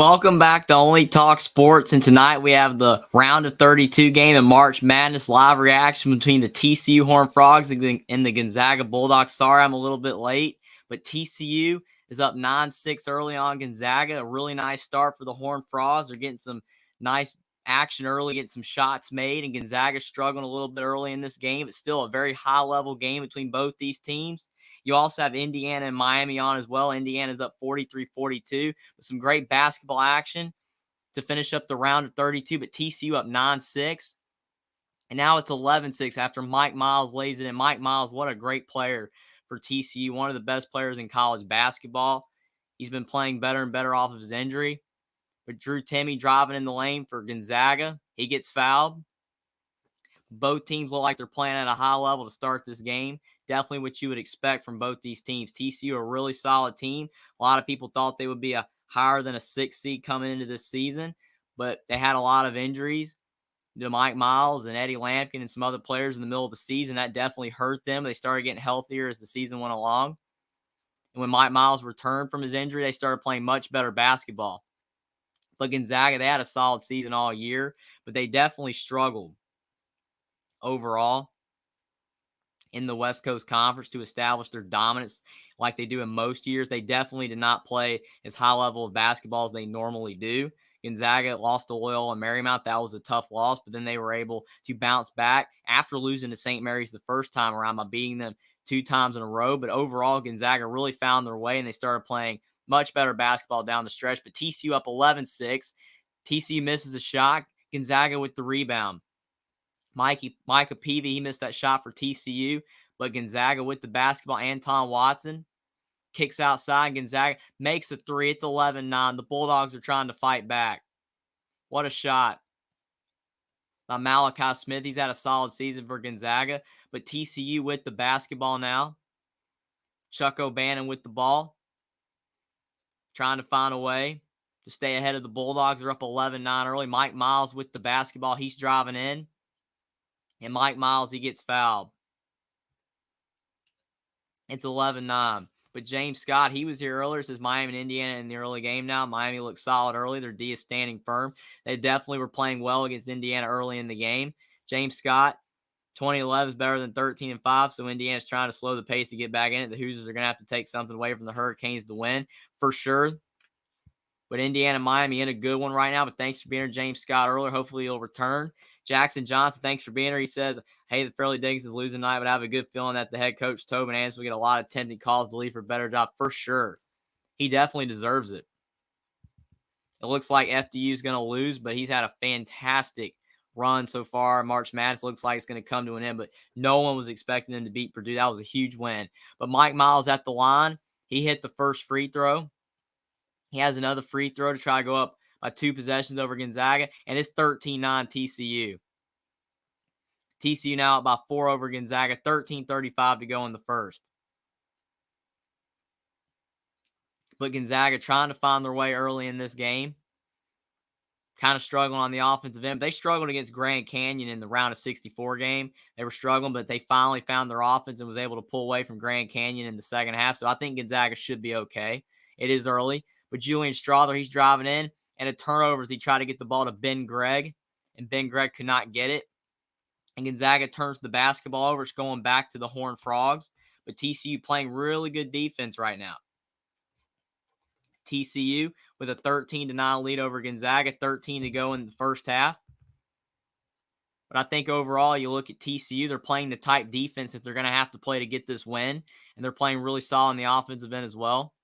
Welcome back to Only Talk Sports, and tonight we have the round of 32 game of March Madness live reaction between the TCU Horned Frogs and the Gonzaga Bulldogs. Sorry I'm a little bit late, but TCU is up 9-6 early on Gonzaga. A really nice start for the Horned Frogs. They're getting some nice action early, getting some shots made, and Gonzaga struggling a little bit early in this game. It's still a very high-level game between both these teams. You also have Indiana and Miami on as well. Indiana's up 43-42 with some great basketball action to finish up the round of 32, but TCU up 9-6. And now it's 11-6 after Mike Miles lays it in. Mike Miles, what a great player for TCU, one of the best players in college basketball. He's been playing better and better off of his injury. But Drew Timme driving in the lane for Gonzaga. He gets fouled. Both teams look like they're playing at a high level to start this game. Definitely what you would expect from both these teams. TCU, a really solid team. A lot of people thought they would be a higher than a 6 seed coming into this season, but they had a lot of injuries to Mike Miles and Eddie Lampkin and some other players in the middle of the season. That definitely hurt them. They started getting healthier as the season went along. And when Mike Miles returned from his injury, they started playing much better basketball. But Gonzaga, they had a solid season all year, but they definitely struggled overall in the West Coast Conference to establish their dominance like they do in most years. They definitely did not play as high level of basketball as they normally do. Gonzaga lost to Loyola and Marymount. That was a tough loss, but then they were able to bounce back after losing to St. Mary's the first time around by beating them 2 times in a row. But overall, Gonzaga really found their way, and they started playing much better basketball down the stretch. But TCU up 11-6. TCU misses a shot. Gonzaga with the rebound. Micah Peavy, he missed that shot for TCU, but Gonzaga with the basketball. Anton Watson kicks outside. Gonzaga makes a three. It's 11-9. The Bulldogs are trying to fight back. What a shot by Malachi Smith. He's had a solid season for Gonzaga, but TCU with the basketball now. Chuck O'Bannon with the ball, trying to find a way to stay ahead of the Bulldogs. They're up 11-9 early. Mike Miles with the basketball. He's driving in. And Mike Miles, he gets fouled. It's 11-9. But James Scott, he was here earlier. It says Miami and Indiana in the early game now. Miami looks solid early. Their D is standing firm. They definitely were playing well against Indiana early in the game. James Scott, 2011 is better than 13-5, so Indiana's trying to slow the pace to get back in it. The Hoosiers are going to have to take something away from the Hurricanes to win, for sure. But Indiana and Miami in a good one right now. But thanks for being here, James Scott, earlier. Hopefully he'll return. Jackson Johnson, thanks for being here. He says, hey, the Fairleigh Diggins is losing tonight, but I have a good feeling that the head coach, Tobin Anderson, will get a lot of tempting calls to leave for a better job. For sure. He definitely deserves it. It looks like FDU is going to lose, but he's had a fantastic run so far. March Madness looks like it's going to come to an end, but no one was expecting them to beat Purdue. That was a huge win. But Mike Miles at the line. He hit the first free throw. He has another free throw to try to go up by 2 possessions over Gonzaga, and it's 13-9 TCU. TCU now up by 4 over Gonzaga, 13:35 to go in the first. But Gonzaga trying to find their way early in this game. Kind of struggling on the offensive end. They struggled against Grand Canyon in the round of 64 game. They were struggling, but they finally found their offense and was able to pull away from Grand Canyon in the second half. So I think Gonzaga should be okay. It is early. But Julian Strother, he's driving in, and a turnover as he tried to get the ball to Ben Gregg, and Ben Gregg could not get it. And Gonzaga turns the basketball over. It's going back to the Horned Frogs. But TCU playing really good defense right now. TCU with a 13-9 lead over Gonzaga, 13 to go in the first half. But I think overall, you look at TCU, they're playing the type defense that they're going to have to play to get this win. And they're playing really solid on the offensive end as well.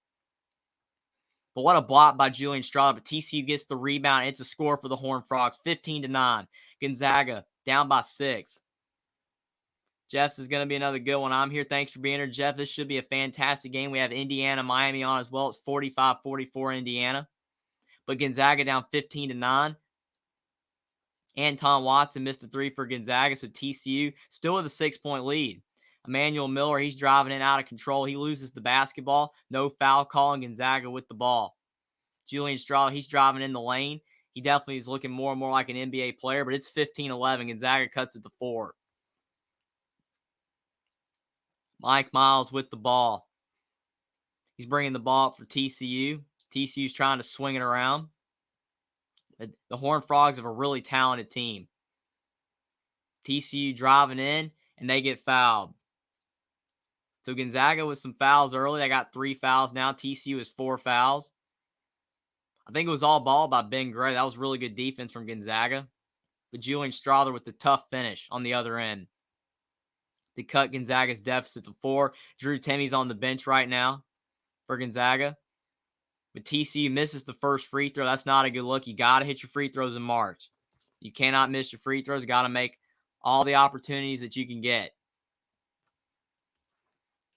But what a block by Julian Strada. But TCU gets the rebound. It's a score for the Horned Frogs, 15-9. Gonzaga down by 6. Jeff's is going to be another good one. I'm here. Thanks for being here, Jeff. This should be a fantastic game. We have Indiana, Miami on as well. It's 45-44 Indiana. But Gonzaga down 15-9. Anton Watson missed a 3 for Gonzaga, so TCU still with a 6-point lead. Emmanuel Miller, he's driving in out of control. He loses the basketball. No foul call, and Gonzaga with the ball. Julian Strada, he's driving in the lane. He definitely is looking more and more like an NBA player, but it's 15-11. Gonzaga cuts it to 4. Mike Miles with the ball. He's bringing the ball up for TCU. TCU's trying to swing it around. The Horned Frogs have a really talented team. TCU driving in, and they get fouled. So Gonzaga with some fouls early. They got 3 fouls now. TCU is 4 fouls. I think it was all ball by Ben Gray. That was really good defense from Gonzaga. But Julian Strother with the tough finish on the other end to cut Gonzaga's deficit to 4. Drew Timmy's on the bench right now for Gonzaga. But TCU misses the first free throw. That's not a good look. You got to hit your free throws in March. You cannot miss your free throws. You got to make all the opportunities that you can get.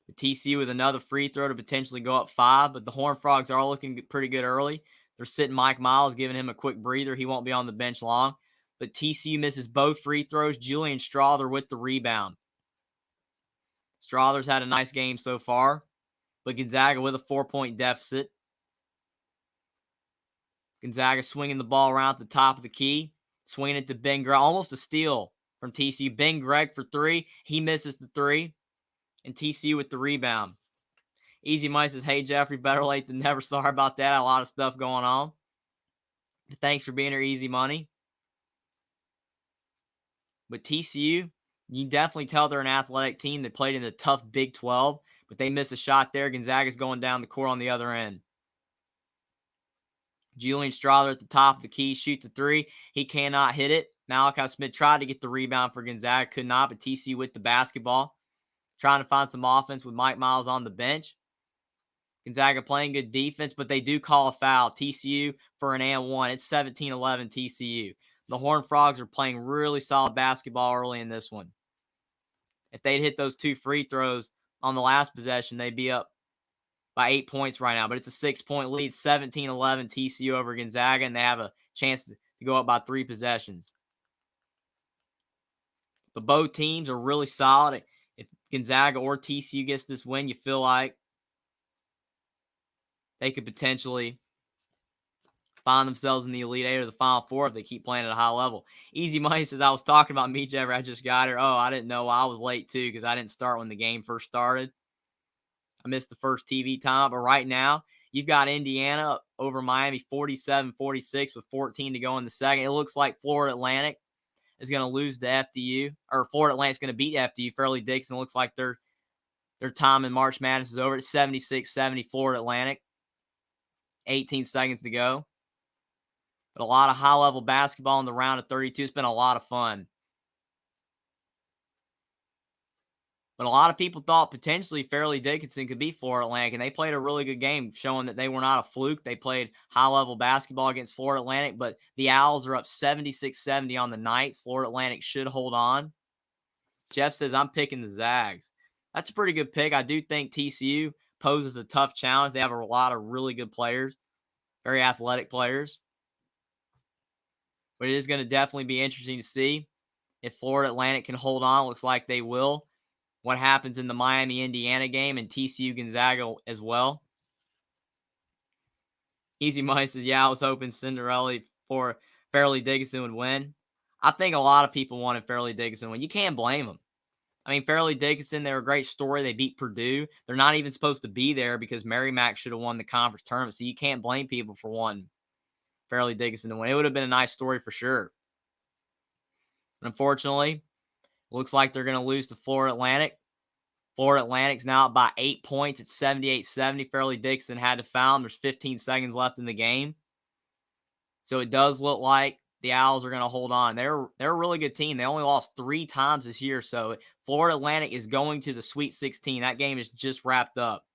The TCU with another free throw to potentially go up 5, but the Horned Frogs are looking pretty good early. They're sitting Mike Miles, giving him a quick breather. He won't be on the bench long. But TCU misses both free throws. Julian Strother with the rebound. Strother's had a nice game so far, but Gonzaga with a 4-point deficit. Gonzaga swinging the ball around at the top of the key, swinging it to Ben Gregg, almost a steal from TCU. Ben Gregg for 3. He misses the 3, and TCU with the rebound. Easy Money says, hey, Jeffrey, better late than never. Sorry about that. A lot of stuff going on. But thanks for being here, Easy Money. But TCU, you definitely tell they're an athletic team. They played in the tough Big 12, but they miss a shot there. Gonzaga's going down the court on the other end. Julian Strother at the top of the key, shoots the 3. He cannot hit it. Malachi Smith tried to get the rebound for Gonzaga, could not, but TCU with the basketball. Trying to find some offense with Mike Miles on the bench. Gonzaga playing good defense, but they do call a foul. TCU for an and 1. It's 17-11 TCU. The Horned Frogs are playing really solid basketball early in this one. If they'd hit those 2 free throws on the last possession, they'd be up by 8 points right now. But it's a 6-point lead, 17-11 TCU over Gonzaga, and they have a chance to go up by 3 possessions. But both teams are really solid. If Gonzaga or TCU gets this win, you feel like they could potentially find themselves in the Elite Eight or the Final Four if they keep playing at a high level. Easy Money says, I was talking about me, Jeffrey. I just got here. Oh, I didn't know. I was late, too, because I didn't start when the game first started. I missed the first TV time. But right now, you've got Indiana over Miami 47-46 with 14 to go in the second. It looks like Florida Atlantic is going to lose to FDU. Or Florida Atlantic's going to beat FDU. Fairleigh Dickinson looks like their time in March Madness is over. It's 76-70 Florida Atlantic. 18 seconds to go. But a lot of high-level basketball in the round of 32. It's been a lot of fun. But a lot of people thought potentially Fairleigh Dickinson could beat Florida Atlantic, and they played a really good game, showing that they were not a fluke. They played high-level basketball against Florida Atlantic, but the Owls are up 76-70 on the Knights. Florida Atlantic should hold on. Jeff says, I'm picking the Zags. That's a pretty good pick. I do think TCU poses a tough challenge. They have a lot of really good players, very athletic players. But it is going to definitely be interesting to see if Florida Atlantic can hold on. Looks like they will. What happens in the Miami-Indiana game and TCU Gonzaga as well. Easy Money says, yeah, I was hoping Cinderella for Fairleigh Dickinson would win. I think a lot of people wanted Fairleigh Dickinson to win. You can't blame them. I mean, Fairleigh Dickinson, they're a great story. They beat Purdue. They're not even supposed to be there because Merrimack should have won the conference tournament. So you can't blame people for wanting Fairleigh Dickinson to win. It would have been a nice story for sure. But unfortunately, looks like they're going to lose to Florida Atlantic. Florida Atlantic's now up by 8 points. It's 78-70. Fairleigh Dickinson had to foul them. There's 15 seconds left in the game. So it does look like the Owls are going to hold on. They're a really good team. They only lost 3 times this year. So Florida Atlantic is going to the Sweet 16. That game is just wrapped up.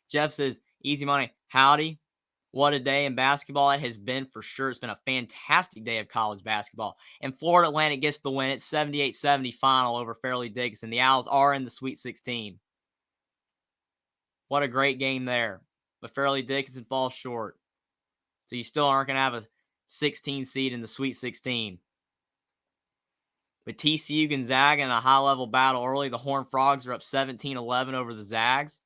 Jeff says, Easy Money, howdy. What a day in basketball it has been for sure. It's been a fantastic day of college basketball. And Florida Atlantic gets the win. It's 78-70 final over Fairleigh Dickinson. The Owls are in the Sweet 16. What a great game there. But Fairleigh Dickinson falls short. So you still aren't going to have a 16 seed in the Sweet 16. But TCU Gonzaga in a high-level battle early. The Horned Frogs are up 17-11 over the Zags.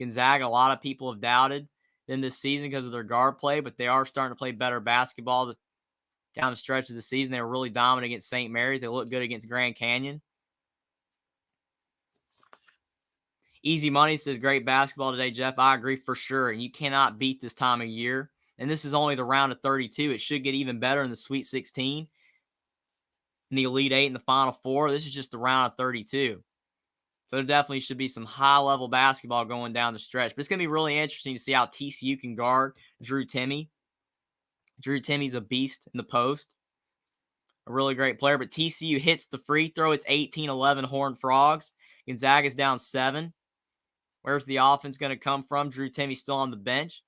Gonzaga, a lot of people have doubted them this season because of their guard play, but they are starting to play better basketball down the stretch of the season. They were really dominant against St. Mary's. They look good against Grand Canyon. Easy Money says, great basketball today, Jeff. I agree for sure. And you cannot beat this time of year And this is only the round of 32. It should get even better in the Sweet 16, in the Elite 8, and the Final Four. This is just the round of 32. So there definitely should be some high-level basketball going down the stretch. But it's going to be really interesting to see how TCU can guard Drew Timme. Drew Timme's a beast in the post. A really great player. But TCU hits the free throw. It's 18-11 Horned Frogs. Gonzaga's down 7. Where's the offense going to come from? Drew Timme still on the bench.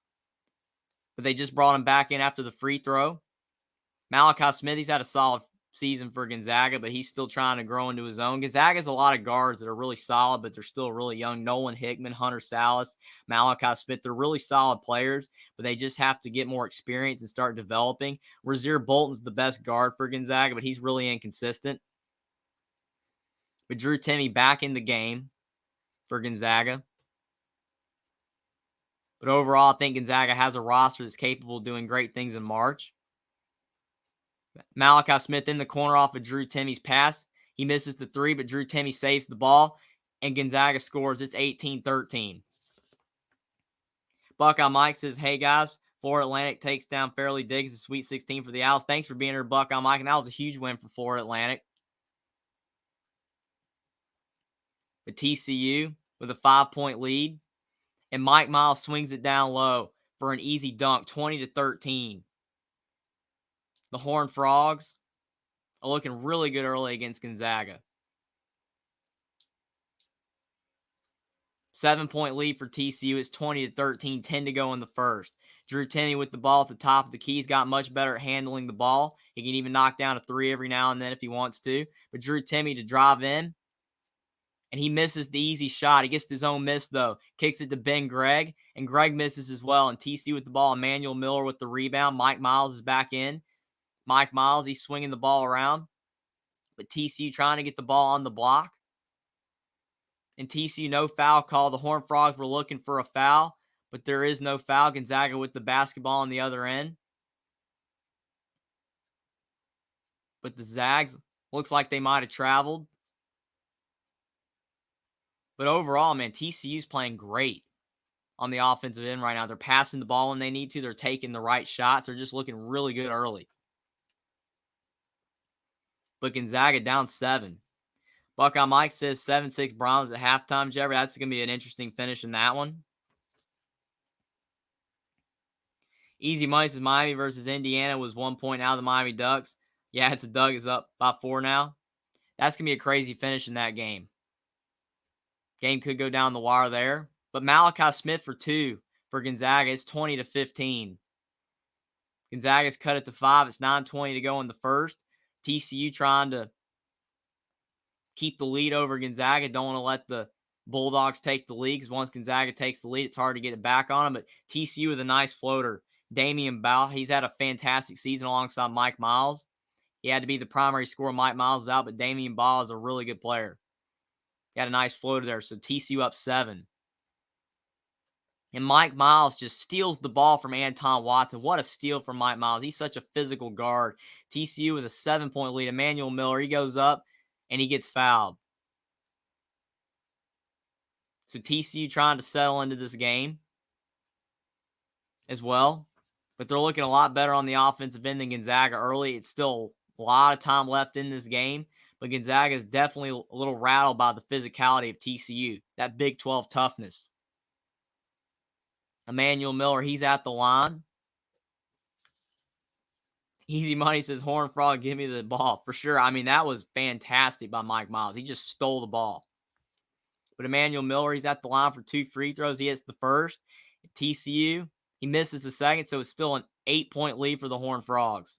But they just brought him back in after the free throw. Malachi Smith, he's had a solid season for Gonzaga, but he's still trying to grow into his own. Gonzaga has a lot of guards that are really solid, but they're still really young. Nolan Hickman, Hunter Salas, Malachi Smith, they're really solid players, but they just have to get more experience and start developing. Rasir Bolton's the best guard for Gonzaga, but he's really inconsistent. But Drew Timme back in the game for Gonzaga. But overall, I think Gonzaga has a roster that's capable of doing great things in March. Malachi Smith in the corner off of Drew Timme's pass. He misses the three, but Drew Timme saves the ball, and Gonzaga scores. It's 18-13. Buckeye Mike says, hey, guys, Florida Atlantic takes down Fairleigh Dickinson in Sweet 16 for the Owls. Thanks for being here, Buckeye Mike, and that was a huge win for Florida Atlantic. But TCU with a 5-point lead, and Mike Miles swings it down low for an easy dunk, 20-13. The Horned Frogs are looking really good early against Gonzaga. 7-point lead for TCU. It's 20-13, 10 to go in the first. Drew Timme with the ball at the top of the key. He's got much better at handling the ball. He can even knock down a three every now and then if he wants to. But Drew Timme to drive in, and he misses the easy shot. He gets his own miss, though. Kicks it to Ben Gregg, and Gregg misses as well. And TCU with the ball, Emmanuel Miller with the rebound. Mike Miles is back in. Mike Miles, he's swinging the ball around. But TCU trying to get the ball on the block. And TCU, no foul call. The Horned Frogs were looking for a foul, but there is no foul. Gonzaga with the basketball on the other end. But the Zags, looks like they might have traveled. But overall, man, TCU's playing great on the offensive end right now. They're passing the ball when they need to. They're taking the right shots. They're just looking really good early. But Gonzaga down 7. Buckeye Mike says 7-6 Browns at halftime, Jeffrey. That's going to be an interesting finish in that one. Easy Money says Miami versus Indiana was 1 point out of the Miami Ducks. Yeah, it's a Duck is up by 4 now. That's going to be a crazy finish in that game. Game could go down the wire there. But Malachi Smith for 2 for Gonzaga. It's 20-15. Gonzaga's cut it to 5. It's 9:20 to go in the first. TCU trying to keep the lead over Gonzaga. Don't want to let the Bulldogs take the lead, because once Gonzaga takes the lead, it's hard to get it back on them. But TCU with a nice floater. Damian Bow, he's had a fantastic season alongside Mike Miles. He had to be the primary scorer. Mike Miles is out, but Damian Bow is a really good player. Got a nice floater there. So TCU up 7. And Mike Miles just steals the ball from Anton Watson. What a steal from Mike Miles. He's such a physical guard. TCU with a 7-point lead. Emmanuel Miller, he goes up and he gets fouled. So TCU trying to settle into this game as well. But they're looking a lot better on the offensive end than Gonzaga early. It's still a lot of time left in this game. But Gonzaga is definitely a little rattled by the physicality of TCU. That Big 12 toughness. Emmanuel Miller, he's at the line. Easy Money says, Horned Frog, give me the ball. For sure. I mean, that was fantastic by Mike Miles. He just stole the ball. But Emmanuel Miller, he's at the line for 2 free throws. He hits the first. At TCU, he misses the second, so it's still an 8-point lead for the Horned Frogs.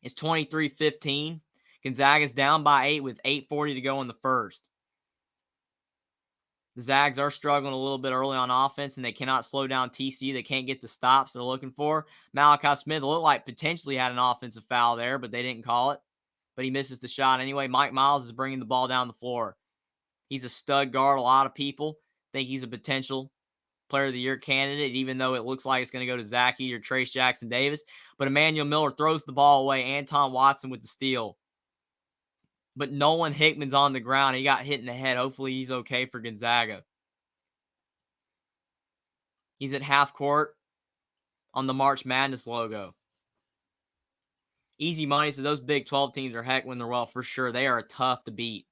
It's 23-15. Gonzaga's down by 8 with 8:40 to go in the first. The Zags are struggling a little bit early on offense, and they cannot slow down TCU. They can't get the stops they're looking for. Malachi Smith looked like potentially had an offensive foul there, but they didn't call it. But he misses the shot anyway. Mike Miles is bringing the ball down the floor. He's a stud guard. A lot of people think he's a potential Player of the Year candidate, even though it looks like it's going to go to Zach Edey or Trace Jackson Davis. But Emmanuel Miller throws the ball away. Anton Watson with the steal. But Nolan Hickman's on the ground. He got hit in the head. Hopefully he's okay for Gonzaga. He's at half court on the March Madness logo. Easy money. So those Big 12 teams are heck when they're well for sure. They are tough to beat.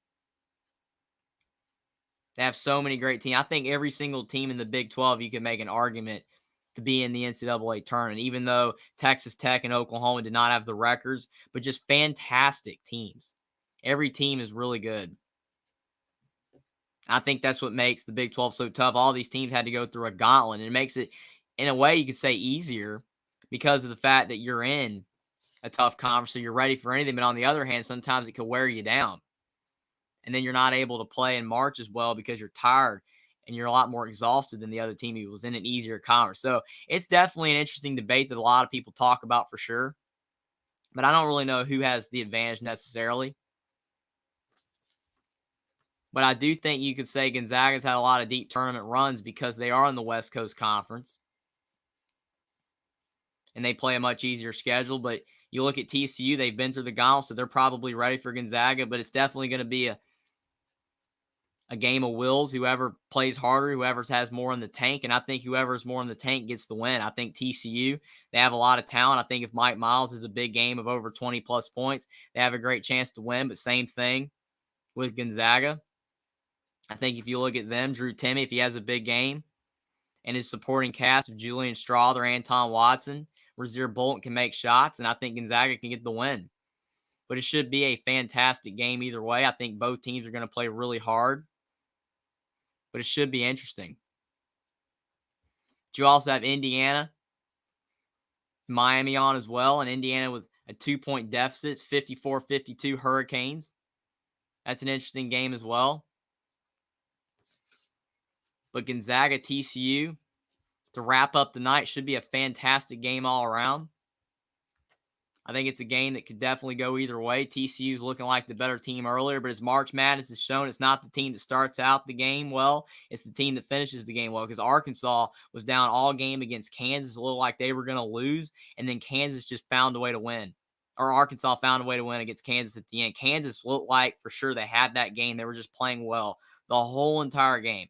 They have so many great teams. I think every single team in the Big 12, you can make an argument to be in the NCAA tournament, even though Texas Tech and Oklahoma did not have the records, but just fantastic teams. Every team is really good. I think that's what makes the Big 12 so tough. All these teams had to go through a gauntlet, and it makes it, in a way, you could say easier because of the fact that you're in a tough conference, so you're ready for anything. But on the other hand, sometimes it could wear you down. And then you're not able to play in March as well because you're tired and you're a lot more exhausted than the other team who was in an easier conference. So it's definitely an interesting debate that a lot of people talk about for sure. But I don't really know who has the advantage necessarily. But I do think you could say Gonzaga's had a lot of deep tournament runs because they are in the West Coast Conference. And they play a much easier schedule. But you look at TCU, they've been through the gauntlet, so they're probably ready for Gonzaga. But it's definitely going to be a game of wills. Whoever plays harder, whoever has more in the tank. And I think whoever's more in the tank gets the win. I think TCU, they have a lot of talent. I think if Mike Miles is a big game of over 20-plus points, they have a great chance to win. But same thing with Gonzaga. I think if you look at them, Drew Timme, if he has a big game, and his supporting cast of Julian Strawther, Anton Watson, Rasir Bolton can make shots, and I think Gonzaga can get the win. But it should be a fantastic game either way. I think both teams are going to play really hard. But it should be interesting. You also have Indiana, Miami on as well, and Indiana with a 2-point deficit. It's 54-52 Hurricanes. That's an interesting game as well. But Gonzaga, TCU, to wrap up the night, should be a fantastic game all around. I think it's a game that could definitely go either way. TCU is looking like the better team earlier, but as March Madness has shown, it's not the team that starts out the game well. It's the team that finishes the game well, because Arkansas was down all game against Kansas. It looked like they were going to lose, and then Kansas just found a way to win. Or Arkansas found a way to win against Kansas at the end. Kansas looked like for sure they had that game. They were just playing well the whole entire game.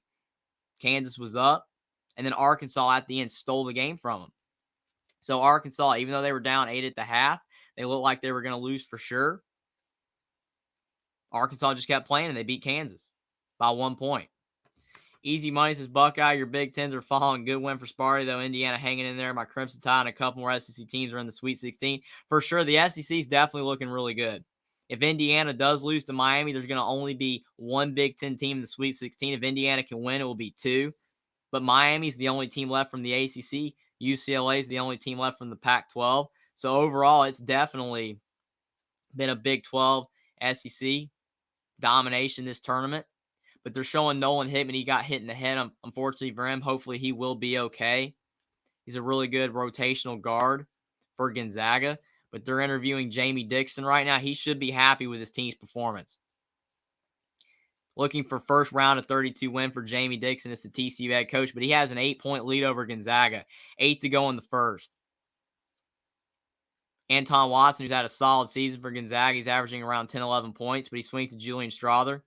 Kansas was up, and then Arkansas at the end stole the game from them. So Arkansas, even though they were down 8 at the half, they looked like they were going to lose for sure. Arkansas just kept playing, and they beat Kansas by 1 point. Easy money says, Buckeye, your Big Tens are falling. Good win for Sparty, though. Indiana hanging in there. My Crimson Tide and a couple more SEC teams are in the Sweet 16. For sure, the SEC is definitely looking really good. If Indiana does lose to Miami, there's going to only be one Big Ten team in the Sweet 16. If Indiana can win, it will be 2. But Miami's the only team left from the ACC. UCLA is the only team left from the Pac-12. So overall, it's definitely been a Big 12 SEC domination this tournament. But they're showing Nolan Hickman. He got hit in the head, unfortunately for him. Hopefully he will be okay. He's a really good rotational guard for Gonzaga. But they're interviewing Jamie Dixon right now. He should be happy with his team's performance. Looking for first round of 32 win for Jamie Dixon as the TCU head coach. But he has an 8-point lead over Gonzaga. 8 to go in the first. Anton Watson, who's had a solid season for Gonzaga. He's averaging around 10, 11 points, but he swings to Julian Strawther.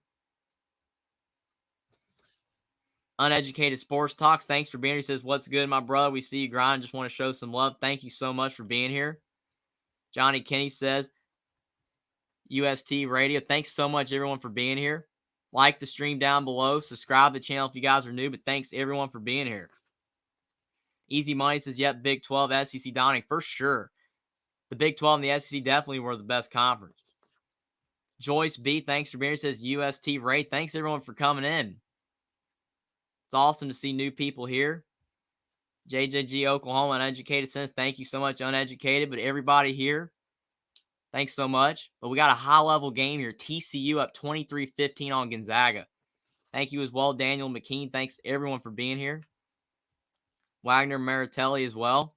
Uneducated Sports Talks, thanks for being here. He says, what's good, my brother? We see you grinding. Just want to show some love. Thank you so much for being here. Johnny Kenny says, UST Radio. Thanks so much, everyone, for being here. Like the stream down below. Subscribe to the channel if you guys are new, but thanks, everyone, for being here. Easy Money says, yep, Big 12 SEC dominating for sure. The Big 12 and the SEC definitely were the best conference. Joyce B, thanks for being here. Says UST Ray. Thanks, everyone, for coming in. It's awesome to see new people here. JJG Oklahoma, Uneducated says, thank you so much, Uneducated. But everybody here, thanks so much. But we got a high-level game here. TCU up 23-15 on Gonzaga. Thank you as well, Daniel McKean. Thanks, everyone, for being here. Wagner Maritelli as well.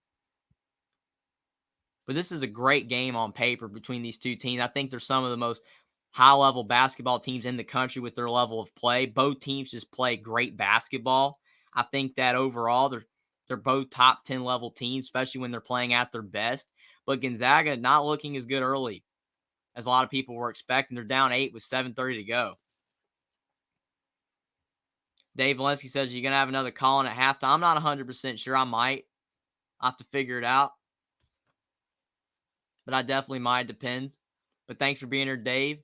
But this is a great game on paper between these two teams. I think they're some of the most high-level basketball teams in the country with their level of play. Both teams just play great basketball. I think that overall they're both top 10 level teams, especially when they're playing at their best. But Gonzaga not looking as good early as a lot of people were expecting. They're down 8 with 7:30 to go. Dave Valensky says, you're going to have another call-in at halftime. I'm not 100% sure. I might. I'll have to figure it out. But I definitely might. Depends. But thanks for being here, Dave.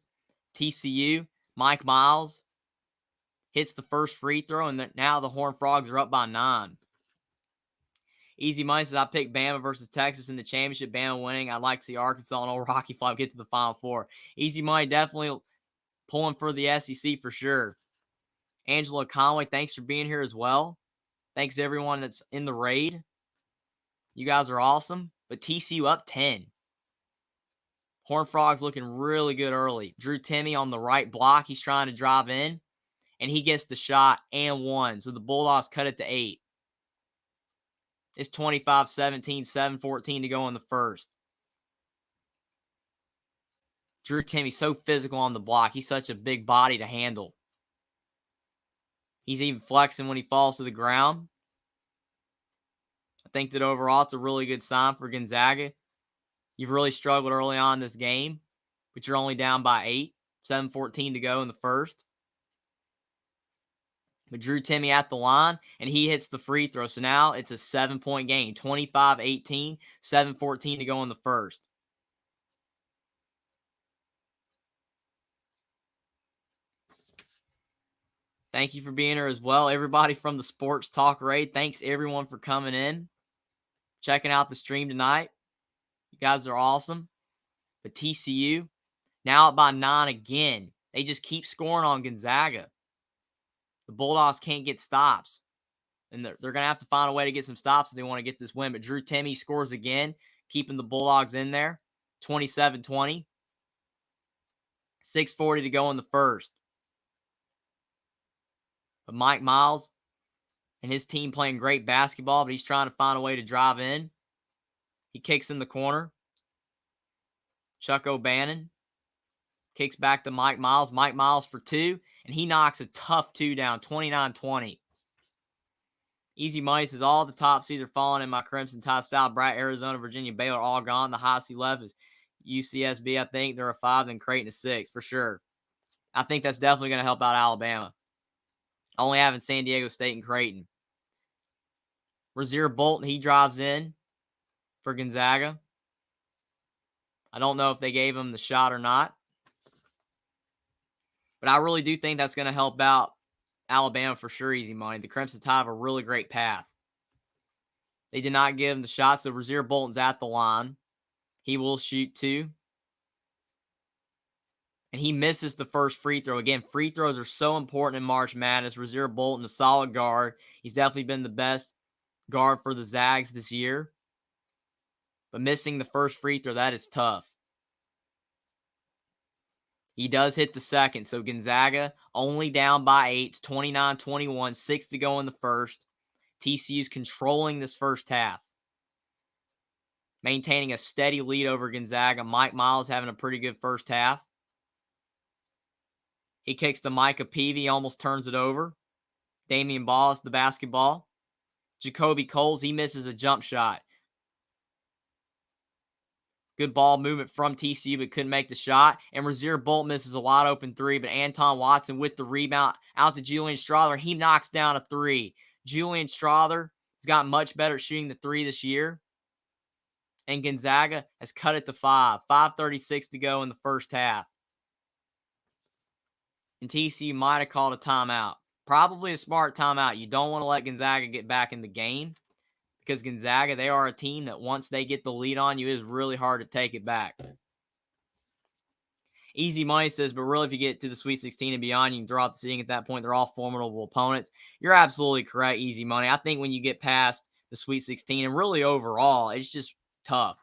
TCU, Mike Miles hits the first free throw, and now the Horned Frogs are up by 9. Easy Money says, I picked Bama versus Texas in the championship. Bama winning. I'd like to see Arkansas and Old Rocky Flop get to the Final Four. Easy Money definitely pulling for the SEC for sure. Angela Conway, thanks for being here as well. Thanks to everyone that's in the raid. You guys are awesome. But TCU up 10. Horned Frogs looking really good early. Drew Timme on the right block. He's trying to drive in, and he gets the shot and one. So the Bulldogs cut it to 8. It's 25-17, 7:14 to go in the first. Drew Timme so physical on the block. He's such a big body to handle. He's even flexing when he falls to the ground. I think that overall it's a really good sign for Gonzaga. You've really struggled early on in this game, but you're only down by 8. 7:14 to go in the first. But Drew Timme at the line, and he hits the free throw. So now it's a 7-point game. 25-18, 7:14 to go in the first. Thank you for being here as well. Everybody from the Sports Talk Raid, thanks everyone for coming in, checking out the stream tonight. You guys are awesome. But TCU, now up by 9 again. They just keep scoring on Gonzaga. The Bulldogs can't get stops. And they're going to have to find a way to get some stops if they want to get this win. But Drew Timme scores again, keeping the Bulldogs in there. 27-20. 6:40 to go in the first. But Mike Miles and his team playing great basketball, but he's trying to find a way to drive in. He kicks in the corner. Chuck O'Bannon kicks back to Mike Miles. Mike Miles for 2, and he knocks a tough 2 down, 29-20. Easy Money says, all the top seeds are falling in my Crimson Tide style. Brat, Arizona, Virginia, Baylor, all gone. The highest seed left is UCSB. I think they're a 5, then Creighton a 6, for sure. I think that's definitely going to help out Alabama. Only having San Diego State and Creighton. Rasir Bolton, he drives in for Gonzaga. I don't know if they gave him the shot or not. But I really do think that's going to help out Alabama for sure, Easy Money. The Crimson Tide have a really great path. They did not give him the shot, so Rasir Bolton's at the line. He will shoot 2. And he misses the first free throw. Again, free throws are so important in March Madness. Rasir Bolton, a solid guard. He's definitely been the best guard for the Zags this year. But missing the first free throw, that is tough. He does hit the second. So Gonzaga only down by 8. It's 29-21. 6 to go in the first. TCU's controlling this first half. Maintaining a steady lead over Gonzaga. Mike Miles having a pretty good first half. He kicks to Micah Peavy, almost turns it over. Damian Ballas, the basketball. Jacoby Coles, he misses a jump shot. Good ball movement from TCU, but couldn't make the shot. And Rasir Bolt misses a wide open 3, but Anton Watson with the rebound out to Julian Strother. He knocks down a 3. Julian Strother has gotten much better at shooting the 3 this year. And Gonzaga has cut it to 5. 5:36 to go in the first half. And TCU might have called a timeout. Probably a smart timeout. You don't want to let Gonzaga get back in the game because Gonzaga, they are a team that once they get the lead on you, it is really hard to take it back. Easy Money says, but really if you get to the Sweet 16 and beyond, you can throw out the seeding at that point. They're all formidable opponents. You're absolutely correct, Easy Money. I think when you get past the Sweet 16 and really overall, it's just tough.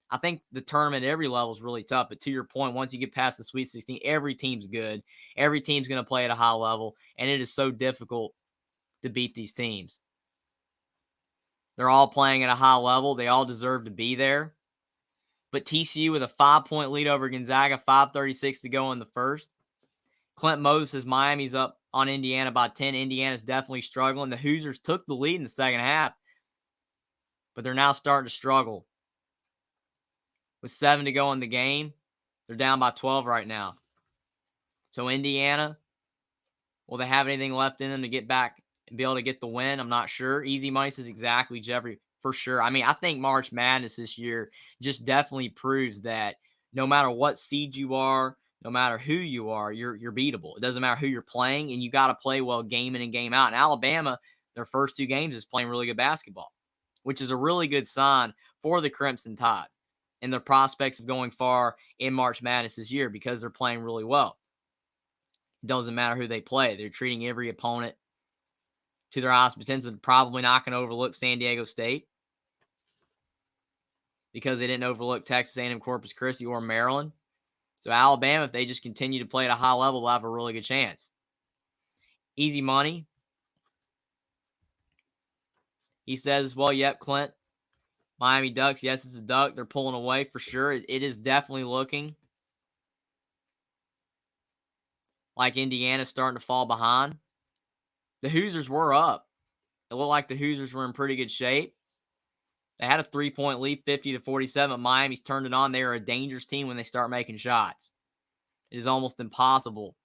I think the tournament at every level is really tough. But to your point, once you get past the Sweet 16, every team's good. Every team's going to play at a high level. And it is so difficult to beat these teams. They're all playing at a high level. They all deserve to be there. But TCU with a 5-point lead over Gonzaga, 5:36 to go in the first. Clint Moses says Miami's up on Indiana by 10. Indiana's definitely struggling. The Hoosiers took the lead in the second half. But they're now starting to struggle. With 7 to go in the game, they're down by 12 right now. So Indiana Will they have anything left in them to get back and be able to get the win? I'm not sure. Easy money says exactly, Jeffrey, for sure. I mean, I think March Madness this year just definitely proves that no matter what seed you are, no matter who you are, you're beatable. It doesn't matter who you're playing, and you got to play well game in and game out. And Alabama, their first 2 games is playing really good basketball, which is a really good sign for the Crimson Tide and their prospects of going far in March Madness this year because they're playing really well. It doesn't matter who they play. They're treating every opponent to their highest potential. Probably not going to overlook San Diego State because they didn't overlook Texas A&M Corpus Christi or Maryland. So Alabama, if they just continue to play at a high level, they'll have a really good chance. Easy money. He says, well, yep, Clint. Miami Ducks, yes, it's a duck. They're pulling away for sure. It is definitely looking like Indiana's starting to fall behind. The Hoosiers were up. It looked like the Hoosiers were in pretty good shape. They had a 3-point lead, 50-47. Miami's turned it on. They are a dangerous team when they start making shots. It is almost impossible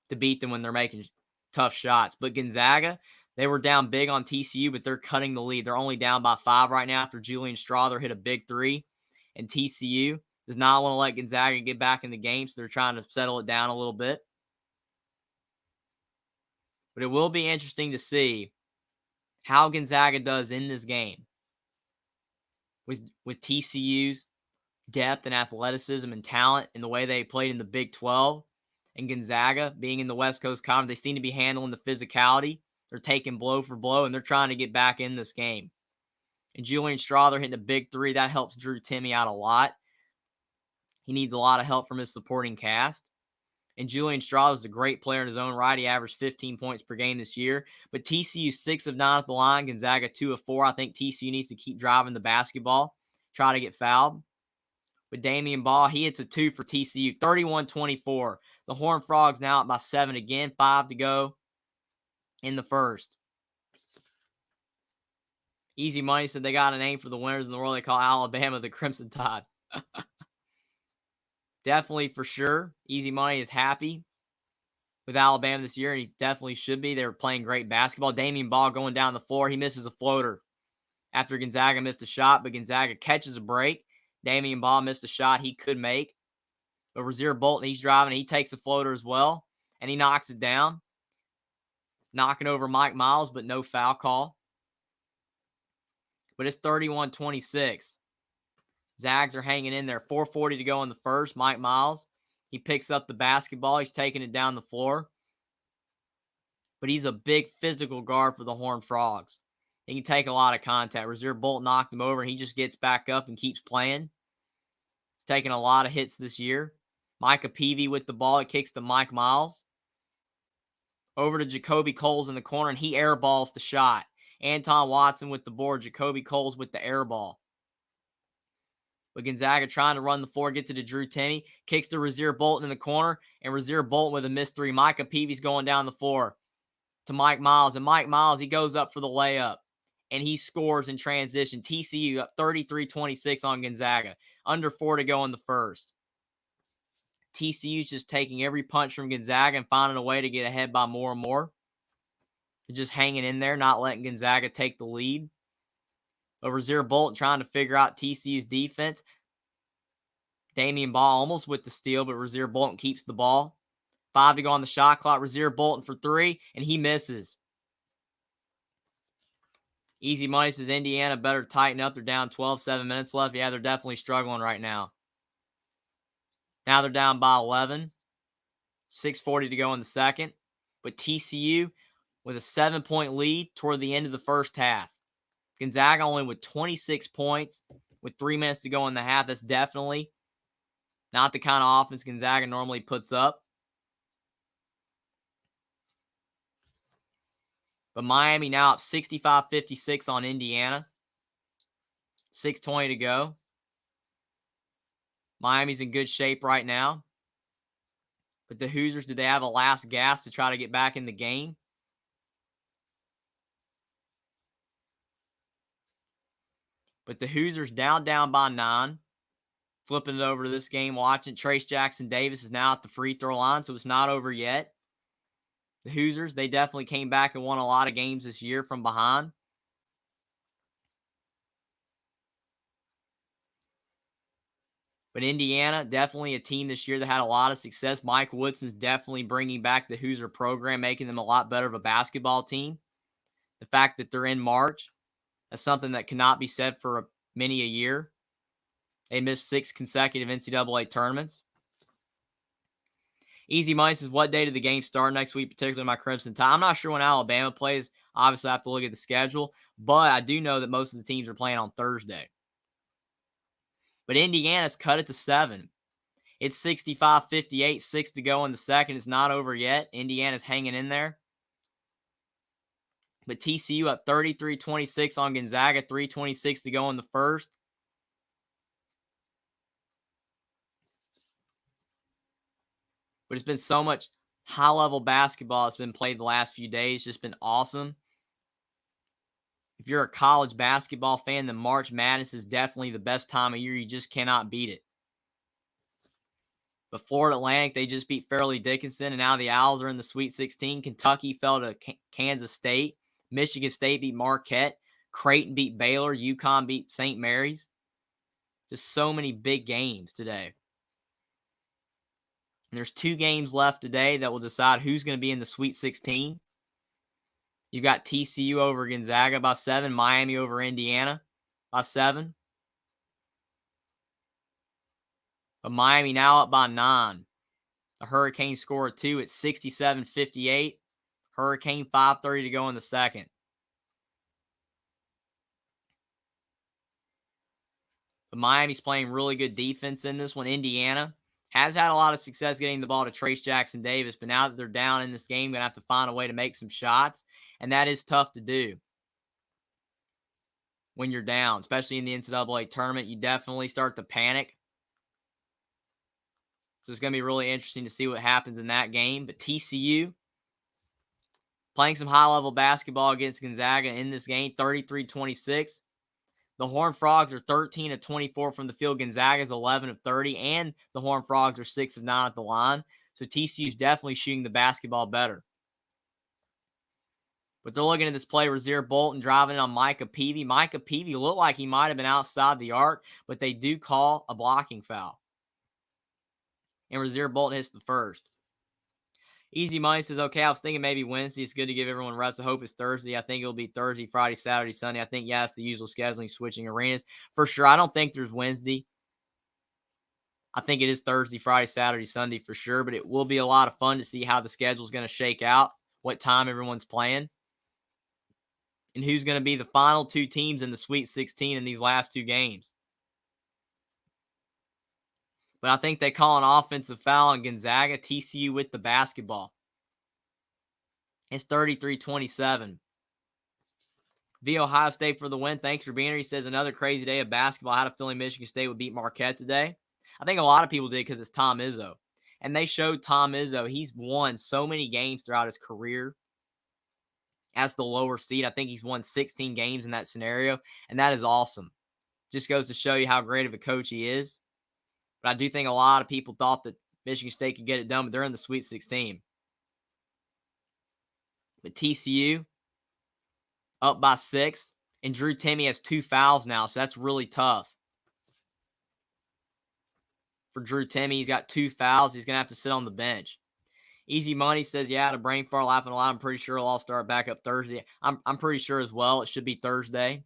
to beat them when they're making tough shots. But Gonzaga, they were down big on TCU, but they're cutting the lead. They're only down by 5 right now after Julian Strawther hit a big 3. And TCU does not want to let Gonzaga get back in the game, so they're trying to settle it down a little bit. But it will be interesting to see how Gonzaga does in this game with TCU's depth and athleticism and talent and the way they played in the Big 12. And Gonzaga being in the West Coast Conference, they seem to be handling the physicality. They're taking blow for blow, and they're trying to get back in this game. And Julian Strawther hitting a big 3, that helps Drew Timme out a lot. He needs a lot of help from his supporting cast. And Julian Strawther is a great player in his own right. He averaged 15 points per game this year. But TCU 6 of 9 at the line, Gonzaga 2 of 4. I think TCU needs to keep driving the basketball, try to get fouled. With Damian Ball, he hits a 2 for TCU, 31-24. The Horned Frogs now up by 7 again, 5 to go in the first. Easy Money said they got a name for the winners in the world. They call Alabama the Crimson Tide. Definitely for sure. Easy Money is happy with Alabama this year, and he definitely should be. They were playing great basketball. Damian Ball going down the floor. He misses a floater after Gonzaga missed a shot, but Gonzaga catches a break. Damian Ball missed a shot he could make. But Rasir Bolton, he's driving. He takes a floater as well, and he knocks it down. Knocking over Mike Miles, but no foul call. But it's 31-26. Zags are hanging in there. 4:40 to go in the first. Mike Miles, he picks up the basketball. He's taking it down the floor. But he's a big physical guard for the Horned Frogs. He can take a lot of contact. Rasir Bolton knocked him over, and he just gets back up and keeps playing. He's taking a lot of hits this year. Micah Peavy with the ball. It kicks to Mike Miles. Over to Jacoby Coles in the corner, and he airballs the shot. Anton Watson with the board. Jacoby Coles with the airball. But Gonzaga trying to run the floor, get to Drew Timme, kicks to Rasir Bolton in the corner, and Rasir Bolton with a missed 3. Micah Peavy's going down the floor to Mike Miles, and Mike Miles, he goes up for the layup, and he scores in transition. TCU up 33-26 on Gonzaga. Under 4 to go in the first. TCU's just taking every punch from Gonzaga and finding a way to get ahead by more and more. They're just hanging in there, not letting Gonzaga take the lead. But Rasir Bolton trying to figure out TCU's defense. Damian Ball almost with the steal, but Rasir Bolton keeps the ball. 5 to go on the shot clock. Rasir Bolton for 3, and he misses. Easy Money says Indiana better tighten up. They're down 12, 7 minutes left. Yeah, they're definitely struggling right now. Now they're down by 11. 6:40 to go in the second. But TCU with a 7-point lead toward the end of the first half. Gonzaga only with 26 points with 3 minutes to go in the half. That's definitely not the kind of offense Gonzaga normally puts up. But Miami now up 65-56 on Indiana. 6:20 to go. Miami's in good shape right now. But the Hoosiers, do they have a last gasp to try to get back in the game? But the Hoosiers down by 9. Flipping it over to this game, watching Trace Jackson Davis is now at the free throw line, so it's not over yet. The Hoosiers, they definitely came back and won a lot of games this year from behind. But Indiana, definitely a team this year that had a lot of success. Mike Woodson's definitely bringing back the Hoosier program, making them a lot better of a basketball team. The fact that they're in March, that's something that cannot be said for many a year. They missed 6 consecutive NCAA tournaments. Easy Money says, what day did the game start next week, particularly my Crimson Tide? I'm not sure when Alabama plays. Obviously, I have to look at the schedule. But I do know that most of the teams are playing on Thursday. But Indiana's cut it to 7. It's 65-58, 6 to go in the second. It's not over yet. Indiana's hanging in there. But TCU up 33-26 on Gonzaga, 3:26 to go in the first. But it's been so much high-level basketball that's been played the last few days. It's just been awesome. If you're a college basketball fan, then March Madness is definitely the best time of year. You just cannot beat it. But Florida Atlantic, they just beat Fairleigh Dickinson, and now the Owls are in the Sweet 16. Kentucky fell to Kansas State. Michigan State beat Marquette. Creighton beat Baylor. UConn beat St. Mary's. Just so many big games today. And there's 2 games left today that will decide who's going to be in the Sweet 16. You've got TCU over Gonzaga by 7. Miami over Indiana by 7. But Miami now up by 9. The Hurricanes score a 2 at 67-58. Hurricane 5:30 to go in the second. But Miami's playing really good defense in this one. Indiana has had a lot of success getting the ball to Trace Jackson Davis, but now that they're down in this game, going to have to find a way to make some shots, and that is tough to do when you're down, especially in the NCAA tournament. You definitely start to panic. So it's going to be really interesting to see what happens in that game. But TCU playing some high-level basketball against Gonzaga in this game, 33-26. The Horned Frogs are 13 of 24 from the field. Gonzaga's 11 of 30, and the Horned Frogs are 6 of 9 at the line. So TCU's definitely shooting the basketball better. But they're looking at this play, Rasir Bolton driving in on Micah Peavy. Micah Peavy looked like he might have been outside the arc, but they do call a blocking foul. And Rasir Bolton hits the first. Easy Money says, okay, I was thinking maybe Wednesday. It's good to give everyone rest. I hope it's Thursday. I think it'll be Thursday, Friday, Saturday, Sunday. I think, yeah, it's the usual scheduling, switching arenas. For sure, I don't think there's Wednesday. I think it is Thursday, Friday, Saturday, Sunday for sure. But it will be a lot of fun to see how the schedule is going to shake out, what time everyone's playing, and who's going to be the final 2 teams in the Sweet 16 in these last 2 games. But I think they call an offensive foul on Gonzaga. TCU with the basketball. It's 33-27. Via Ohio State for the win. Thanks for being here. He says, another crazy day of basketball. I had a feeling Michigan State would beat Marquette today. I think a lot of people did because it's Tom Izzo. And they showed Tom Izzo. He's won so many games throughout his career as the lower seed. I think he's won 16 games in that scenario. And that is awesome. Just goes to show you how great of a coach he is. But I do think a lot of people thought that Michigan State could get it done, but they're in the Sweet 16. But TCU up by 6, and Drew Timme has 2 fouls now, so that's really tough. For Drew Timme, he's got 2 fouls. He's going to have to sit on the bench. Easy Money says, yeah, I had a brain fart laughing a lot. I'm pretty sure it'll all start back up Thursday. I'm pretty sure as well. It should be Thursday.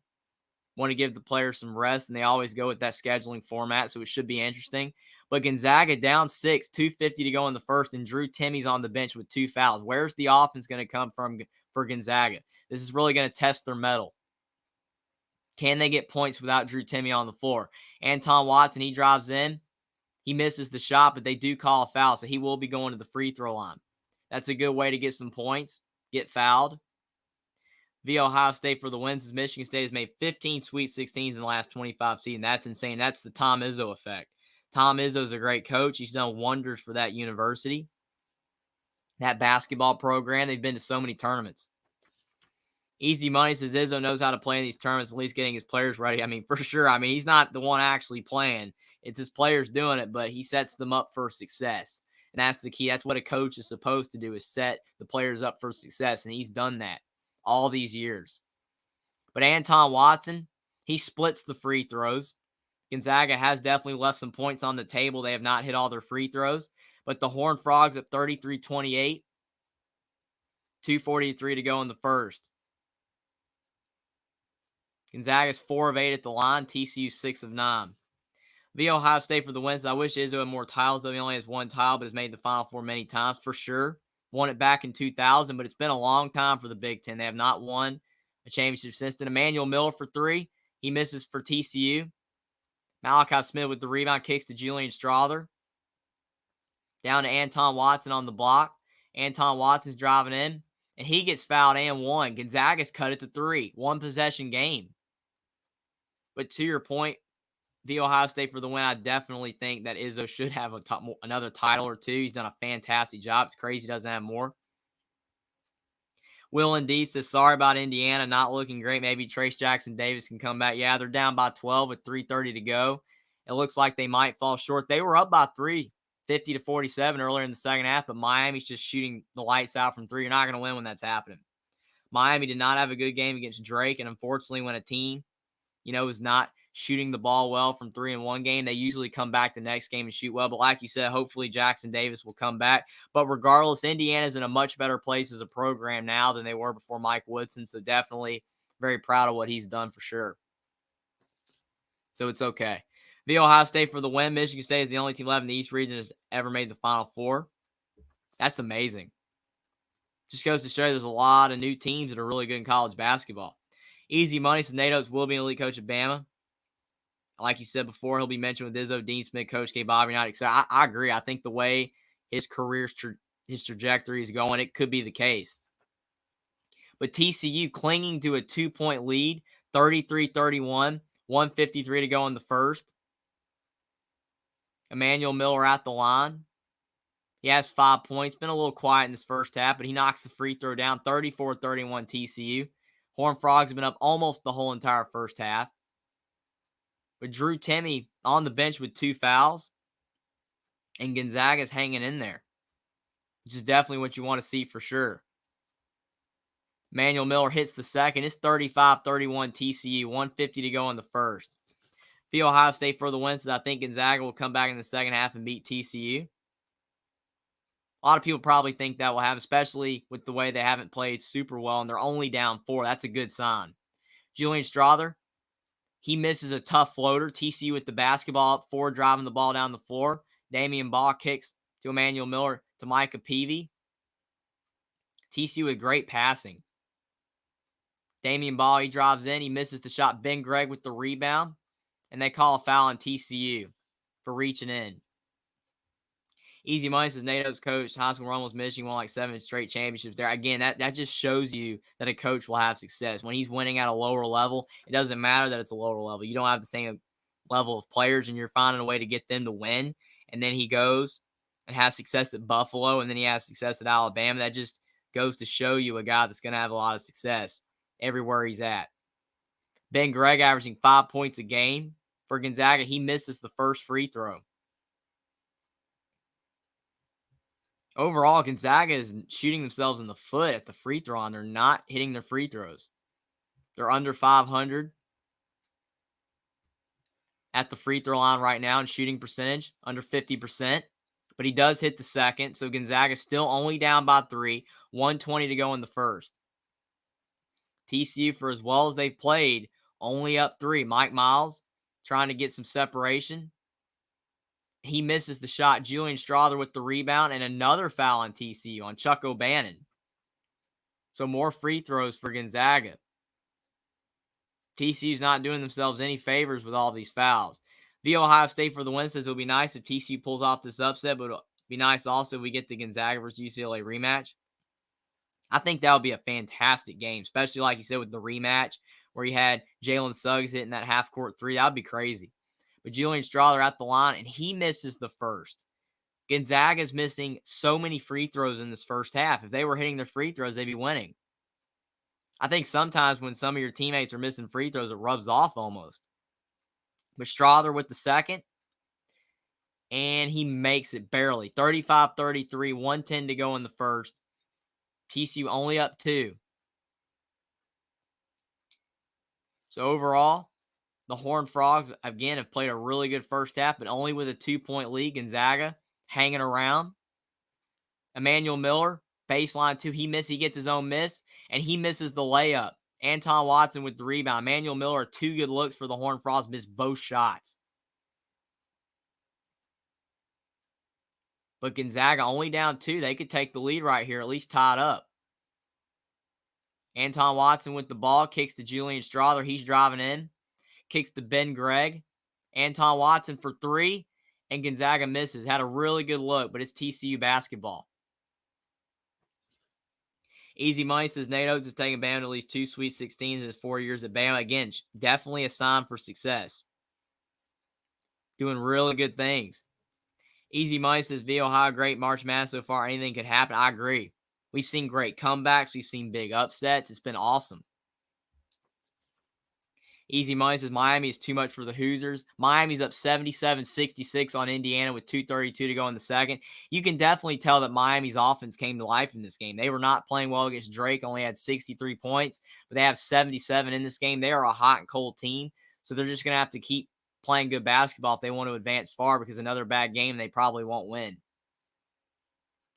Want to give the players some rest, and they always go with that scheduling format, so it should be interesting. But Gonzaga down 6, 2:50 to go in the first, and Drew Timme's on the bench with 2 fouls. Where's the offense going to come from for Gonzaga? This is really going to test their mettle. Can they get points without Drew Timme on the floor? Anton Watson, he drives in. He misses the shot, but they do call a foul, so he will be going to the free throw line. That's a good way to get some points, get fouled. Via Ohio State for the wins, as Michigan State has made 15 Sweet 16s in the last 25 seasons. That's insane. That's the Tom Izzo effect. Tom Izzo's a great coach. He's done wonders for that university, that basketball program. They've been to so many tournaments. Easy Money says Izzo knows how to play in these tournaments, at least getting his players ready. I mean, for sure. I mean, he's not the one actually playing. It's his players doing it, but he sets them up for success. And that's the key. That's what a coach is supposed to do, is set the players up for success. And he's done that all these years. But Anton Watson, he splits the free throws. Gonzaga has definitely left some points on the table. They have not hit all their free throws. But the Horned Frogs at 33-28, 2:43 to go in the first. Gonzaga's 4 of 8 at the line. TCU 6 of 9. via Ohio State for the wins. I wish Izzo had more titles, though. He only has one title, but has made the Final Four many times for sure. Won it back in 2000, but it's been a long time for the Big Ten. They have not won a championship since then. Emmanuel Miller for 3. He misses for TCU. Malachi Smith with the rebound, kicks to Julian Strother. Down to Anton Watson on the block. Anton Watson's driving in, and he gets fouled and one. Gonzaga's cut it to 3. One possession game. But to your point, the Ohio State for the win, I definitely think that Izzo should have another title or two. He's done a fantastic job. It's crazy he doesn't have more. Will Indeed says, sorry about Indiana not looking great. Maybe Trace Jackson Davis can come back. Yeah, they're down by 12 with 3:30 to go. It looks like they might fall short. They were up by 3, 50-47 earlier in the second half, but Miami's just shooting the lights out from 3. You're not going to win when that's happening. Miami did not have a good game against Drake, and unfortunately when a team, is not shooting the ball well from 3 in one game, they usually come back the next game and shoot well. But like you said, hopefully Jackson Davis will come back. But regardless, Indiana's in a much better place as a program now than they were before Mike Woodson. So definitely very proud of what he's done for sure. So it's okay. via Ohio State for the win. Michigan State is the only team left in the East region that's ever made the Final Four. That's amazing. Just goes to show there's a lot of new teams that are really good in college basketball. Easy money says Nate Oates will be an elite coach at Bama. Like you said before, he'll be mentioned with Izzo, Dean Smith, Coach K, Bobby Knight, etc. I agree. I think the way his career's his trajectory is going, it could be the case. But TCU clinging to a 2-point lead, 33-31, 1:53 to go in the first. Emmanuel Miller at the line. He has 5 points. Been a little quiet in this first half, but he knocks the free throw down, 34-31 TCU. Horned Frogs have been up almost the whole entire first half. But Drew Timme on the bench with 2 fouls. And Gonzaga's hanging in there. Which is definitely what you want to see for sure. Emmanuel Miller hits the second. It's 35-31 TCU. 1:50 to go in the first. via Ohio State for the win, says I think Gonzaga will come back in the second half and beat TCU. A lot of people probably think that will happen, especially with the way they haven't played super well and they're only down 4. That's a good sign. Julian Strother, he misses a tough floater. TCU with the basketball up 4, driving the ball down the floor. Damian Baugh kicks to Emmanuel Miller to Micah Peavy. TCU with great passing. Damian Baugh, he drives in. He misses the shot. Ben Gregg with the rebound. And they call a foul on TCU for reaching in. Easy money says Nate Oates coach. High school almost Michigan won like 7 straight championships there. Again, that just shows you that a coach will have success. When he's winning at a lower level, it doesn't matter that it's a lower level. You don't have the same level of players, and you're finding a way to get them to win. And then he goes and has success at Buffalo, and then he has success at Alabama. That just goes to show you a guy that's going to have a lot of success everywhere he's at. Ben Gregg averaging 5 points a game for Gonzaga. He misses the first free throw. Overall, Gonzaga is shooting themselves in the foot at the free throw line. They're not hitting their free throws. They're under 500 at the free throw line right now in shooting percentage, under 50%. But he does hit the second, so Gonzaga still only down by 3, 1:20 to go in the first. TCU, for as well as they've played, only up 3. Mike Miles trying to get some separation. He misses the shot. Julian Strother with the rebound and another foul on TCU on Chuck O'Bannon. So more free throws for Gonzaga. TCU's not doing themselves any favors with all these fouls. via Ohio State for the win says it'll be nice if TCU pulls off this upset, but it'll be nice also if we get the Gonzaga versus UCLA rematch. I think that would be a fantastic game, especially like you said with the rematch where you had Jalen Suggs hitting that half-court 3. That would be crazy. But Julian Strother at the line, and he misses the first. Gonzaga's missing so many free throws in this first half. If they were hitting their free throws, they'd be winning. I think sometimes when some of your teammates are missing free throws, it rubs off almost. But Strother with the second. And he makes it barely. 35-33, 110 to go in the first. TCU only up 2. So overall, the Horned Frogs, again, have played a really good first half, but only with a 2-point lead. Gonzaga hanging around. Emmanuel Miller, baseline 2. He gets his own miss, and he misses the layup. Anton Watson with the rebound. Emmanuel Miller, 2 good looks for the Horned Frogs, missed both shots. But Gonzaga only down 2. They could take the lead right here, at least tied up. Anton Watson with the ball, kicks to Julian Strother. He's driving in. Kicks to Ben Gregg. Anton Watson for 3, and Gonzaga misses. Had a really good look, but it's TCU basketball. Easy Money says Nate Oates has taken Bama to at least 2 Sweet 16s in his 4 years at Bama. Again, definitely a sign for success. Doing really good things. Easy Money says V Ohio, great March Madness so far. Anything could happen. I agree. We've seen great comebacks. We've seen big upsets. It's been awesome. Easy Money says Miami is too much for the Hoosiers. Miami's up 77-66 on Indiana with 2:32 to go in the second. You can definitely tell that Miami's offense came to life in this game. They were not playing well against Drake, only had 63 points, but they have 77 in this game. They are a hot and cold team, so they're just going to have to keep playing good basketball if they want to advance far, because another bad game, they probably won't win.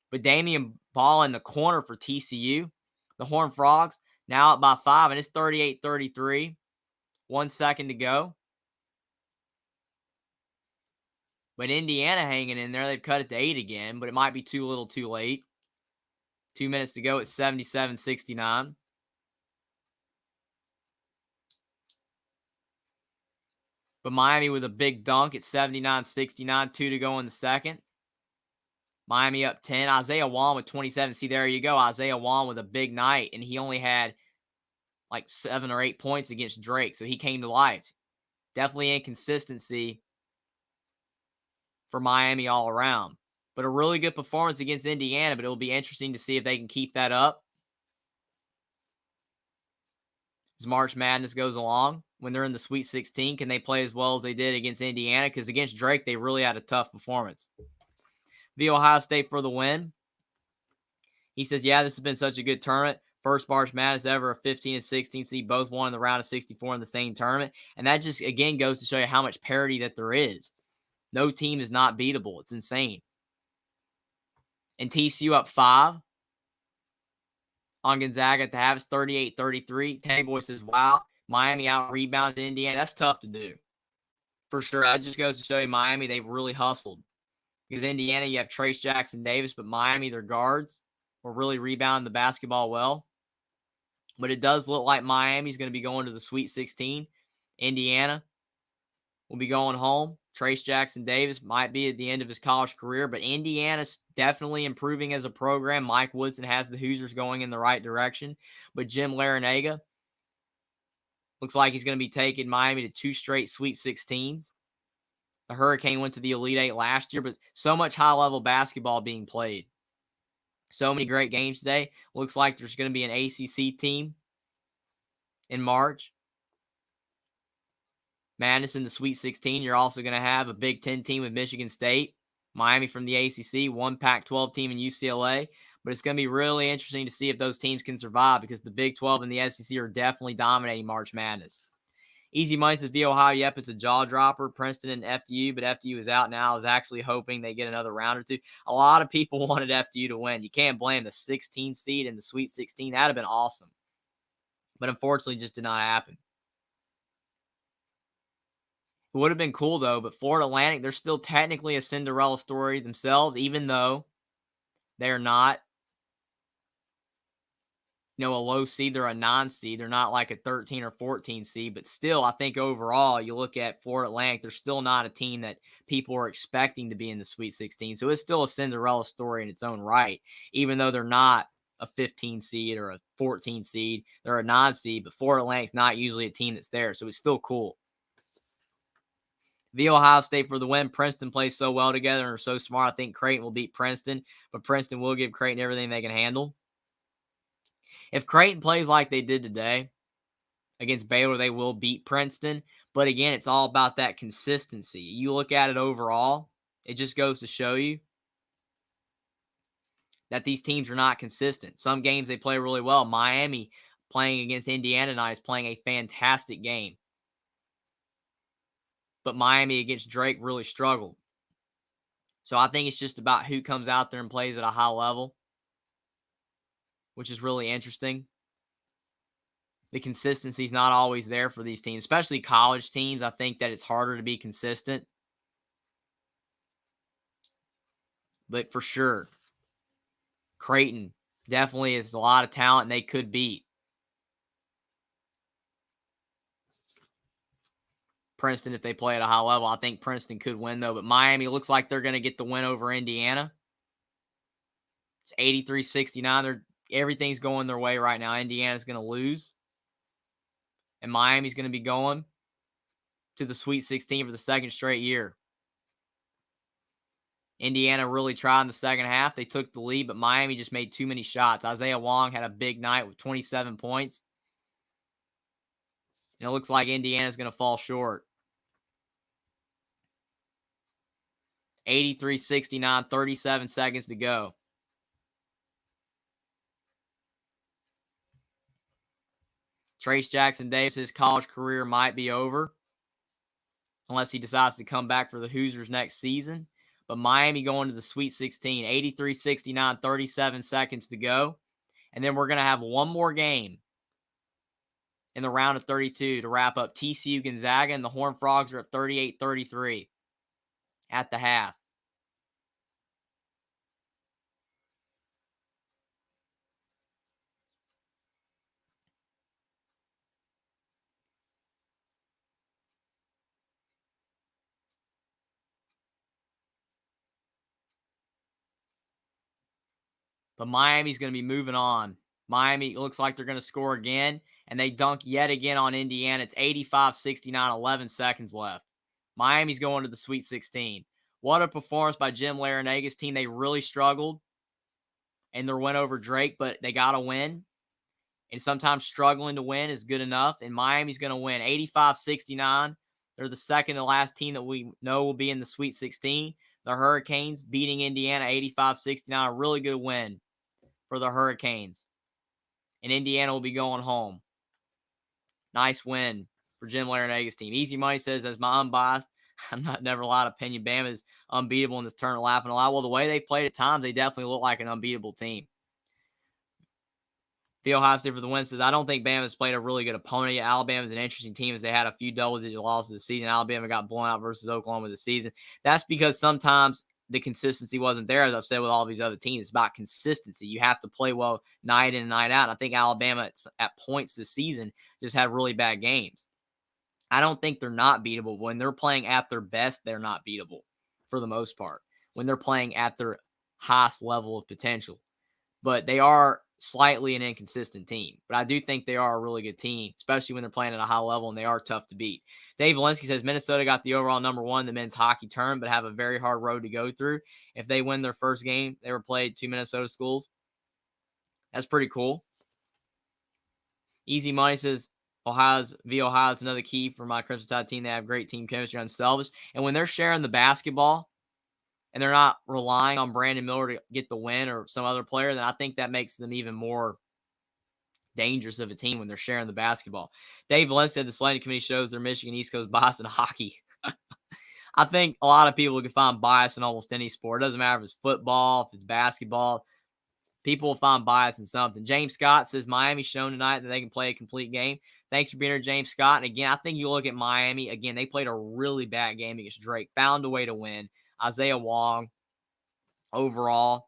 But Damian Ball in the corner for TCU. The Horned Frogs now up by 5, and it's 38-33. 1 second to go. But Indiana hanging in there. They've cut it to 8 again, but it might be too little too late. 2 minutes to go. It's 77-69. But Miami with a big dunk at 79-69. 2 to go in the second. Miami up 10. Isaiah Wong with 27. See, there you go. Isaiah Wong with a big night, and he only had like 7 or 8 points against Drake, so he came to life. Definitely inconsistency for Miami all around. But a really good performance against Indiana, but it'll be interesting to see if they can keep that up as March Madness goes along. When they're in the Sweet 16, can they play as well as they did against Indiana? Because against Drake, they really had a tough performance. The Ohio State for the win. He says, yeah, this has been such a good tournament. First March Madness ever, a 15 and 16 seed, both won in the round of 64 in the same tournament. And that just, again, goes to show you how much parity that there is. No team is not beatable. It's insane. And TCU up 5 on Gonzaga at the half. It's 38-33. Teddy Boy says, wow, Miami out-rebounded Indiana. That's tough to do. For sure. That just goes to show you Miami, they've really hustled. Because Indiana, you have Trace Jackson Davis, but Miami, their guards, were really rebounding the basketball well. But it does look like Miami's going to be going to the Sweet 16. Indiana will be going home. Trace Jackson Davis might be at the end of his college career, but Indiana's definitely improving as a program. Mike Woodson has the Hoosiers going in the right direction. But Jim Larinaga looks like he's going to be taking Miami to 2 straight Sweet 16s. The Hurricane went to the Elite 8 last year, but so much high-level basketball being played. So many great games today. Looks like there's going to be an ACC team in March. Madness in the Sweet 16. You're also going to have a Big Ten team with Michigan State, Miami from the ACC, one Pac-12 team in UCLA. But it's going to be really interesting to see if those teams can survive, because the Big 12 and the SEC are definitely dominating March Madness. Easy Money says, V Ohio, yep, it's a jaw dropper. Princeton and FDU, but FDU is out now. I was actually hoping they get another round or two. A lot of people wanted FDU to win. You can't blame the 16 seed in the Sweet 16. That would have been awesome. But unfortunately, just did not happen. It would have been cool, though, but Florida Atlantic, they're still technically a Cinderella story themselves, even though they're not, a low seed. They're a non-seed. They're not like a 13 or 14 seed, but still, I think overall, you look at Florida Atlantic, they're still not a team that people are expecting to be in the Sweet 16. So it's still a Cinderella story in its own right, even though they're not a 15 seed or a 14 seed. They're a non-seed, but Florida Atlantic's not usually a team that's there, so it's still cool. The Ohio State for the win. Princeton plays so well together and are so smart. I think Creighton will beat Princeton, but Princeton will give Creighton everything they can handle. If Creighton plays like they did today against Baylor, they will beat Princeton. But again, it's all about that consistency. You look at it overall, It just goes to show you that these teams are not consistent. Some games they play really well. Miami playing against Indiana tonight is playing a fantastic game. But Miami against Drake really struggled. So I think it's just about who comes out there and plays at a high level, which is really interesting. The consistency is not always there for these teams, especially college teams. I think that it's harder to be consistent. But for sure, Creighton definitely is a lot of talent and they could beat Princeton if they play at a high level. I think Princeton could win, though. But Miami looks like they're going to get the win over Indiana. It's 83-69. Everything's going their way right now. Indiana's going to lose. And Miami's going to be going to the Sweet 16 for the second straight year. Indiana really tried in the second half. They took the lead, but Miami just made too many shots. Isaiah Wong had a big night with 27 points. And it looks like Indiana's going to fall short. 83-69, 37 seconds to go. Trace Jackson Davis' college career might be over unless he decides to come back for the Hoosiers next season. But Miami going to the Sweet 16, 83-69, 37 seconds to go. And then we're going to have one more game in the round of 32 to wrap up TCU Gonzaga, and the Horned Frogs are at 38-33 at the half. But Miami's going to be moving on. Miami looks like they're going to score again, and they dunk yet again on Indiana. It's 85-69, 11 seconds left. Miami's going to the Sweet 16. What a performance by Jim Larinaga's team. They really struggled in their win over Drake, but they got to win. And sometimes struggling to win is good enough. And Miami's going to win 85-69. They're the second to last team that we know will be in the Sweet 16. The Hurricanes beating Indiana 85-69. A really good win for the Hurricanes. And Indiana will be going home. Nice win for Jim Larinaga's team. Easy Money says, as my unbiased, I'm not never a lot of opinion. Bama is unbeatable in this tournament, laughing a lot. Well, the way they played at times, they definitely look like an unbeatable team. The Ohio State for the win says, I don't think Bama's played a really good opponent yet. Alabama's an interesting team as they had a few double-digit losses this season. Alabama got blown out versus Oklahoma this season. That's because sometimes the consistency wasn't there, as I've said with all these other teams. It's about consistency. You have to play well night in and night out. And I think Alabama at points this season just had really bad games. I don't think they're not beatable. When they're playing at their best, they're not beatable for the most part. When they're playing at their highest level of potential. But they are slightly an inconsistent team. But I do think they are a really good team, especially when they're playing at a high level, and they are tough to beat. Dave Walensky says Minnesota got the overall number one in the men's hockey tournament, but have a very hard road to go through. If they win their first game, they were played two Minnesota schools. That's pretty cool. Easy Money says Ohio's another key for my Crimson Tide team. They have great team chemistry, unselfish. And when they're sharing the basketball, and they're not relying on Brandon Miller to get the win or some other player, then I think that makes them even more dangerous of a team when they're sharing the basketball. Dave Valens said the selection committee shows their Michigan East Coast bias in hockey. I think a lot of people can find bias in almost any sport. It doesn't matter if it's football, if it's basketball. People will find bias in something. James Scott says Miami's shown tonight that they can play a complete game. Thanks for being here, James Scott. And again, I think you look at Miami. Again, they played a really bad game against Drake. Found a way to win. Isaiah Wong, overall,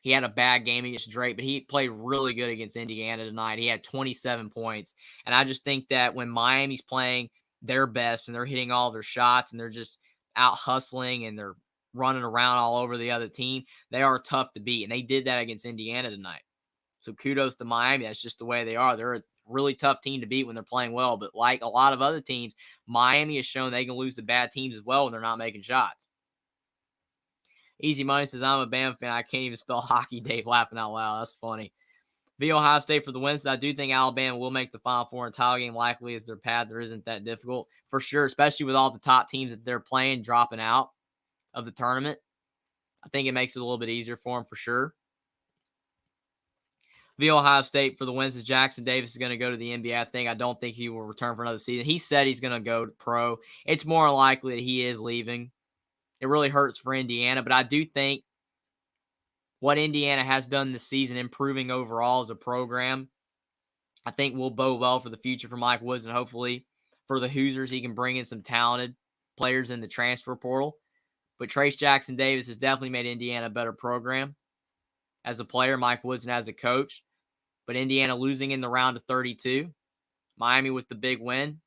he had a bad game against Drake, but he played really good against Indiana tonight. He had 27 points. And I just think that when Miami's playing their best and they're hitting all their shots and they're just out hustling and they're running around all over the other team, they are tough to beat. And they did that against Indiana tonight. So kudos to Miami. That's just the way they are. They're a really tough team to beat when they're playing well. But like a lot of other teams, Miami has shown they can lose to bad teams as well when they're not making shots. Easy Money says, I'm a Bama fan. I can't even spell hockey, Dave, laughing out loud. That's funny. V Ohio State for the win. I do think Alabama will make the Final Four, and title game likely is their path. There isn't that difficult for sure, especially with all the top teams that they're playing dropping out. of the tournament. I think it makes it a little bit easier for him for sure. Via Ohio State for the wins is Jackson Davis is going to go to the NBA. I don't think he will return for another season. He said he's going to go to pro. It's more likely that he is leaving. It really hurts for Indiana, but I do think what Indiana has done this season, improving overall as a program, I think will bode well for the future for Mike Woods, and hopefully for the Hoosiers, he can bring in some talented players in the transfer portal. But Trace Jackson Davis has definitely made Indiana a better program as a player, Mike Woods, and as a coach. But Indiana losing in the round of 32. Miami with the big win.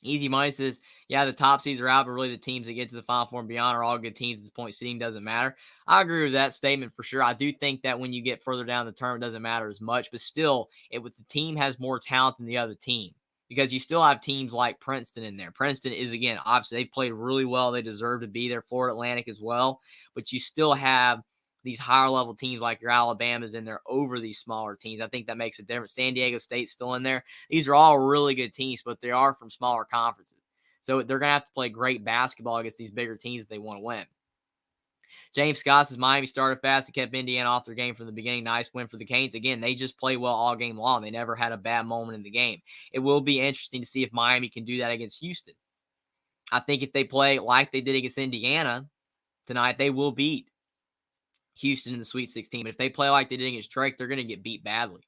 Easy Money says, yeah, the top seeds are out, but really the teams that get to the Final Four and beyond are all good teams at this point. Seeding doesn't matter. I agree with that statement for sure. I do think that when you get further down the tournament, it doesn't matter as much. But still, with the team has more talent than the other team. Because you still have teams like Princeton in there. Princeton is, again, obviously they've played really well. They deserve to be there. Florida Atlantic as well. But you still have these higher level teams like your Alabamas in there over these smaller teams. I think that makes a difference. San Diego State's still in there. These are all really good teams, but they are from smaller conferences. So they're going to have to play great basketball against these bigger teams if they want to win. James Scott says Miami started fast and kept Indiana off their game from the beginning. Nice win for the Canes. Again, they just play well all game long. They never had a bad moment in the game. It will be interesting to see if Miami can do that against Houston. I think if they play like they did against Indiana tonight, they will beat Houston in the Sweet 16. But if they play like they did against Drake, they're going to get beat badly.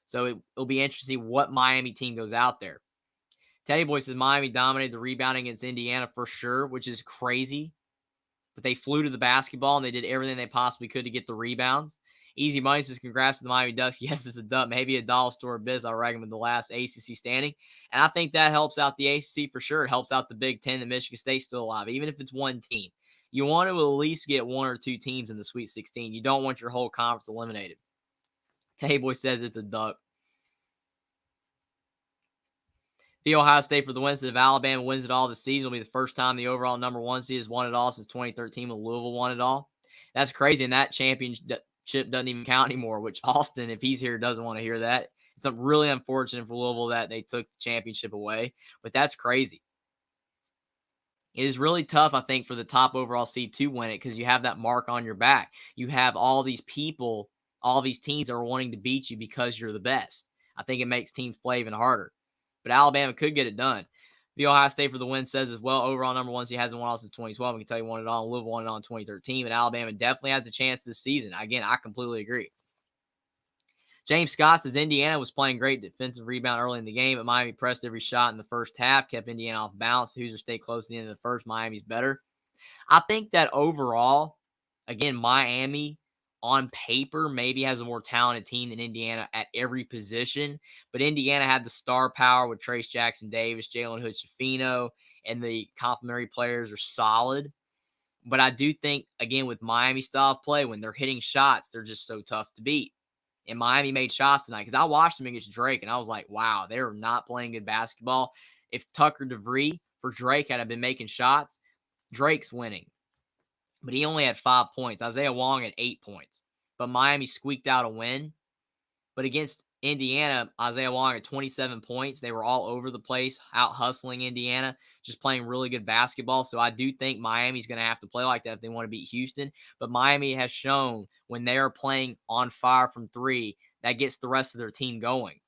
So it'll be interesting to see what Miami team goes out there. Teddy Boy says Miami dominated the rebounding against Indiana for sure, which is crazy. But they flew to the basketball, and they did everything they possibly could to get the rebounds. Easy Money says, congrats to the Miami Ducks. Yes, it's a dub. Maybe a dollar store biz, I reckon, with the last ACC standing. And I think that helps out the ACC for sure. It helps out the Big Ten that Michigan State's still alive, even if it's one team. You want to at least get one or two teams in the Sweet 16. You don't want your whole conference eliminated. Tayboy says it's a duck. The Ohio State for the win. If Alabama wins it all this season, it'll be the first time the overall number one seed has won it all since 2013 when Louisville won it all. That's crazy, and that championship doesn't even count anymore, which Austin, if he's here, doesn't want to hear that. It's really unfortunate for Louisville that they took the championship away, but that's crazy. It is really tough, I think, for the top overall seed to win it because you have that mark on your back. You have all these people, all these teams that are wanting to beat you because you're the best. I think it makes teams play even harder. But Alabama could get it done. The Ohio State for the win says as well, overall number one seed hasn't won all since 2012. Kentucky won it all. Louisville won it all in 2013. But Alabama definitely has a chance this season. Again, I completely agree. James Scott says Indiana was playing great defensive rebound early in the game, but Miami pressed every shot in the first half, kept Indiana off balance. The Hoosiers stayed close to the end of the first. Miami's better. I think that overall, again, Miami on paper maybe has a more talented team than Indiana at every position, but Indiana had the star power with Trace Jackson Davis, Jalen Hood-Schifino, and the complementary players are solid. But I do think, again, with Miami style of play, when they're hitting shots, they're just so tough to beat. And Miami made shots tonight because I watched them against Drake, and I was like, wow, they're not playing good basketball. If Tucker DeVree for Drake had been making shots, Drake's winning. But he only had 5 points. Isaiah Wong had 8 points. But Miami squeaked out a win. But against Indiana, Isaiah Wong had 27 points. They were all over the place, out hustling Indiana, just playing really good basketball. So I do think Miami's going to have to play like that if they want to beat Houston. But Miami has shown when they are playing on fire from three, that gets the rest of their team going.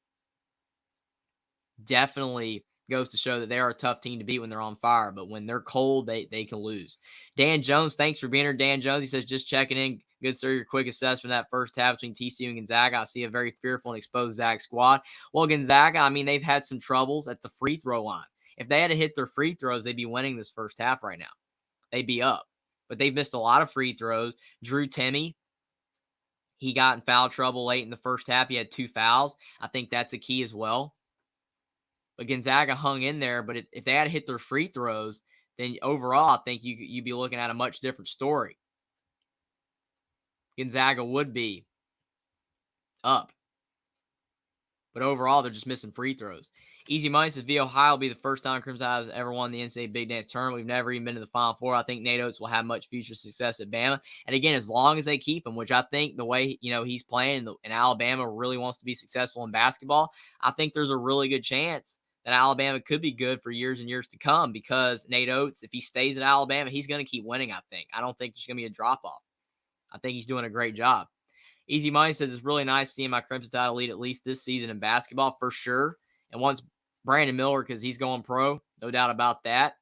Definitely goes to show that they are a tough team to beat when they're on fire. But when they're cold, they can lose. Dan Jones, thanks for being here. Dan Jones, he says, just checking in. Good, sir. Your quick assessment of that first half between TCU and Gonzaga. I see a very fearful and exposed Zag squad. Well, Gonzaga, I mean, they've had some troubles at the free throw line. If they had to hit their free throws, they'd be winning this first half right now. They'd be up. But they've missed a lot of free throws. Drew Timme, he got in foul trouble late in the first half. He had 2 fouls. I think that's a key as well. But Gonzaga hung in there. But if they had to hit their free throws, then overall, I think you'd be looking at a much different story. Gonzaga would be up. But overall, they're just missing free throws. Easy Money says, via Ohio will be the first time Crimson Tide has ever won the NCAA Big Dance Tournament. We've never even been to the Final Four. I think Nate Oates will have much future success at Bama. And again, as long as they keep him, which I think the way he's playing and Alabama really wants to be successful in basketball, I think there's a really good chance that Alabama could be good for years and years to come because Nate Oates, if he stays at Alabama, he's going to keep winning, I think. I don't think there's going to be a drop-off. I think he's doing a great job. Easy Money says it's really nice seeing my Crimson Tide lead at least this season in basketball for sure. And once Brandon Miller, because he's going pro, no doubt about that.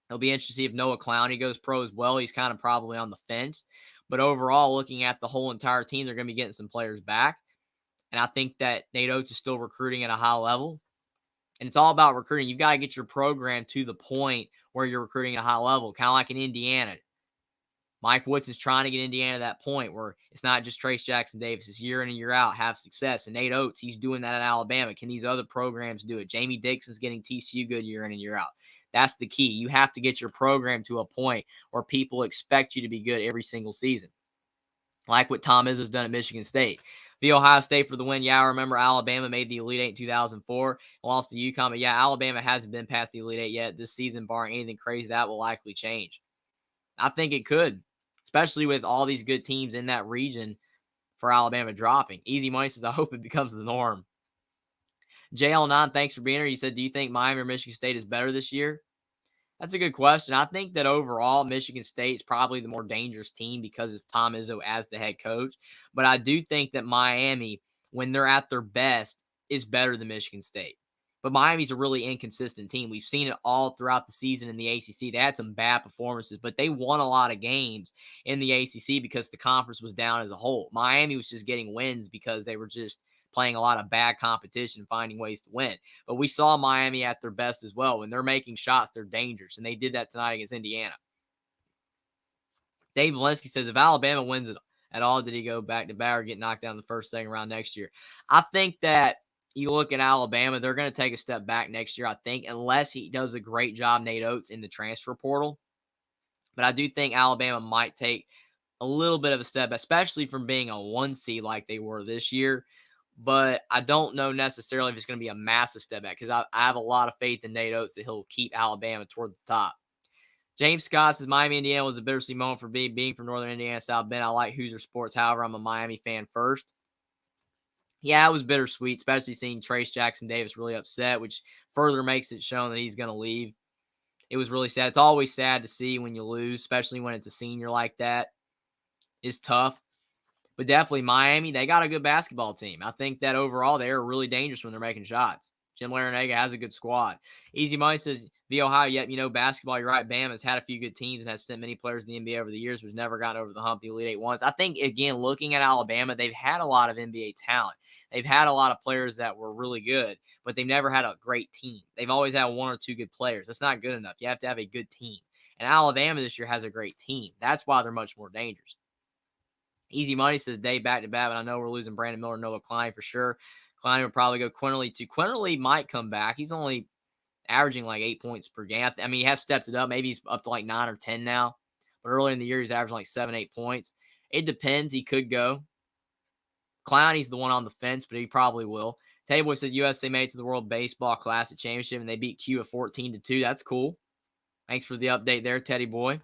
It'll be interesting to see if Noah Clowney goes pro as well. He's kind of probably on the fence. But overall, looking at the whole entire team, they're going to be getting some players back. And I think that Nate Oates is still recruiting at a high level. And it's all about recruiting. You've got to get your program to the point where you're recruiting at a high level, kind of like in Indiana. Mike Woods is trying to get Indiana to that point where it's not just Trace Jackson Davis. It's year in and year out, have success. And Nate Oates, he's doing that at Alabama. Can these other programs do it? Jamie Dixon's getting TCU good year in and year out. That's the key. You have to get your program to a point where people expect you to be good every single season, like what Tom Izzo's done at Michigan State. The Ohio State for the win. Yeah, I remember Alabama made the Elite Eight in 2004, lost to UConn. But yeah, Alabama hasn't been past the Elite Eight yet this season, barring anything crazy. That will likely change. I think it could, especially with all these good teams in that region for Alabama dropping. Easy Money says, I hope it becomes the norm. JL9, thanks for being here. He said, do you think Miami or Michigan State is better this year? That's a good question. I think that overall, Michigan State is probably the more dangerous team because of Tom Izzo as the head coach. But I do think that Miami, when they're at their best, is better than Michigan State. But Miami's a really inconsistent team. We've seen it all throughout the season in the ACC. They had some bad performances, but they won a lot of games in the ACC because the conference was down as a whole. Miami was just getting wins because they were just playing a lot of bad competition, finding ways to win. But we saw Miami at their best as well. When they're making shots, they're dangerous, and they did that tonight against Indiana. Dave Valensky says, if Alabama wins it at all, did he go back to back or get knocked out in the first, second round next year? I think that you look at Alabama, they're going to take a step back next year, I think, unless he does a great job, Nate Oates, in the transfer portal. But I do think Alabama might take a little bit of a step, especially from being a 1 seed like they were this year. But I don't know necessarily if it's going to be a massive step back because I have a lot of faith in Nate Oates that he'll keep Alabama toward the top. James Scott says, Miami, Indiana was a bittersweet moment for me being from Northern Indiana, South Bend. I like Hoosier sports. However, I'm a Miami fan first. Yeah, it was bittersweet, especially seeing Trace Jackson Davis really upset, which further makes it shown that he's going to leave. It was really sad. It's always sad to see when you lose, especially when it's a senior like that. It's tough. But definitely Miami, they got a good basketball team. I think that overall they are really dangerous when they're making shots. Jim Larinaga has a good squad. Easy Money says, the Ohio, yep, basketball, you're right. Bama has had a few good teams and has sent many players to the NBA over the years, but never gotten over the hump the Elite Eight once. I think, again, looking at Alabama, they've had a lot of NBA talent. They've had a lot of players that were really good, but they've never had a great team. They've always had one or two good players. That's not good enough. You have to have a good team. And Alabama this year has a great team. That's why they're much more dangerous. Easy Money says, day back to back, but I know we're losing Brandon Miller, Noah Clowney for sure. Clowney will probably go Quinterly too. Quinterly might come back. He's only averaging like 8 points per game. I mean, he has stepped it up. Maybe he's up to like 9 or 10 now. But earlier in the year, he's averaging like 7, 8 points. It depends. He could go. Clowney's the one on the fence, but he probably will. Tayboy said USA made it to the World Baseball Classic Championship, and they beat Q at 14-2. That's cool. Thanks for the update there, Teddy Boy.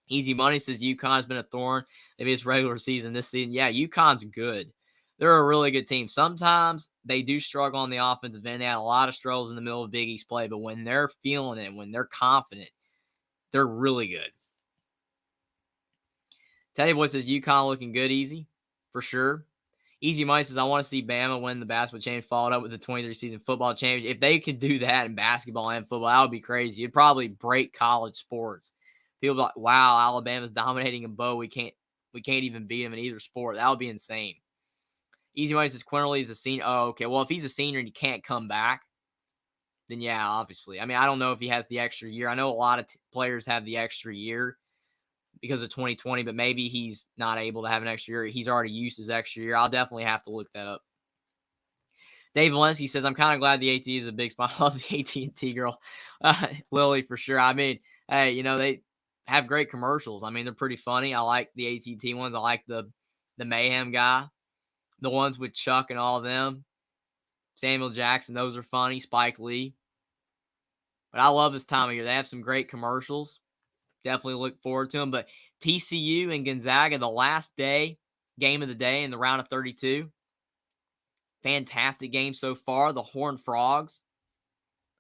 Easy Money says UConn's been a thorn. Maybe it's regular season this season. Yeah, UConn's good. They're a really good team. Sometimes they do struggle on the offensive end. They had a lot of struggles in the middle of Big East play, but when they're feeling it, when they're confident, they're really good. Teddy Boy says UConn looking good, Easy, for sure. Easy Money says, I want to see Bama win the basketball championship, followed up with the 23 season football championship. If they could do that in basketball and football, that would be crazy. It'd probably break college sports. People be like, wow, Alabama's dominating in both. We can't even beat them in either sport. That would be insane. Easy Money says Quinterly is a senior. Oh, okay. Well, if he's a senior and he can't come back, then yeah, obviously. I mean, I don't know if he has the extra year. I know a lot of players have the extra year because of 2020, but maybe he's not able to have an extra year. He's already used his extra year. I'll definitely have to look that up. Dave Valensky says, I'm kind of glad the AT is a big spot. I love the AT&T girl. Lily, for sure. I mean, hey, they have great commercials. I mean, they're pretty funny. I like the AT&T ones. I like the Mayhem guy, the ones with Chuck and all of them. Samuel Jackson, those are funny. Spike Lee. But I love this time of year. They have some great commercials. Definitely look forward to them. But TCU and Gonzaga, the last game of the day in the round of 32. Fantastic game so far. The Horned Frogs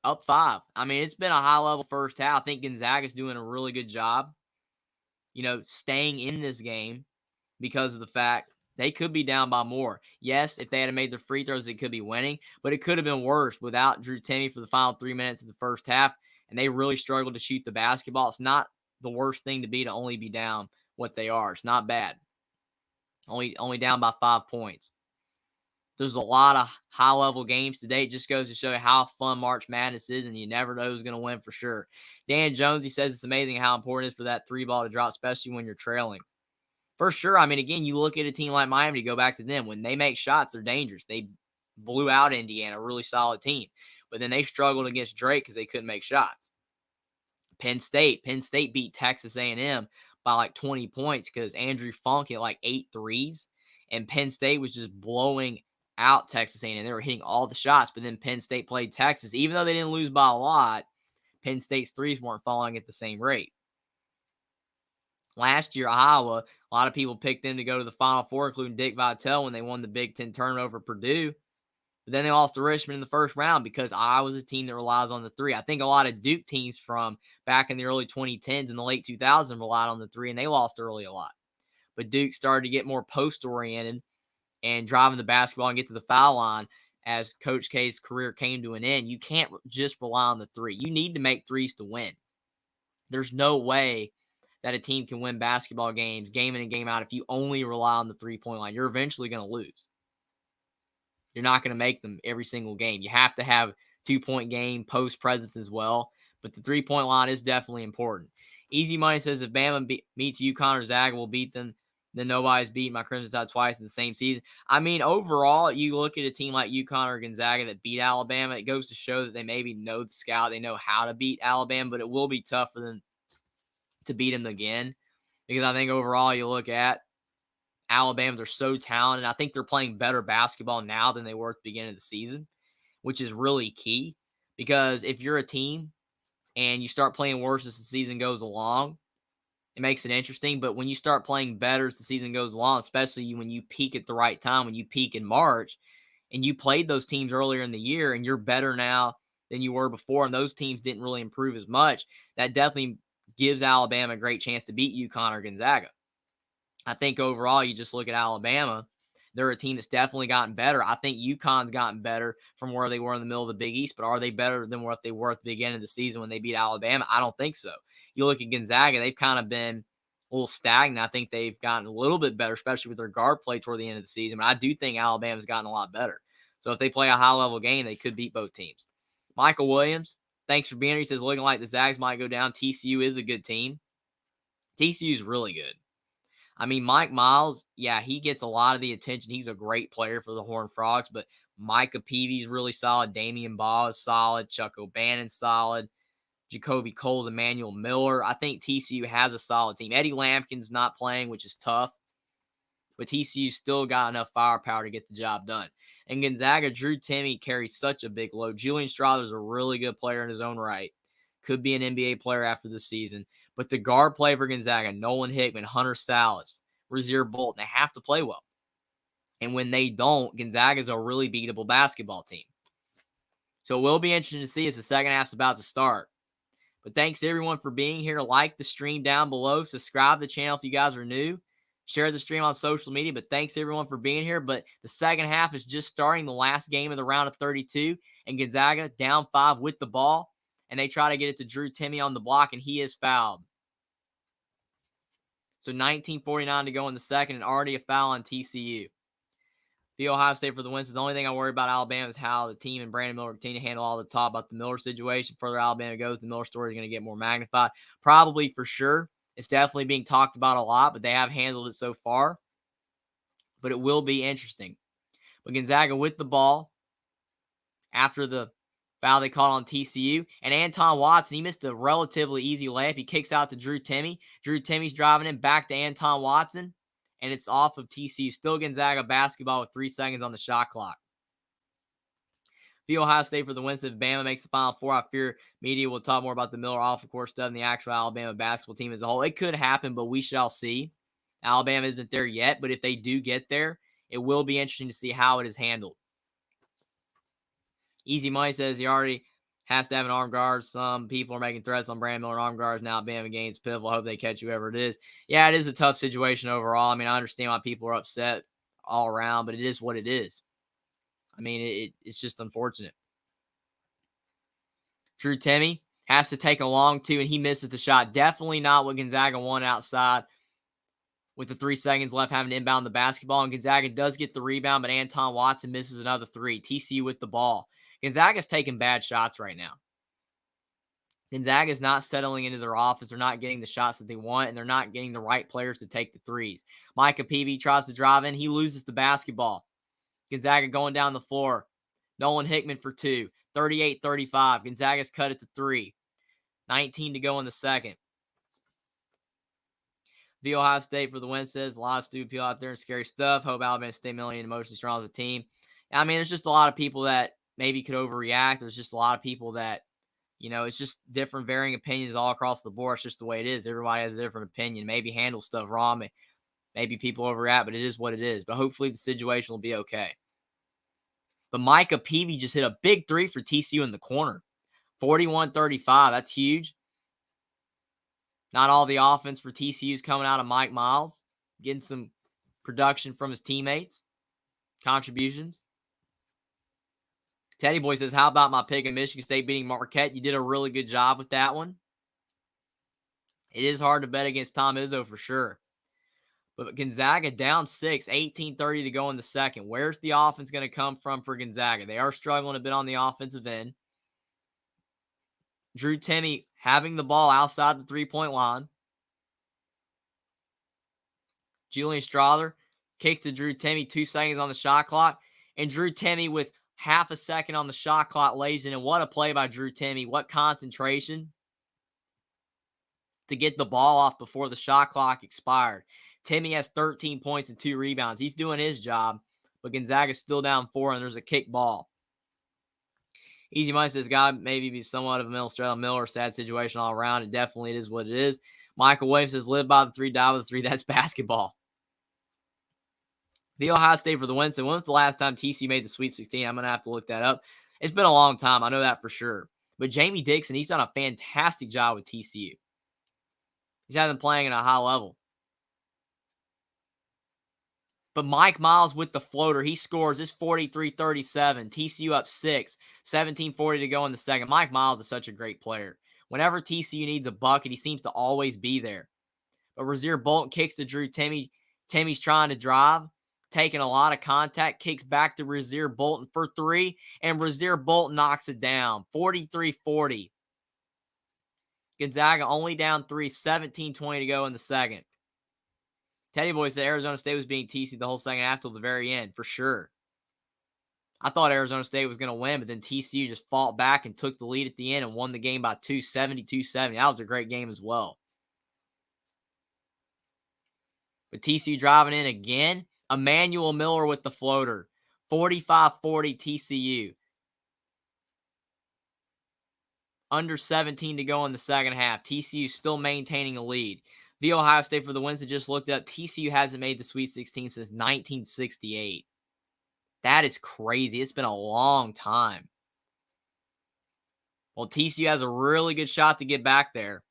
Up 5. I mean, it's been a high-level first half. I think Gonzaga's doing a really good job, staying in this game because of the fact they could be down by more. Yes, if they had made the free throws, they could be winning, but it could have been worse without Drew Timme for the final 3 minutes of the first half, and they really struggled to shoot the basketball. It's not the worst thing to only be down what they are. It's not bad. Only down by 5 points. There's a lot of high-level games today. It just goes to show you how fun March Madness is, and you never know who's going to win for sure. Dan Jones, he says it's amazing how important it is for that three ball to drop, especially when you're trailing. For sure. I mean, again, you look at a team like Miami, to go back to them. When they make shots, they're dangerous. They blew out Indiana, a really solid team. But then they struggled against Drake because they couldn't make shots. Penn State beat Texas A&M by like 20 points because Andrew Funk hit like 8 threes, and Penn State was just blowing out Texas A&M. They were hitting all the shots, but then Penn State played Texas. Even though they didn't lose by a lot, Penn State's threes weren't falling at the same rate. Last year, Iowa, a lot of people picked them to go to the Final Four, including Dick Vitale when they won the Big Ten tournament over Purdue. But then they lost to Richmond in the first round because Iowa's a team that relies on the three. I think a lot of Duke teams from back in the early 2010s and the late 2000s relied on the three, and they lost early a lot. But Duke started to get more post-oriented and driving the basketball and get to the foul line as Coach K's career came to an end. You can't just rely on the three. You need to make threes to win. There's no way that a team can win basketball games, game in and game out, if you only rely on the three-point line. You're eventually going to lose. You're not going to make them every single game. You have to have two-point game, post presence as well. But the three-point line is definitely important. Easy Money says if Bama meets UConn or Zaga will beat them, then nobody's beaten my Crimson Tide twice in the same season. I mean, overall, you look at a team like UConn or Gonzaga that beat Alabama, it goes to show that they maybe know the scout. They know how to beat Alabama, but it will be tough for them to beat them again. Because I think overall you look at Alabama, they're so talented. I think they're playing better basketball now than they were at the beginning of the season, which is really key. Because if you're a team and you start playing worse as the season goes along, it makes it interesting. But when you start playing better as the season goes along, especially when you peak at the right time, when you peak in March, and you played those teams earlier in the year and you're better now than you were before, and those teams didn't really improve as much, that definitely gives Alabama a great chance to beat UConn or Gonzaga. I think overall, you just look at Alabama, they're a team that's definitely gotten better. I think UConn's gotten better from where they were in the middle of the Big East, but are they better than what they were at the beginning of the season when they beat Alabama? I don't think so. You look at Gonzaga, they've kind of been a little stagnant. I think they've gotten a little bit better, especially with their guard play toward the end of the season, but I do think Alabama's gotten a lot better. So if they play a high-level game, they could beat both teams. Michael Williams, thanks for being here. He says, looking like the Zags might go down. TCU is a good team. TCU is really good. I mean, Mike Miles, yeah, he gets a lot of the attention. He's a great player for the Horned Frogs, but Micah Peavy's really solid. Damian Baugh is solid. Chuck O'Bannon's solid. Jacoby Coles, Emmanuel Miller. I think TCU has a solid team. Eddie Lampkin's not playing, which is tough, but TCU still got enough firepower to get the job done. And Gonzaga, Drew Timme carries such a big load. Julian Strother's a really good player in his own right. Could be an NBA player after this season. But the guard play for Gonzaga, Nolan Hickman, Hunter Salas, Rasir Bolton, they have to play well. And when they don't, Gonzaga's a really beatable basketball team. So it will be interesting to see as the second half's about to start. But thanks to everyone for being here. Like the stream down below. Subscribe to the channel if you guys are new. Share the stream on social media. But thanks everyone for being here. But the second half is just starting, the last game of the round of 32. And Gonzaga down 5 with the ball. And they try to get it to Drew Timme on the block, and he is fouled. So 19:49 to go in the second, and already a foul on TCU. The Ohio State for the win. So the only thing I worry about Alabama is how the team and Brandon Miller continue to handle all the talk about the Miller situation. Further Alabama goes, the Miller story is going to get more magnified. Probably for sure. It's definitely being talked about a lot, but they have handled it so far. But it will be interesting. But Gonzaga with the ball after the foul they called on TCU. And Anton Watson, he missed a relatively easy layup. He kicks out to Drew Timme. Drew Timme's driving in back to Anton Watson. And it's off of TCU. Still Gonzaga basketball with 3 seconds on the shot clock. The Ohio State for the win. If Bama makes the Final Four, I fear media will talk more about the Miller off-the-court stuff than the actual Alabama basketball team as a whole. It could happen, but we shall see. Alabama isn't there yet, but if they do get there, it will be interesting to see how it is handled. Easy Money says he already Has to have an arm guard. Some people are making threats on Brandon Miller arm guards now. Bama game's pivotal. I hope they catch whoever it is. Yeah, it is a tough situation overall. I mean, I understand why people are upset all around, but it is what it is. I mean, it's just unfortunate. Drew Timme has to take a long two, and he misses the shot. Definitely not what Gonzaga won outside with the 3 seconds left, having to inbound the basketball. And Gonzaga does get the rebound, but Anton Watson misses another 3. TCU with the ball. Gonzaga's taking bad shots right now. Gonzaga is not settling into their offense. They're not getting the shots that they want, and they're not getting the right players to take the threes. Micah Peavy tries to drive in. He loses the basketball. Gonzaga going down the floor. Nolan Hickman for 2. 38-35. Gonzaga's cut it to 3. 19 to go in the second. The Ohio State for the win says a lot of stupid people out there and scary stuff. Hope Alabama stay mentally and emotionally strong as a team. I mean, there's just a lot of people that maybe could overreact. There's just a lot of people that, it's just different varying opinions all across the board. It's just the way it is. Everybody has a different opinion. Maybe handle stuff wrong. Maybe people overreact, but it is what it is. But hopefully the situation will be okay. But Micah Peavy just hit a big 3 for TCU in the corner. 41-35. That's huge. Not all the offense for TCU is coming out of Mike Miles. Getting some production from his teammates. Contributions. Teddy Boy says, how about my pick of Michigan State beating Marquette? You did a really good job with that one. It is hard to bet against Tom Izzo for sure. But Gonzaga down 6, 18-30 to go in the second. Where's the offense going to come from for Gonzaga? They are struggling a bit on the offensive end. Drew Timme having the ball outside the three-point line. Julian Strother kicks to Drew Timme, 2 seconds on the shot clock. And Drew Timme with half a second on the shot clock lays in. And what a play by Drew Timme. What concentration to get the ball off before the shot clock expired. Timme has 13 points and 2 rebounds. He's doing his job, but Gonzaga's still down 4, and there's a kick ball. Easy Money says, God, maybe be somewhat of a Miller, sad situation all around. It definitely is what it is. Michael Williams says, live by the 3, die by the 3. That's basketball. The Ohio State for the win. So when was the last time TCU made the Sweet 16? I'm going to have to look that up. It's been a long time. I know that for sure. But Jamie Dixon, he's done a fantastic job with TCU. He's had them playing at a high level. But Mike Miles with the floater, he scores. It's 43-37. TCU up 6. 17-40 to go in the second. Mike Miles is such a great player. Whenever TCU needs a bucket, he seems to always be there. But Rasir Bolton kicks to Drew Timme. Timmy's trying to drive, taking a lot of contact, kicks back to Rasir Bolton for 3, and Rasir Bolton knocks it down. 43-40. Gonzaga only down 3, 17-20 to go in the second. Teddy Boy said Arizona State was being TC'd the whole second half till the very end, for sure. I thought Arizona State was going to win, but then TCU just fought back and took the lead at the end and won the game by 2, 72-70. That was a great game as well. But TCU driving in again. Emmanuel Miller with the floater. 45-40 TCU. Under 17 to go in the second half. TCU still maintaining a lead. The Ohio State for the wins that just looked up. TCU hasn't made the Sweet 16 since 1968. That is crazy. It's been a long time. Well, TCU has a really good shot to get back there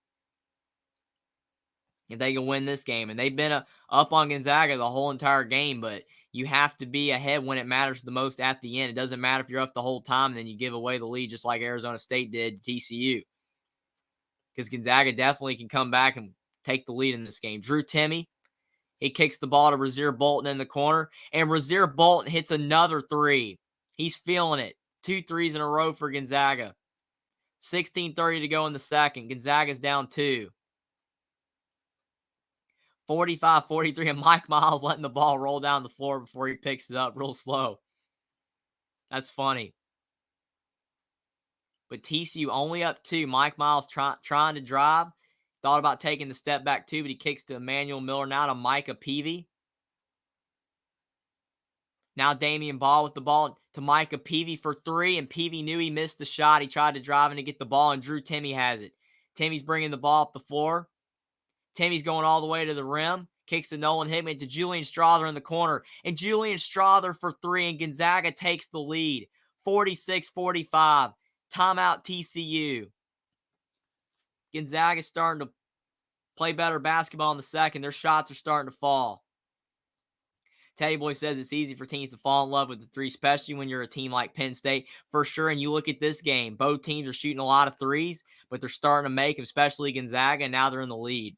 if they can win this game. And they've been up on Gonzaga the whole entire game, but you have to be ahead when it matters the most at the end. It doesn't matter if you're up the whole time and then you give away the lead just like Arizona State did to TCU. Because Gonzaga definitely can come back and take the lead in this game. Drew Timme, he kicks the ball to Rasir Bolton in the corner, and Rasir Bolton hits another 3. He's feeling it. 2 threes in a row for Gonzaga. 16-30 to go in the second. Gonzaga's down 2. 45-43, and Mike Miles letting the ball roll down the floor before he picks it up real slow. That's funny. But TCU only up 2. Mike Miles trying to drive. Thought about taking the step back 2, but he kicks to Emmanuel Miller. Now to Micah Peavy. Now Damian Ball with the ball to Micah Peavy for 3, and Peavy knew he missed the shot. He tried to drive in to get the ball, and Drew Timme has it. Timmy's bringing the ball up the floor. Timmy's going all the way to the rim. Kicks to Nolan Hickman to Julian Strother in the corner. And Julian Strother for 3, and Gonzaga takes the lead. 46-45. Timeout TCU. Gonzaga's starting to play better basketball in the second. Their shots are starting to fall. Teddy Boy says it's easy for teams to fall in love with the three, especially when you're a team like Penn State. For sure, and you look at this game, both teams are shooting a lot of threes, but they're starting to make them, especially Gonzaga, and now they're in the lead.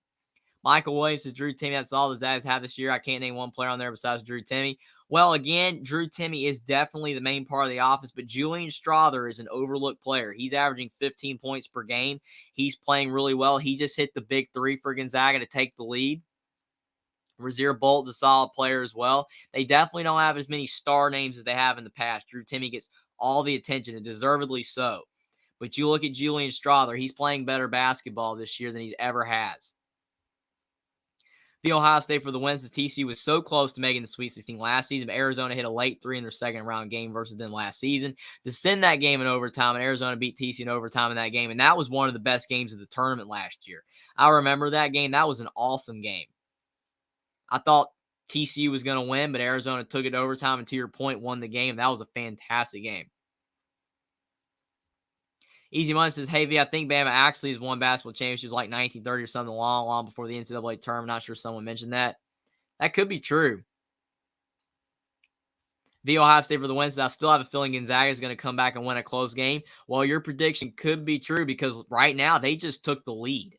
Michael Williams says Drew Timme, that's all the Zags have this year. I can't name one player on there besides Drew Timme. Well, again, Drew Timme is definitely the main part of the offense, but Julian Strawther is an overlooked player. He's averaging 15 points per game. He's playing really well. He just hit the big three for Gonzaga to take the lead. Rasir Bolt's a solid player as well. They definitely don't have as many star names as they have in the past. Drew Timme gets all the attention, and deservedly so. But you look at Julian Strawther, he's playing better basketball this year than he's ever has. The Ohio State for the wins. The TCU was so close to making the Sweet 16 last season, but Arizona hit a late three in their second round game versus them last season to send that game in overtime, and Arizona beat TCU in overtime in that game, and that was one of the best games of the tournament last year. I remember that game. That was an awesome game. I thought TCU was going to win, but Arizona took it to overtime and, to your point, won the game. That was a fantastic game. Easy Money says, hey, V, I think Bama actually has won basketball championships like 1930 or something long before the NCAA tournament. Not sure someone mentioned that. That could be true. The Ohio State for the win says, I still have a feeling Gonzaga is going to come back and win a close game. Well, your prediction could be true because right now they just took the lead.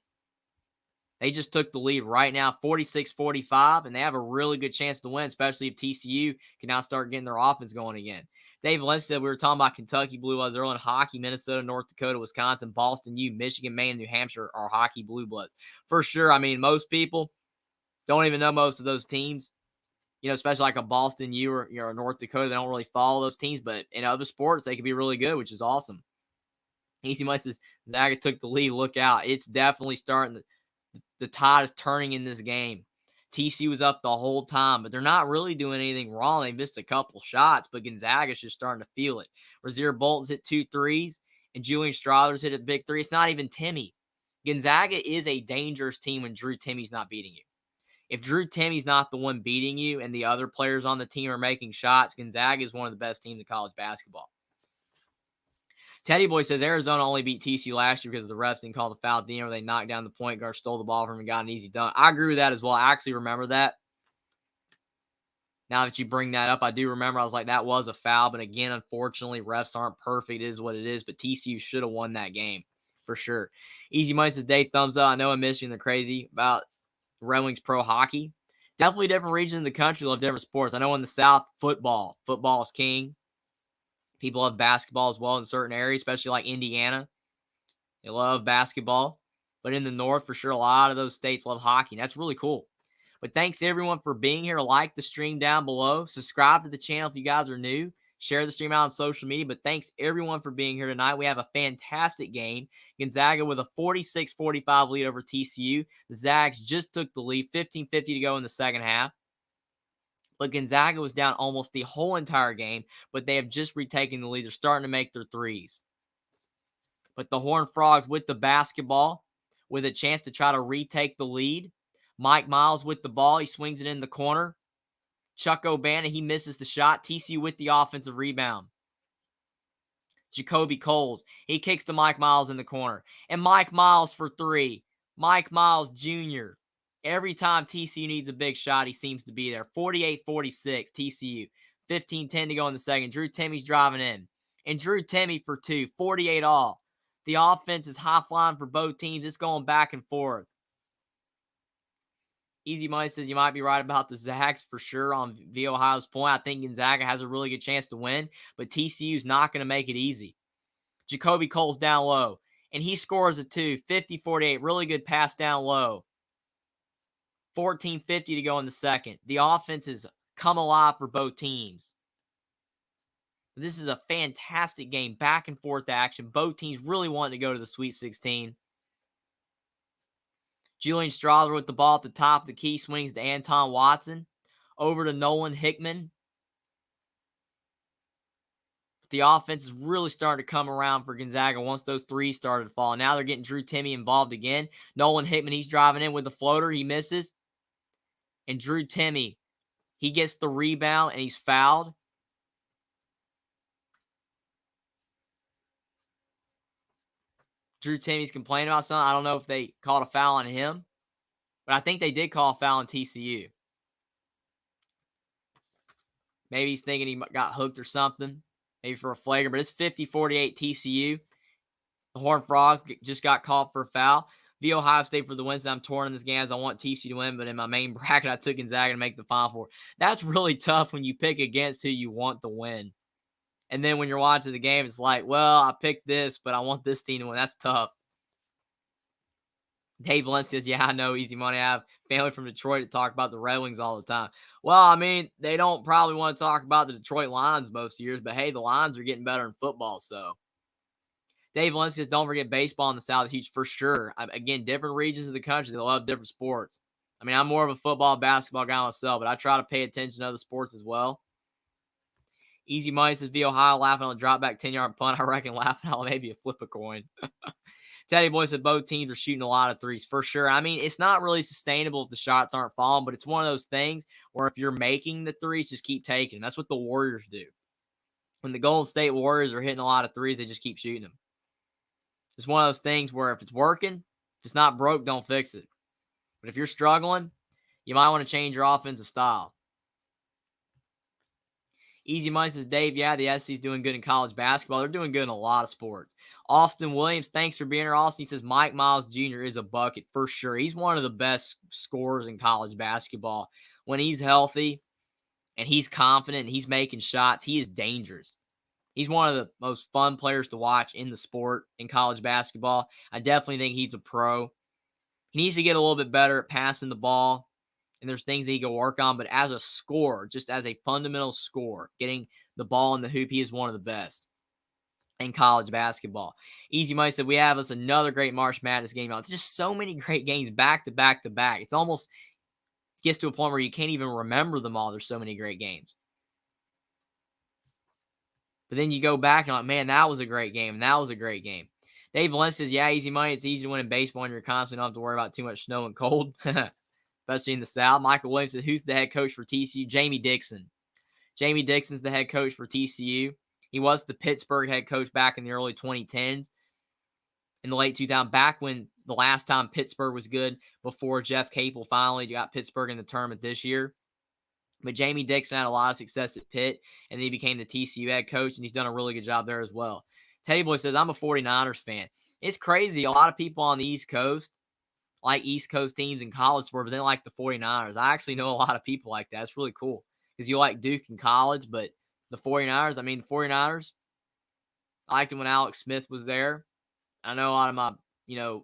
They just took the lead right now, 46-45, and they have a really good chance to win, especially if TCU can now start getting their offense going again. Dave Lynch said we were talking about Kentucky Blue Bloods earlier in hockey. Minnesota, North Dakota, Wisconsin, Boston U, Michigan, Maine, New Hampshire are hockey Blue Bloods. For sure, I mean, most people don't even know most of those teams. You know, especially like a Boston U or North Dakota, they don't really follow those teams. But in other sports, they can be really good, which is awesome. Easy Money says Zaga took the lead. Look out. It's definitely starting. The tide is turning in this game. TCU was up the whole time, but they're not really doing anything wrong. They missed a couple shots, but Gonzaga's just starting to feel it. Rasir Bolton's hit 2 threes, and Julian Strawther's hit a big three. It's not even Timme. Gonzaga is a dangerous team when Drew Timme's not beating you. If Drew Timme's not the one beating you and the other players on the team are making shots, Gonzaga is one of the best teams in college basketball. Teddy Boy says Arizona only beat TCU last year because the refs didn't call the foul at the end where they knocked down the point guard, stole the ball from him, and got an easy dunk. I agree with that as well. I actually remember that. Now that you bring that up, I do remember. I was like, that was a foul. But again, unfortunately, refs aren't perfect. It is what it is. But TCU should have won that game for sure. Easy Money says, Dave, thumbs up. I know I'm missing the crazy about Red Wings pro hockey. Definitely different regions in the country love different sports. I know in the South, football. Football is king. People love basketball as well in certain areas, especially like Indiana. They love basketball. But in the North, for sure, a lot of those states love hockey. That's really cool. But thanks, everyone, for being here. Like the stream down below. Subscribe to the channel if you guys are new. Share the stream out on social media. But thanks, everyone, for being here tonight. We have a fantastic game. Gonzaga with a 46-45 lead over TCU. The Zags just took the lead. 15:50 to go in the second half. But Gonzaga was down almost the whole entire game, but they have just retaken the lead. They're starting to make their threes. But the Horned Frogs with the basketball, with a chance to try to retake the lead. Mike Miles with the ball. He swings it in the corner. Chuck O'Bannon, he misses the shot. TCU with the offensive rebound. Jacoby Coles, he kicks to Mike Miles in the corner. And Mike Miles for three. Mike Miles Jr., every time TCU needs a big shot, he seems to be there. 48-46, TCU. 15-10 to go in the second. Drew Timme's driving in. And Drew Timme for two. 48 all. The offense is high-flying for both teams. It's going back and forth. Easy Money says you might be right about the Zags for sure on V Ohio's point. I think Gonzaga has a really good chance to win, but TCU's not going to make it easy. Jacoby Cole's down low, and he scores a two. 50-48. Really good pass down low. 14:50 to go in the second. The offense has come alive for both teams. This is a fantastic game, back and forth action. Both teams really wanting to go to the Sweet 16. Julian Strawther with the ball at the top of the key, swings to Anton Watson. Over to Nolan Hickman. The offense is really starting to come around for Gonzaga once those threes started to fall. Now they're getting Drew Timme involved again. Nolan Hickman, he's driving in with the floater. He misses. And Drew Timme, he gets the rebound and he's fouled. Drew Timmy's complaining about something. I don't know if they called a foul on him, but I think they did call a foul on TCU. Maybe he's thinking he got hooked or something, maybe for a flagrant, but it's 50-48 TCU. The Horned Frogs just got called for a foul. The Ohio State for the win. I'm torn in this game as I want TCU to win, but in my main bracket, I took Gonzaga to make the Final Four. That's really tough when you pick against who you want to win. And then when you're watching the game, it's like, well, I picked this, but I want this team to win. That's tough. Dave Lentz says, yeah, I know, easy money. I have family from Detroit to talk about the Red Wings all the time. Well, I mean, they don't probably want to talk about the Detroit Lions most years, but hey, the Lions are getting better in football, so. Dave Lentz says, don't forget baseball in the South is huge for sure. Again, different regions of the country, they love different sports. I mean, I'm more of a football, basketball guy myself, but I try to pay attention to other sports as well. Easy Money says, V Ohio laughing on a drop back 10-yard punt. I reckon laughing on maybe a flip a coin. Teddy Boy said both teams are shooting a lot of threes for sure. I mean, it's not really sustainable if the shots aren't falling, but it's one of those things where if you're making the threes, just keep taking them. That's what the Warriors do. When the Golden State Warriors are hitting a lot of threes, they just keep shooting them. It's one of those things where if it's working, if it's not broke, don't fix it. But if you're struggling, you might want to change your offensive style. Easy Money says, Dave, yeah, the SEC is doing good in college basketball. They're doing good in a lot of sports. Austin Williams, thanks for being here, Austin. He says, Mike Miles Jr. is a bucket for sure. He's one of the best scorers in college basketball. When he's healthy and he's confident and he's making shots, he is dangerous. He's one of the most fun players to watch in the sport in college basketball. I definitely think he's a pro. He needs to get a little bit better at passing the ball. And there's things that he can work on. But as a scorer, just as a fundamental scorer, getting the ball in the hoop, he is one of the best in college basketball. Easy Money said, we have us another great March Madness game. It's just so many great games back to back to back. It's almost gets to a point where you can't even remember them all. There's so many great games. But then you go back and like, man, that was a great game. And that was a great game. Dave Lentz says, yeah, Easy Money. It's easy to win in baseball and you're constantly don't have to worry about too much snow and cold. Especially in the South. Michael Williams said, who's the head coach for TCU? Jamie Dixon. Jamie Dixon's the head coach for TCU. He was the Pittsburgh head coach back in the early 2010s. In the late 2000s, back when the last time Pittsburgh was good, before Jeff Capel finally got Pittsburgh in the tournament this year. But Jamie Dixon had a lot of success at Pitt, and then he became the TCU head coach, and he's done a really good job there as well. Teddy Boy says, I'm a 49ers fan. It's crazy. A lot of people on the East Coast like East Coast teams in college sport, but they like the 49ers. I actually know a lot of people like that. It's really cool because you like Duke in college, but the 49ers, the 49ers, I liked them when Alex Smith was there. I know a lot of my,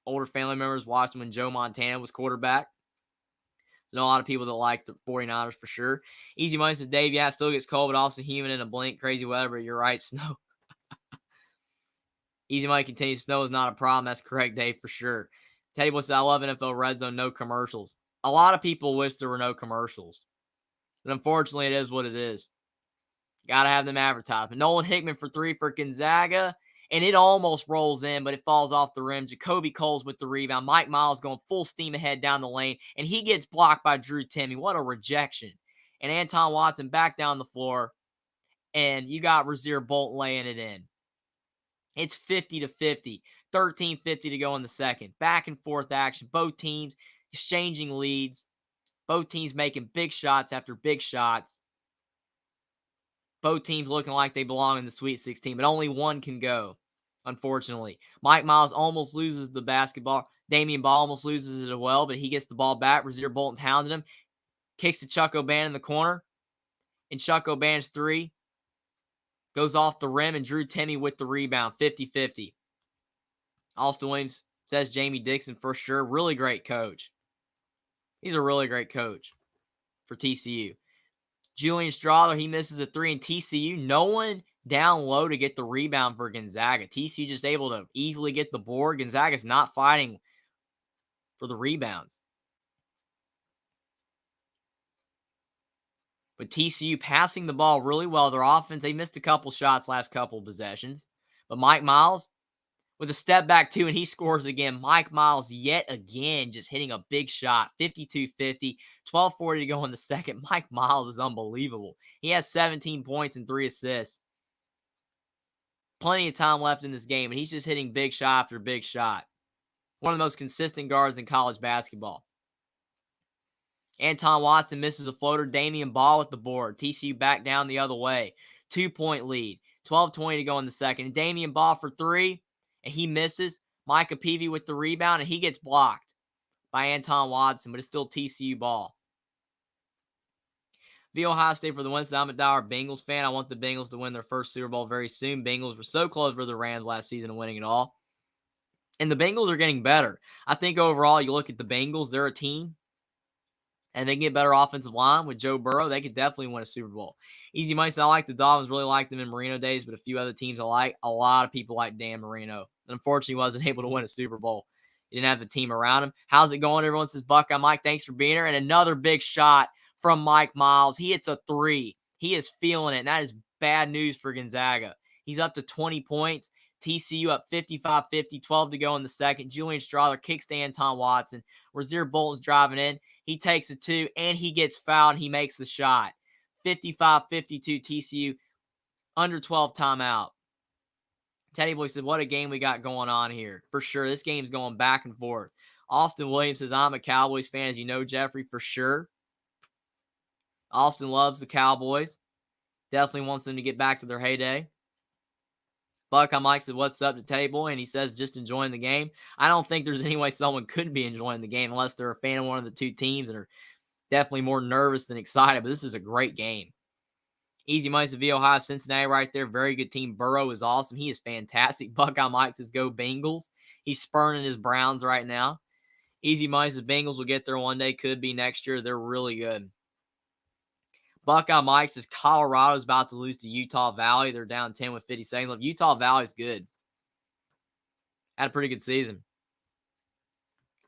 older family members watched them when Joe Montana was quarterback. So I know a lot of people that like the 49ers for sure. Easy Money says, Dave, yeah, it still gets cold, but also human in a blink, crazy weather, but you're right, snow. Easy Money continues, snow is not a problem. That's correct, Dave, for sure. Teddy Boy says, I love NFL Red Zone, no commercials. A lot of people wish there were no commercials. But unfortunately, it is what it is. Got to have them advertised. But Nolan Hickman for 3 for Gonzaga. And it almost rolls in, but it falls off the rim. Jacoby Coles with the rebound. Mike Miles going full steam ahead down the lane. And he gets blocked by Drew Timme. What a rejection. And Anton Watson back down the floor. And you got Rasir Bolt laying it in. It's 50-50. 13:50 to go in the second. Back and forth action. Both teams exchanging leads. Both teams making big shots after big shots. Both teams looking like they belong in the Sweet 16, but only one can go, unfortunately. Mike Miles almost loses the basketball. Damian Ball almost loses it as well, but he gets the ball back. Rasir Bolton's hounding him. Kicks to Chuck O'Bannon in the corner. And Chuck O'Bannon's 3 goes off the rim, and Drew Timme with the rebound. 50-50. Austin Williams says Jamie Dixon for sure. Really great coach. He's a really great coach for TCU. Julian Strawler, he misses a 3 in TCU. No one down low to get the rebound for Gonzaga. TCU just able to easily get the board. Gonzaga's not fighting for the rebounds. But TCU passing the ball really well. Their offense, they missed a couple shots last couple of possessions. But Mike Miles with a step back 2, and he scores again. Mike Miles yet again just hitting a big shot. 52-50. 12:40 to go in the second. Mike Miles is unbelievable. He has 17 points and 3 assists. plenty of time left in this game, and he's just hitting big shot after big shot. One of the most consistent guards in college basketball. Anton Watson misses a floater. Damian Ball with the board. TCU back down the other way. 2-point lead. 12:20 to go in the second. And Damian Ball for three, and he misses. Micah Peavy with the rebound, and he gets blocked by Anton Watson, but it's still TCU ball. The Ohio State for the win. I'm a dour Bengals fan. I want the Bengals to win their first Super Bowl very soon. Bengals were so close with the Rams last season of winning it all. And the Bengals are getting better. I think overall, you look at the Bengals, they're a team, and they can get better offensive line with Joe Burrow. They could definitely win a Super Bowl. Easy money. I like the Dolphins. Really like them in Marino days, but a few other teams I like. A lot of people like Dan Marino. Unfortunately, wasn't able to win a Super Bowl. He didn't have the team around him. How's it going? Everyone says, Buckeye Mike, thanks for being here. And another big shot from Mike Miles. He hits a three. He is feeling it, and that is bad news for Gonzaga. He's up to 20 points. TCU up 55-50, 12 to go in the second. Julian Strother kicks to Anton Watson. Rasir Bolton's driving in. He takes a two, and he gets fouled, and he makes the shot. 55-52 TCU, under 12 timeout. Teddy Boy said, what a game we got going on here. For sure, this game's going back and forth. Austin Williams says, I'm a Cowboys fan, as you know, Jeffrey, for sure. Austin loves the Cowboys. Definitely wants them to get back to their heyday. Buckeye Mike said, what's up to Teddy Boy? And he says, just enjoying the game. I don't think there's any way someone could be enjoying the game unless they're a fan of one of the two teams and are definitely more nervous than excited. But this is a great game. Easy money to Ohio Cincinnati right there. Very good team. Burrow is awesome. He is fantastic. Buckeye Mike says, go Bengals. He's spurning his Browns right now. Easy money says, Bengals will get there one day. Could be next year. They're really good. Buckeye Mike says Colorado's about to lose to Utah Valley. They're down 10 with 50 seconds left. Utah Valley's good. Had a pretty good season.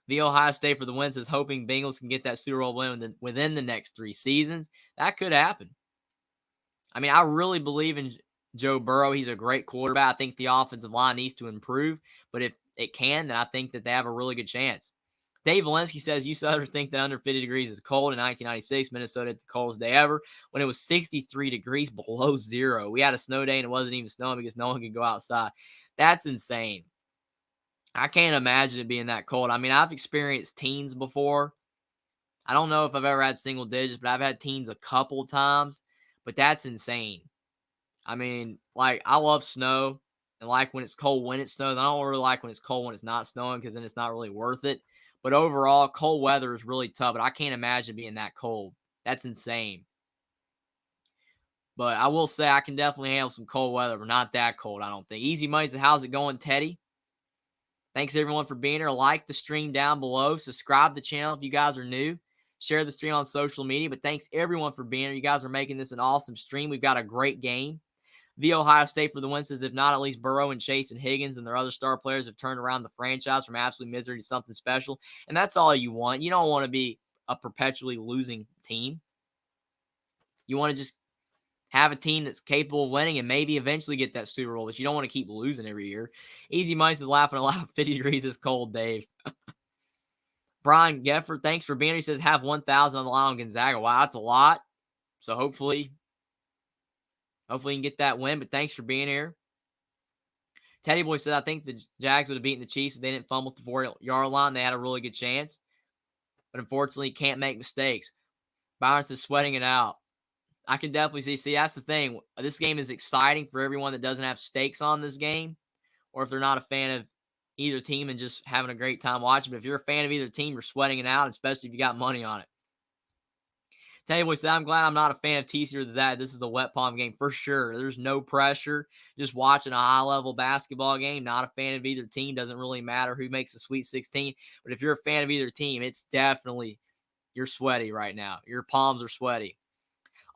The Ohio State for the win says hoping Bengals can get that Super Bowl win within the next 3 seasons. That could happen. I mean, I really believe in Joe Burrow. He's a great quarterback. I think the offensive line needs to improve. But if it can, then I think that they have a really good chance. Dave Valensky says, you Southerners think that under 50 degrees is cold. In 1996, Minnesota had the coldest day ever when it was 63 degrees below zero. We had a snow day, and it wasn't even snowing because no one could go outside. That's insane. I can't imagine it being that cold. I mean, I've experienced teens before. I don't know if I've ever had single digits, but I've had teens a couple times. But that's insane. I mean, like, I love snow and like when it's cold when it snows. I don't really like when it's cold when it's not snowing because then it's not really worth it. But overall, cold weather is really tough, but I can't imagine being that cold. That's insane. But I will say I can definitely handle some cold weather, but not that cold, I don't think. Easy money says, how's it going, Teddy? Thanks, everyone, for being here. Like the stream down below. Subscribe to the channel if you guys are new. Share the stream on social media. But thanks, everyone, for being here. You guys are making this an awesome stream. We've got a great game. The Ohio State for the win says, if not, at least Burrow and Chase and Higgins and their other star players have turned around the franchise from absolute misery to something special. And that's all you want. You don't want to be a perpetually losing team. You want to just have a team that's capable of winning and maybe eventually get that Super Bowl, but you don't want to keep losing every year. Easy Mice is laughing aloud. 50 degrees is cold, Dave. Brian Gefford, thanks for being here. He says, have 1,000 on the line on Gonzaga. Wow, that's a lot. So hopefully you can get that win, but thanks for being here. Teddy Boy said, I think the Jags would have beaten the Chiefs if they didn't fumble at the 4-yard line. They had a really good chance. But unfortunately, can't make mistakes. Byron says, sweating it out. I can definitely see. See, that's the thing. This game is exciting for everyone that doesn't have stakes on this game, or if they're not a fan of either team and just having a great time watching. But if you're a fan of either team, you're sweating it out, especially if you got money on it. Teddy Boy said, I'm glad I'm not a fan of TCU or the Zag. This is a wet palm game for sure. There's no pressure. Just watching a high-level basketball game. Not a fan of either team. Doesn't really matter who makes the Sweet 16. But if you're a fan of either team, it's definitely, you're sweaty right now. Your palms are sweaty.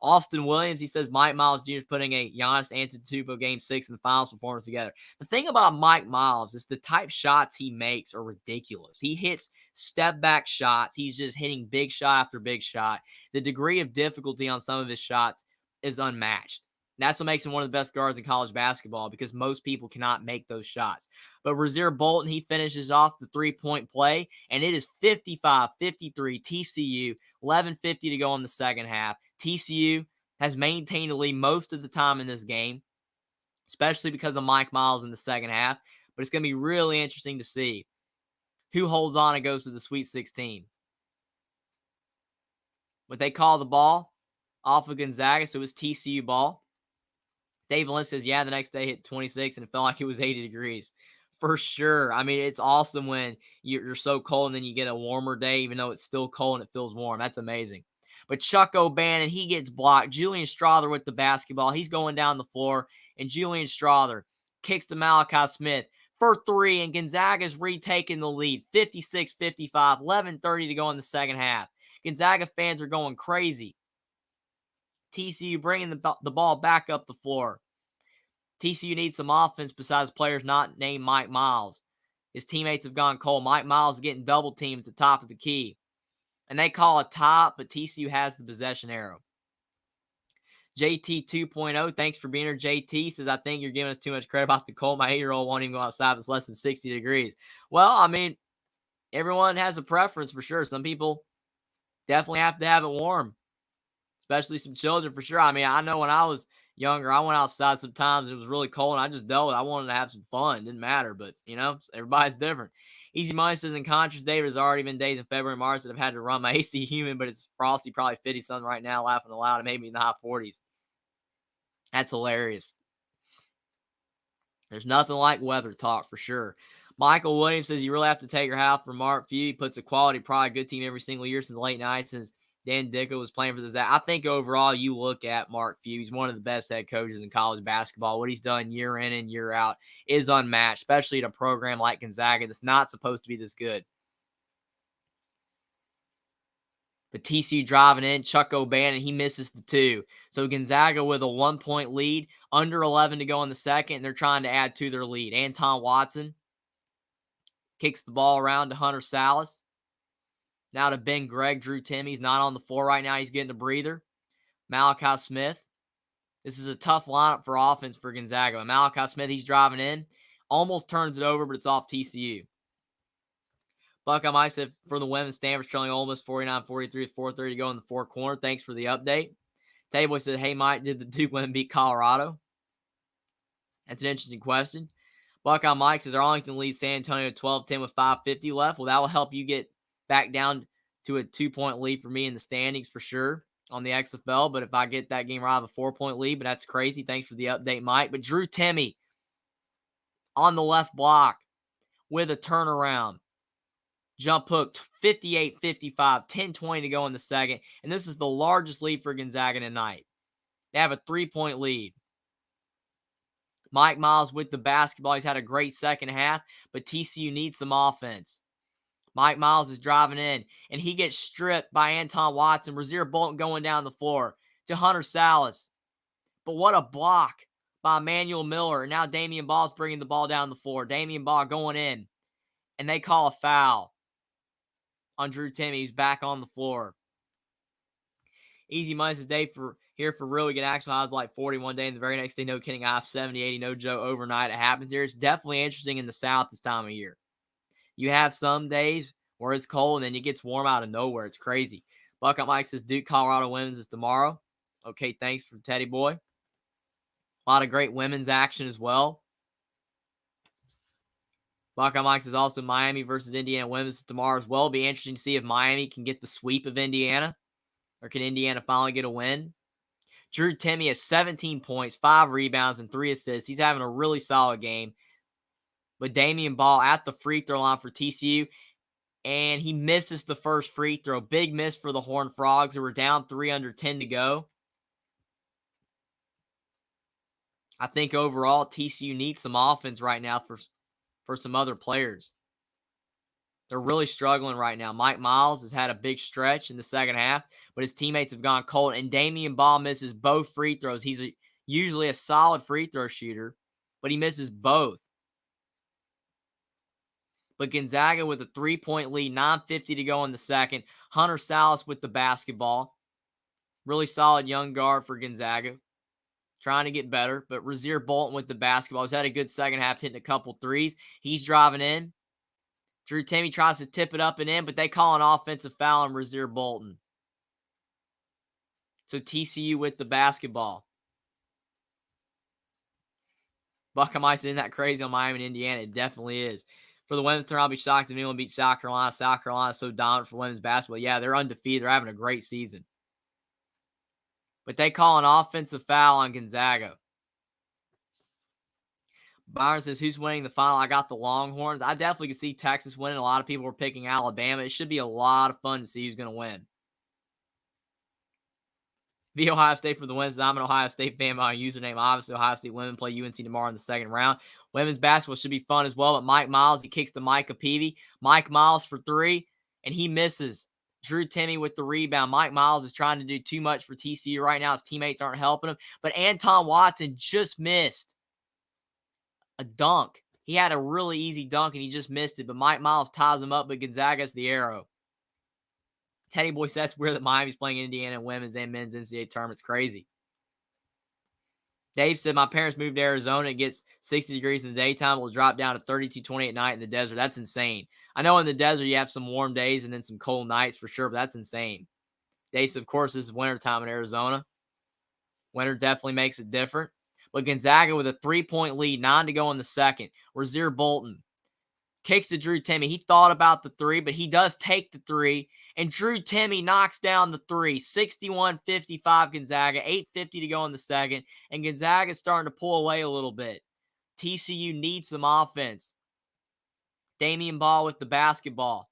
Austin Williams, he says Mike Miles Jr. is putting a Giannis Antetokounmpo Game 6 in the finals performance together. The thing about Mike Miles is the type shots he makes are ridiculous. He hits step-back shots. He's just hitting big shot after big shot. The degree of difficulty on some of his shots is unmatched. That's what makes him one of the best guards in college basketball because most people cannot make those shots. But Rasir Bolton, he finishes off the three-point play, and it is 55-53 TCU, 11:50 to go in the second half. TCU has maintained a lead most of the time in this game. especially because of Mike Miles in the second half. But it's going to be really interesting to see who holds on and goes to the Sweet 16. But they call the ball off of Gonzaga, so it's TCU ball. Dave Lynch says, yeah, the next day hit 26 and it felt like it was 80 degrees. For sure. I mean, it's awesome when you're so cold and then you get a warmer day, even though it's still cold and it feels warm. That's amazing. But Chuck O'Bannon, he gets blocked. Julian Strother with the basketball. He's going down the floor, and Julian Strother kicks to Malachi Smith for three, and Gonzaga's retaking the lead, 56-55, 11:30 to go in the second half. Gonzaga fans are going crazy. TCU bringing the ball back up the floor. TCU needs some offense besides players not named Mike Miles. His teammates have gone cold. Mike Miles is getting double teamed at the top of the key. And they call a top, but TCU has the possession arrow. JT 2.0, thanks for being here. JT says, I think you're giving us too much credit about the cold. My 8-year-old won't even go outside if it's less than 60 degrees. Well, I mean, everyone has a preference for sure. Some people definitely have to have it warm, especially some children for sure. I mean, I know when I was younger, I went outside sometimes. It was really cold, and I just dealt with it. I wanted to have some fun. It didn't matter, but, everybody's different. Easy Money says, in contrast, David, has already been days in February and March that I've had to run my AC humid, but it's frosty, probably 50-something right now, laughing aloud. It made me in the high 40s. That's hilarious. There's nothing like weather talk for sure. Michael Williams says, you really have to take your hat off for Mark Few. He puts a quality, probably good team every single year since the late 90s, since Dan Dicko was playing for the Zag. I think overall you look at Mark Few. He's one of the best head coaches in college basketball. What he's done year in and year out is unmatched, especially at a program like Gonzaga that's not supposed to be this good. But TCU driving in, Chuck O'Bannon, he misses the two. So Gonzaga with a 1-point lead, under 11 to go in the second, and they're trying to add to their lead. Anton Watson kicks the ball around to Hunter Salas. Now to Ben Gregg. Drew Timmy's not on the floor right now. He's getting a breather. Malachi Smith. This is a tough lineup for offense for Gonzaga. Malachi Smith, he's driving in. Almost turns it over, but it's off TCU. Buckeye Mike said for the women, Stanford's trailing Ole Miss 49-43 with 4:30 to go in the fourth quarter. Thanks for the update. Tayboy said, hey, Mike, did the Duke women beat Colorado? That's an interesting question. Buckeye Mike says Arlington leads San Antonio 12-10 with 5:50 left. Well, that will help you get back down to a 2-point lead for me in the standings for sure on the XFL. But if I get that game right, I have a 4-point lead. But that's crazy. Thanks for the update, Mike. But Drew Timme on the left block with a turnaround. Jump hook, 58-55, 10:20 to go in the second. And this is the largest lead for Gonzaga tonight. They have a 3-point lead. Mike Miles with the basketball. He's had a great second half, but TCU needs some offense. Mike Miles is driving in, and he gets stripped by Anton Watson. Rasir Bolton going down the floor to Hunter Salas. But what a block by Emmanuel Miller. And now Damian Ball's bringing the ball down the floor. Damian Ball going in, and they call a foul on Drew Timme. He's back on the floor. Easy Money says, Dave, here for really good action. I was like 41 day, and the very next day, no kidding, I have 70, 80, no joke, overnight. It happens here. It's definitely interesting in the South this time of year. You have some days where it's cold, and then it gets warm out of nowhere. It's crazy. Buckeye Mike says, Duke, Colorado women's is tomorrow. Okay, thanks for Teddy Boy. A lot of great women's action as well. Buckeye Mike says also Miami versus Indiana women's is tomorrow as well. It'll be interesting to see if Miami can get the sweep of Indiana, or can Indiana finally get a win. Drew Timme has 17 points, 5 rebounds, and 3 assists. He's having a really solid game. But Damian Ball at the free throw line for TCU, and he misses the first free throw. Big miss for the Horned Frogs, who were down 3 under 10 to go. I think overall TCU needs some offense right now for some other players. They're really struggling right now. Mike Miles has had a big stretch in the second half, but his teammates have gone cold, and Damian Ball misses both free throws. He's usually a solid free throw shooter, but he misses both. But Gonzaga with a 3-point lead, 9:50 to go in the second. Hunter Salas with the basketball. Really solid young guard for Gonzaga. Trying to get better, but Rasir Bolton with the basketball. He's had a good second half, hitting a couple threes. He's driving in. Drew Timme tries to tip it up and in, but they call an offensive foul on Rasir Bolton. So TCU with the basketball. Buckeye Mike's isn't that crazy on Miami and Indiana. It definitely is. For the women's turn, I'll be shocked if anyone beats South Carolina. South Carolina is so dominant for women's basketball. Yeah, they're undefeated. They're having a great season. But they call an offensive foul on Gonzaga. Byron says, who's winning the final? I got the Longhorns. I definitely can see Texas winning. A lot of people were picking Alabama. It should be a lot of fun to see who's going to win. The Ohio State for the wins. I'm an Ohio State fan. My username, obviously, Ohio State women play UNC tomorrow in the second round. Women's basketball should be fun as well. But Mike Miles, he kicks to Micah Peavy. Mike Miles for three, and he misses. Drew Timme with the rebound. Mike Miles is trying to do too much for TCU right now. His teammates aren't helping him. But Anton Watson just missed a dunk. He had a really easy dunk, and he just missed it. But Mike Miles ties him up, but Gonzaga's the arrow. Teddy Boy says weird that Miami's playing Indiana in women's and men's NCAA tournament. It's crazy. Dave said, my parents moved to Arizona. It gets 60 degrees in the daytime. It will drop down to 32, 20 at night in the desert. That's insane. I know in the desert you have some warm days and then some cold nights for sure, but that's insane. Dave said, of course, this is wintertime in Arizona. Winter definitely makes it different. But Gonzaga with a 3-point lead, 9 to go in the second. Rasir Bolton kicks to Drew Timme. He thought about the three, but he does take the three. And Drew Timme knocks down the three. 61-55 Gonzaga. 8:50 to go in the second. And Gonzaga is starting to pull away a little bit. TCU needs some offense. Damian Ball with the basketball.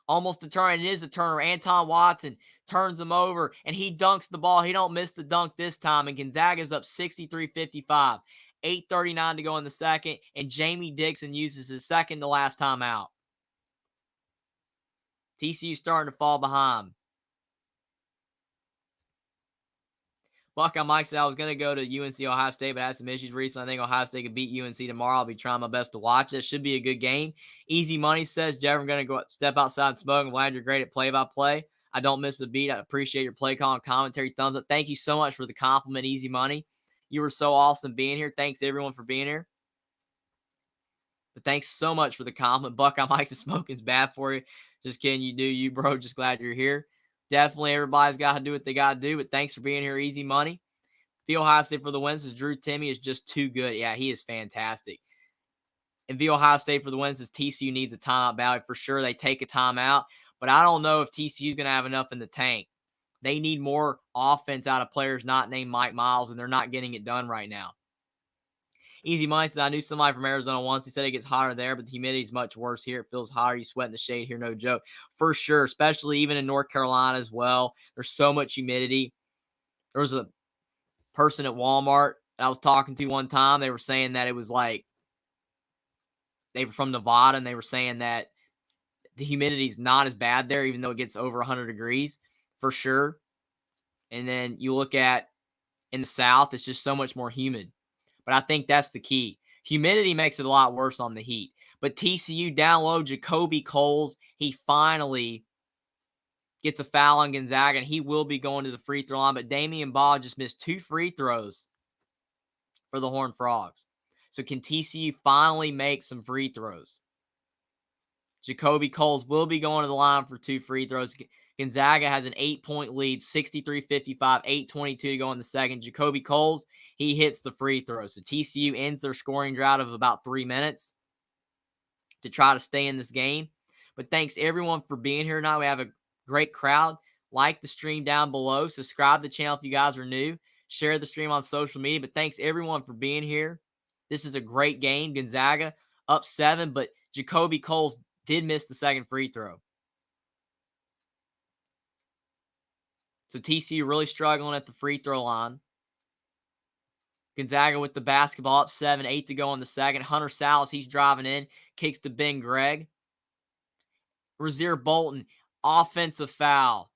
Almost a turn. It is a turner. Anton Watson turns him over, and he dunks the ball. He don't miss the dunk this time, and Gonzaga's up 63-55. 8:39 to go in the second, and Jamie Dixon uses his second to last timeout. TCU starting to fall behind. Buckeye Mike said I was going to go to UNC Ohio State, but I had some issues recently. I think Ohio State could beat UNC tomorrow. I'll be trying my best to watch. That should be a good game. Easy Money says, Jeff, I'm going to go step outside and smoke. I'm glad you're great at play-by-play. I don't miss a beat. I appreciate your play call and commentary. Thumbs up. Thank you so much for the compliment, Easy Money. You were so awesome being here. Thanks, everyone, for being here. But thanks so much for the compliment. Buckeye Mike says smoking's bad for you. Just kidding. You do you, bro. Just glad you're here. Definitely everybody's got to do what they got to do. But thanks for being here, Easy Money. The Ohio State for the wins says Drew Timme is just too good. Yeah, he is fantastic. And the Ohio State for the wins says TCU needs a timeout ballot. For sure, they take a timeout. But I don't know if TCU is going to have enough in the tank. They need more offense out of players not named Mike Miles, and they're not getting it done right now. Easy Money says, I knew somebody from Arizona once. He said it gets hotter there, but the humidity is much worse here. It feels hotter. You sweat in the shade here, no joke. For sure, especially even in North Carolina as well. There's so much humidity. There was a person at Walmart I was talking to one time. They were saying that it was like they were from Nevada, and they were saying that the humidity is not as bad there, even though it gets over 100 degrees for sure. And then you look at in the South, it's just so much more humid. But I think that's the key. Humidity makes it a lot worse on the heat. But TCU down low, Jacoby Coles, he finally gets a foul on Gonzaga, and he will be going to the free throw line. But Damian Ball just missed 2 free throws for the Horned Frogs. So can TCU finally make some free throws? Jacoby Coles will be going to the line for 2 free throws. Gonzaga has an 8-point lead, 63-55, 8:22 to go in the second. Jacoby Coles, he hits the free throw. So TCU ends their scoring drought of about 3 minutes to try to stay in this game. But thanks, everyone, for being here tonight. We have a great crowd. Like the stream down below. Subscribe to the channel if you guys are new. Share the stream on social media. But thanks, everyone, for being here. This is a great game. Gonzaga up 7, but Jacoby Coles did miss the second free throw. So TCU really struggling at the free throw line. Gonzaga with the basketball up 7, 8 to go in the second. Hunter Salas, he's driving in. Kicks to Ben Gregg. Rasir Bolton, offensive foul.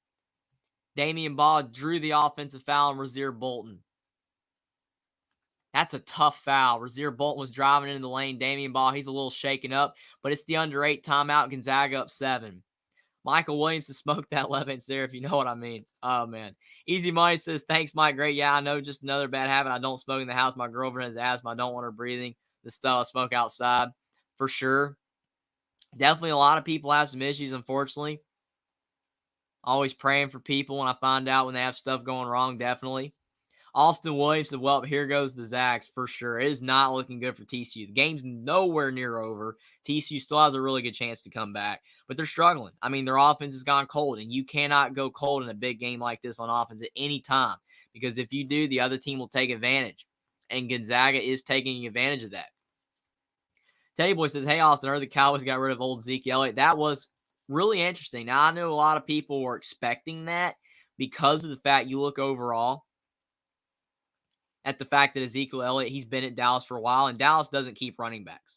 Damian Ball drew the offensive foul on Rasir Bolton. That's a tough foul. Rasir Bolton was driving into the lane. Damian Ball, he's a little shaken up. But it's the under 8 timeout. Gonzaga up 7. Michael Williamson smoked that 11-inch there, if you know what I mean. Oh, man. Easy Money says, thanks, Mike. Great. Yeah, I know, just another bad habit. I don't smoke in the house. My girlfriend has asthma. I don't want her breathing the stuff I smoke outside for sure. Definitely a lot of people have some issues, unfortunately. Always praying for people when I find out when they have stuff going wrong, definitely. Austin Williams said, well, here goes the Zags for sure. It is not looking good for TCU. The game's nowhere near over. TCU still has a really good chance to come back, but they're struggling. I mean, their offense has gone cold, and you cannot go cold in a big game like this on offense at any time, because if you do, the other team will take advantage, and Gonzaga is taking advantage of that. Teddy Boy says, hey, Austin, I heard the Cowboys got rid of old Zeke Elliott. That was really interesting. Now, I know a lot of people were expecting that because of the fact you look overall at the fact that Ezekiel Elliott, he's been at Dallas for a while, and Dallas doesn't keep running backs.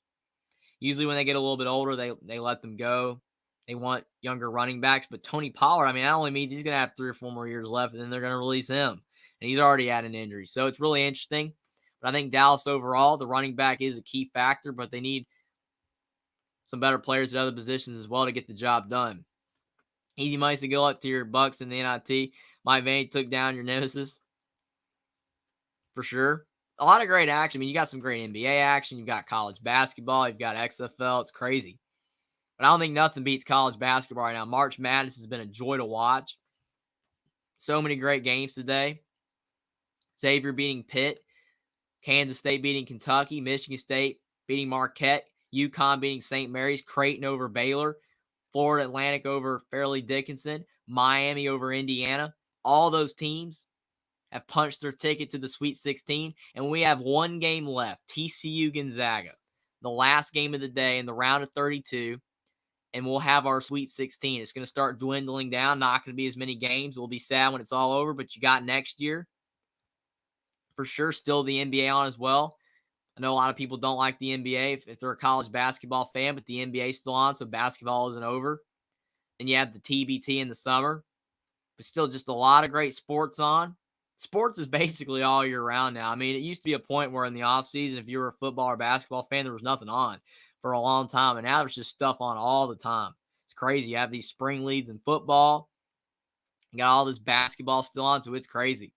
Usually when they get a little bit older, they let them go. They want younger running backs. But Tony Pollard, I mean, that only means he's going to have 3 or 4 more years left, and then they're going to release him. And he's already had an injury. So it's really interesting. But I think Dallas overall, the running back is a key factor, but they need some better players at other positions as well to get the job done. Easy Mice to go up to your Bucks in the NIT. Mike Vaney took down your nemesis. For sure. A lot of great action. I mean, you got some great NBA action. You've got college basketball. You've got XFL. It's crazy. But I don't think nothing beats college basketball right now. March Madness has been a joy to watch. So many great games today. Xavier beating Pitt. Kansas State beating Kentucky. Michigan State beating Marquette. UConn beating St. Mary's. Creighton over Baylor. Florida Atlantic over Fairleigh Dickinson. Miami over Indiana. All those teams have punched their ticket to the Sweet 16, and we have one game left, TCU Gonzaga, the last game of the day in the round of 32, and we'll have our Sweet 16. It's going to start dwindling down, not going to be as many games. We'll be sad when it's all over, but you got next year. For sure, still the NBA on as well. I know a lot of people don't like the NBA if they're a college basketball fan, but the NBA is still on, so basketball isn't over. And you have the TBT in the summer, but still just a lot of great sports on. Sports is basically all year round now. I mean, it used to be a point where in the offseason, if you were a football or basketball fan, there was nothing on for a long time. And now there's just stuff on all the time. It's crazy. You have these spring leads in football. You got all this basketball still on, so it's crazy.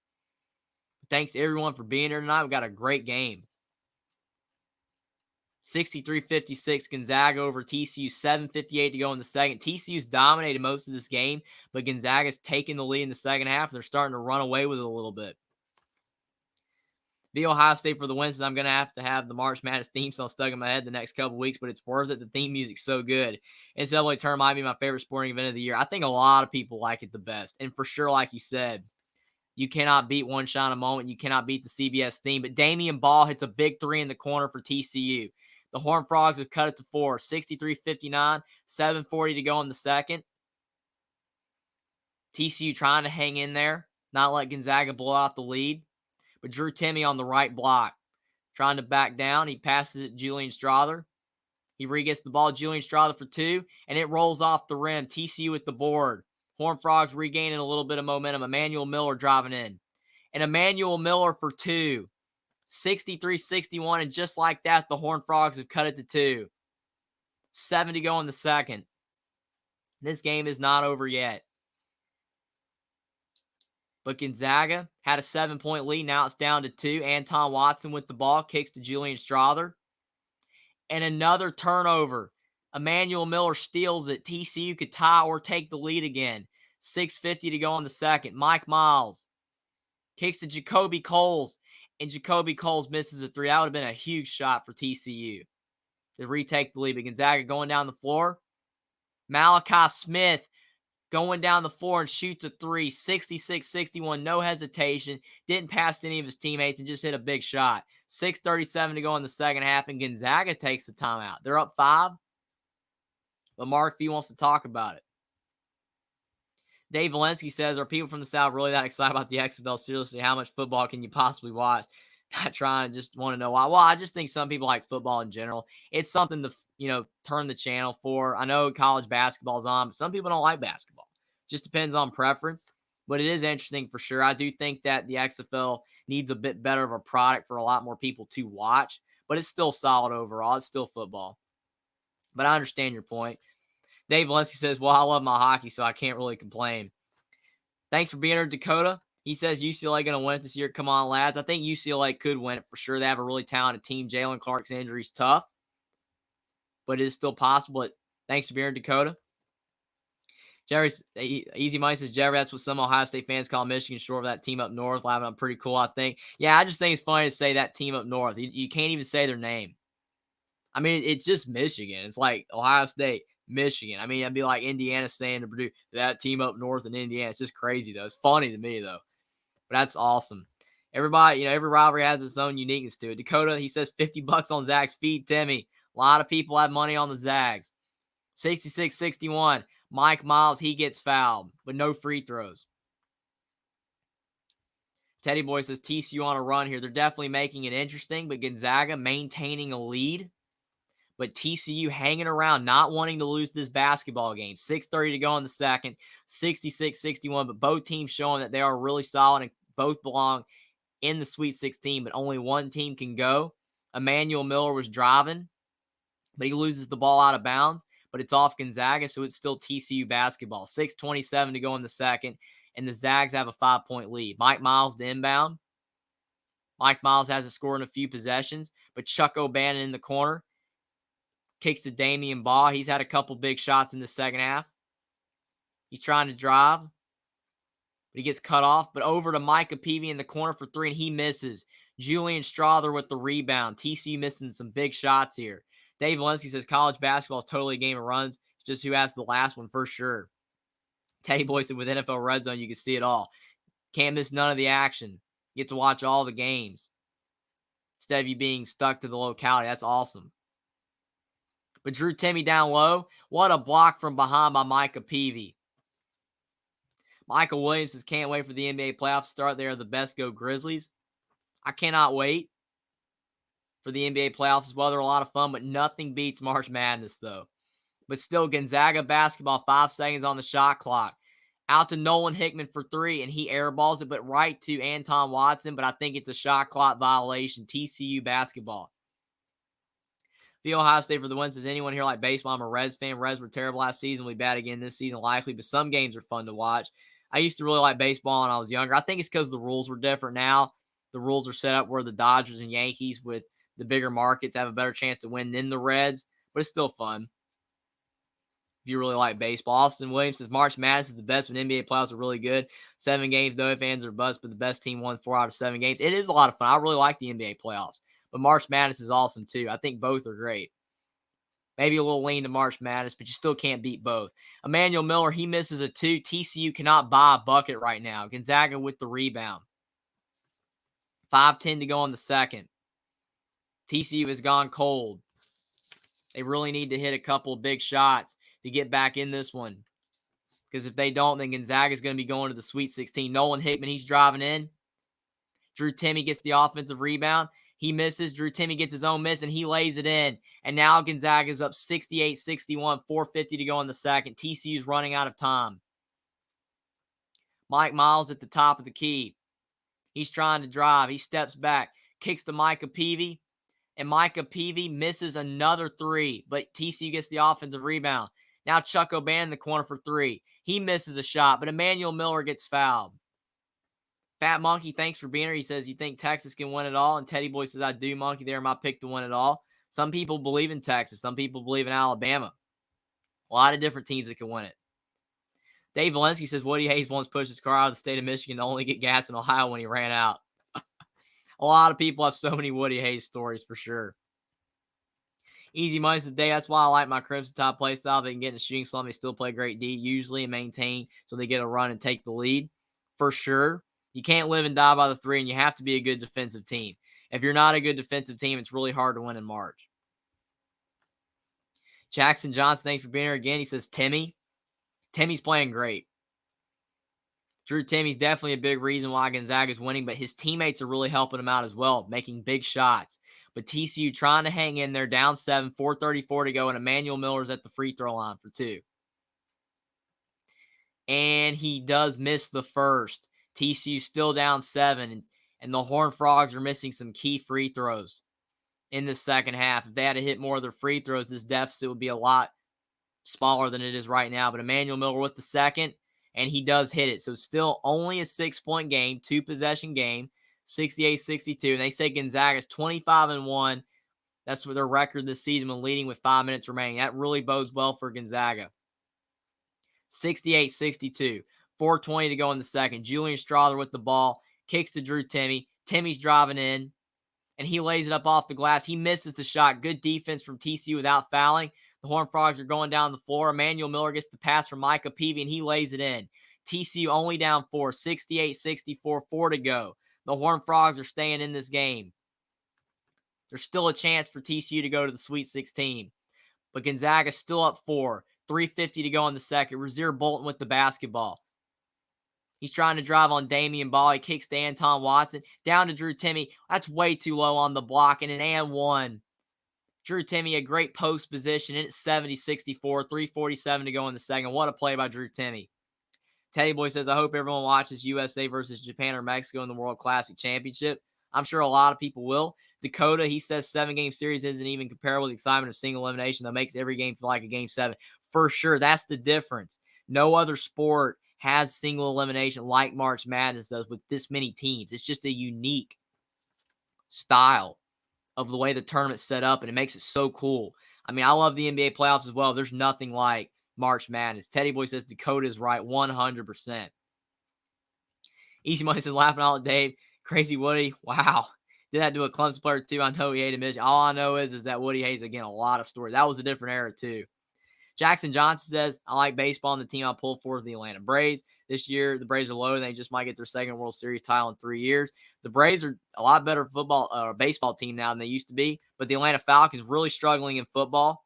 Thanks to everyone for being here tonight. We got a great game. 63-56 Gonzaga over TCU, 7:58 to go in the second. TCU's dominated most of this game, but Gonzaga's taking the lead in the second half. They're starting to run away with it a little bit. The Ohio State for the win says I'm going to have the March Madness theme song stuck in my head the next couple weeks, but it's worth it. The theme music's so good. NCAA tournament might be my favorite sporting event of the year. I think a lot of people like it the best. And for sure, like you said, you cannot beat One Shot a Moment. You cannot beat the CBS theme. But Damian Ball hits a big 3 in the corner for TCU. The Horned Frogs have cut it to 4, 63-59, 7:40 to go in the second. TCU trying to hang in there, not let Gonzaga blow out the lead. But Drew Timme on the right block, trying to back down. He passes it to Julian Strother. He re-gets the ball, Julian Strother for 2, and it rolls off the rim. TCU at the board. Horned Frogs regaining a little bit of momentum. Emmanuel Miller driving in. And Emmanuel Miller for 2. 63-61, and just like that, the Horned Frogs have cut it to 2. 7 to go in the second. This game is not over yet. But Gonzaga had a 7-point lead. Now it's down to 2. Anton Watson with the ball, kicks to Julian Strother. And another turnover. Emmanuel Miller steals it. TCU could tie or take the lead again. 6:50 to go in the second. Mike Miles kicks to Jacoby Coles. And Jacoby Coles misses a 3. That would have been a huge shot for TCU to retake the lead. But Gonzaga going down the floor. Malachi Smith going down the floor and shoots a 3. 66-61, no hesitation. Didn't pass to any of his teammates and just hit a big shot. 6:37 to go in the second half, and Gonzaga takes the timeout. They're up 5. But Mark V wants to talk about it. Dave Valensky says, are people from the South really that excited about the XFL? Seriously, how much football can you possibly watch? Not trying, just want to know why. Well, I just think some people like football in general. It's something to, turn the channel for. I know college basketball's on, but some people don't like basketball. Just depends on preference. But it is interesting for sure. I do think that the XFL needs a bit better of a product for a lot more people to watch. But it's still solid overall. It's still football. But I understand your point. Dave Valensky says, well, I love my hockey, so I can't really complain. Thanks for being here, Dakota. He says UCLA going to win it this year. Come on, lads. I think UCLA could win it for sure. They have a really talented team. Jalen Clark's injury is tough, but it is still possible. But thanks for being here, Dakota. Jerry's Easy Money says, Jerry, that's what some Ohio State fans call Michigan short of that team up north. Laughing, I'm pretty cool, I think. Yeah, I just think it's funny to say that team up north. You can't even say their name. I mean, it's just Michigan. It's like Ohio State, Michigan. I mean, it'd be like Indiana saying to Purdue, that team up north in Indiana. It's just crazy, though. It's funny to me, though. But that's awesome. Everybody, every rivalry has its own uniqueness to it. Dakota, he says $50 on Zags. Feed Timmy. A lot of people have money on the Zags. 66-61. Mike Miles, he gets fouled, but no free throws. Teddy Boy says TCU on a run here. They're definitely making it interesting, but Gonzaga maintaining a lead. But TCU hanging around, not wanting to lose this basketball game. 6:30 to go in the second, 66-61. But both teams showing that they are really solid and both belong in the Sweet 16, but only one team can go. Emmanuel Miller was driving, but he loses the ball out of bounds. But it's off Gonzaga, so it's still TCU basketball. 6:27 to go in the second, and the Zags have a 5-point lead. Mike Miles to inbound. Mike Miles hasn't scored in a few possessions, but Chuck O'Bannon in the corner. Kicks to Damian Baugh. He's had a couple big shots in the second half. He's trying to drive, but he gets cut off. But over to Micah Peavy in the corner for three, and he misses. Julian Strother with the rebound. TCU missing some big shots here. Dave Valensky says college basketball is totally a game of runs. It's just who has the last one for sure. Teddy Boy said with NFL Red Zone, you can see it all. Can't miss none of the action. You get to watch all the games instead of you being stuck to the locality. That's awesome. But Drew Timme down low. What a block from behind by Micah Peavy. Michael Williams says, can't wait for the NBA playoffs to start. They are the best. Go Grizzlies. I cannot wait for the NBA playoffs as well. They're a lot of fun, but nothing beats March Madness, though. But still, Gonzaga basketball, 5 seconds on the shot clock. Out to Nolan Hickman for three, and he airballs it, but right to Anton Watson. But I think it's a shot clock violation. TCU basketball. The Ohio State for the win. Says anyone here like baseball? I'm a Reds fan. Reds were terrible last season. We'll be bad again this season, likely, but some games are fun to watch. I used to really like baseball when I was younger. I think it's because the rules were different now. The rules are set up where the Dodgers and Yankees with the bigger markets have a better chance to win than the Reds, but it's still fun if you really like baseball. Austin Williams says March Madness is the best when NBA playoffs are really good. 7 games, no fans are bust, but the best team won 4 out of 7 games. It is a lot of fun. I really like the NBA playoffs, but March Madness is awesome too. I think both are great. Maybe a little lean to March Madness, but you still can't beat both. Emmanuel Miller, he misses a 2. TCU cannot buy a bucket right now. Gonzaga with the rebound. 5:10 to go in the second. TCU has gone cold. They really need to hit a couple of big shots to get back in this one. Because if they don't, then Gonzaga is going to be going to the Sweet 16. Nolan Hickman, he's driving in. Drew Timme gets the offensive rebound. He misses. Drew Timme gets his own miss, and he lays it in. And now Gonzaga is up 68-61, 4:50 to go in the second. TCU's running out of time. Mike Miles at the top of the key. He's trying to drive. He steps back, kicks to Micah Peavy, and Micah Peavy misses another 3, but TCU gets the offensive rebound. Now Chuck O'Bannon in the corner for 3. He misses a shot, but Emmanuel Miller gets fouled. Fat Monkey, thanks for being here. He says, you think Texas can win it all? And Teddy Boy says, I do, Monkey. They're my pick to win it all. Some people believe in Texas. Some people believe in Alabama. A lot of different teams that can win it. Dave Valensky says, Woody Hayes once pushed his car out of the state of Michigan to only get gas in Ohio when he ran out. A lot of people have so many Woody Hayes stories for sure. Easy Money says, Dave, that's why I like my Crimson Tide play style. They can get in a shooting slump. They still play great D usually and maintain so they get a run and take the lead. For sure. You can't live and die by the 3, and you have to be a good defensive team. If you're not a good defensive team, it's really hard to win in March. Jackson Johnson, thanks for being here again. He says, Timmy's playing great. Drew Timme's definitely a big reason why Gonzaga's winning, but his teammates are really helping him out as well, making big shots. But TCU trying to hang in there, down 7, 4:34 to go, and Emmanuel Miller's at the free throw line for 2. And he does miss the first. TCU still down 7, and the Horned Frogs are missing some key free throws in the second half. If they had to hit more of their free throws, this deficit would be a lot smaller than it is right now. But Emmanuel Miller with the second, and he does hit it. So still only a 6-point game, 2-possession game, 68-62. And they say Gonzaga's 25-1. That's their record this season when leading with 5 minutes remaining. That really bodes well for Gonzaga. 68-62. 4:20 to go in the second. Julian Strother with the ball. Kicks to Drew Timme. Timmy's driving in, and he lays it up off the glass. He misses the shot. Good defense from TCU without fouling. The Horned Frogs are going down the floor. Emmanuel Miller gets the pass from Micah Peavy, and he lays it in. TCU only down 4, 68-64, 4 to go. The Horned Frogs are staying in this game. There's still a chance for TCU to go to the Sweet 16. But Gonzaga's still up 4, 3:50 to go in the second. Rasir Bolton with the basketball. He's trying to drive on Damian Ball. He kicks to Anton Watson. Down to Drew Timme. That's way too low on the block. And an and one. Drew Timme, a great post position. And it's 70-64. 3:47 to go in the second. What a play by Drew Timme. Teddy Boy says, I hope everyone watches USA versus Japan or Mexico in the World Classic Championship. I'm sure a lot of people will. Dakota, he says 7-game series isn't even comparable to the excitement of single elimination that makes every game feel like a game 7. For sure, that's the difference. No other sport has single elimination like March Madness does with this many teams. It's just a unique style of the way the tournament's set up, and it makes it so cool. I mean, I love the NBA playoffs as well. There's nothing like March Madness. Teddy Boy says Dakota is right 100%. Easy Money says, laughing out at Dave. Crazy Woody. Wow. Did that to a Clemson player too? I know he hated Michigan. All I know is that Woody hates, again, a lot of stories. That was a different era too. Jackson Johnson says, I like baseball, and the team I'll pull for is the Atlanta Braves. This year, the Braves are low, and they just might get their second World Series title in 3 years. The Braves are a lot better baseball team now than they used to be, but the Atlanta Falcons really struggling in football.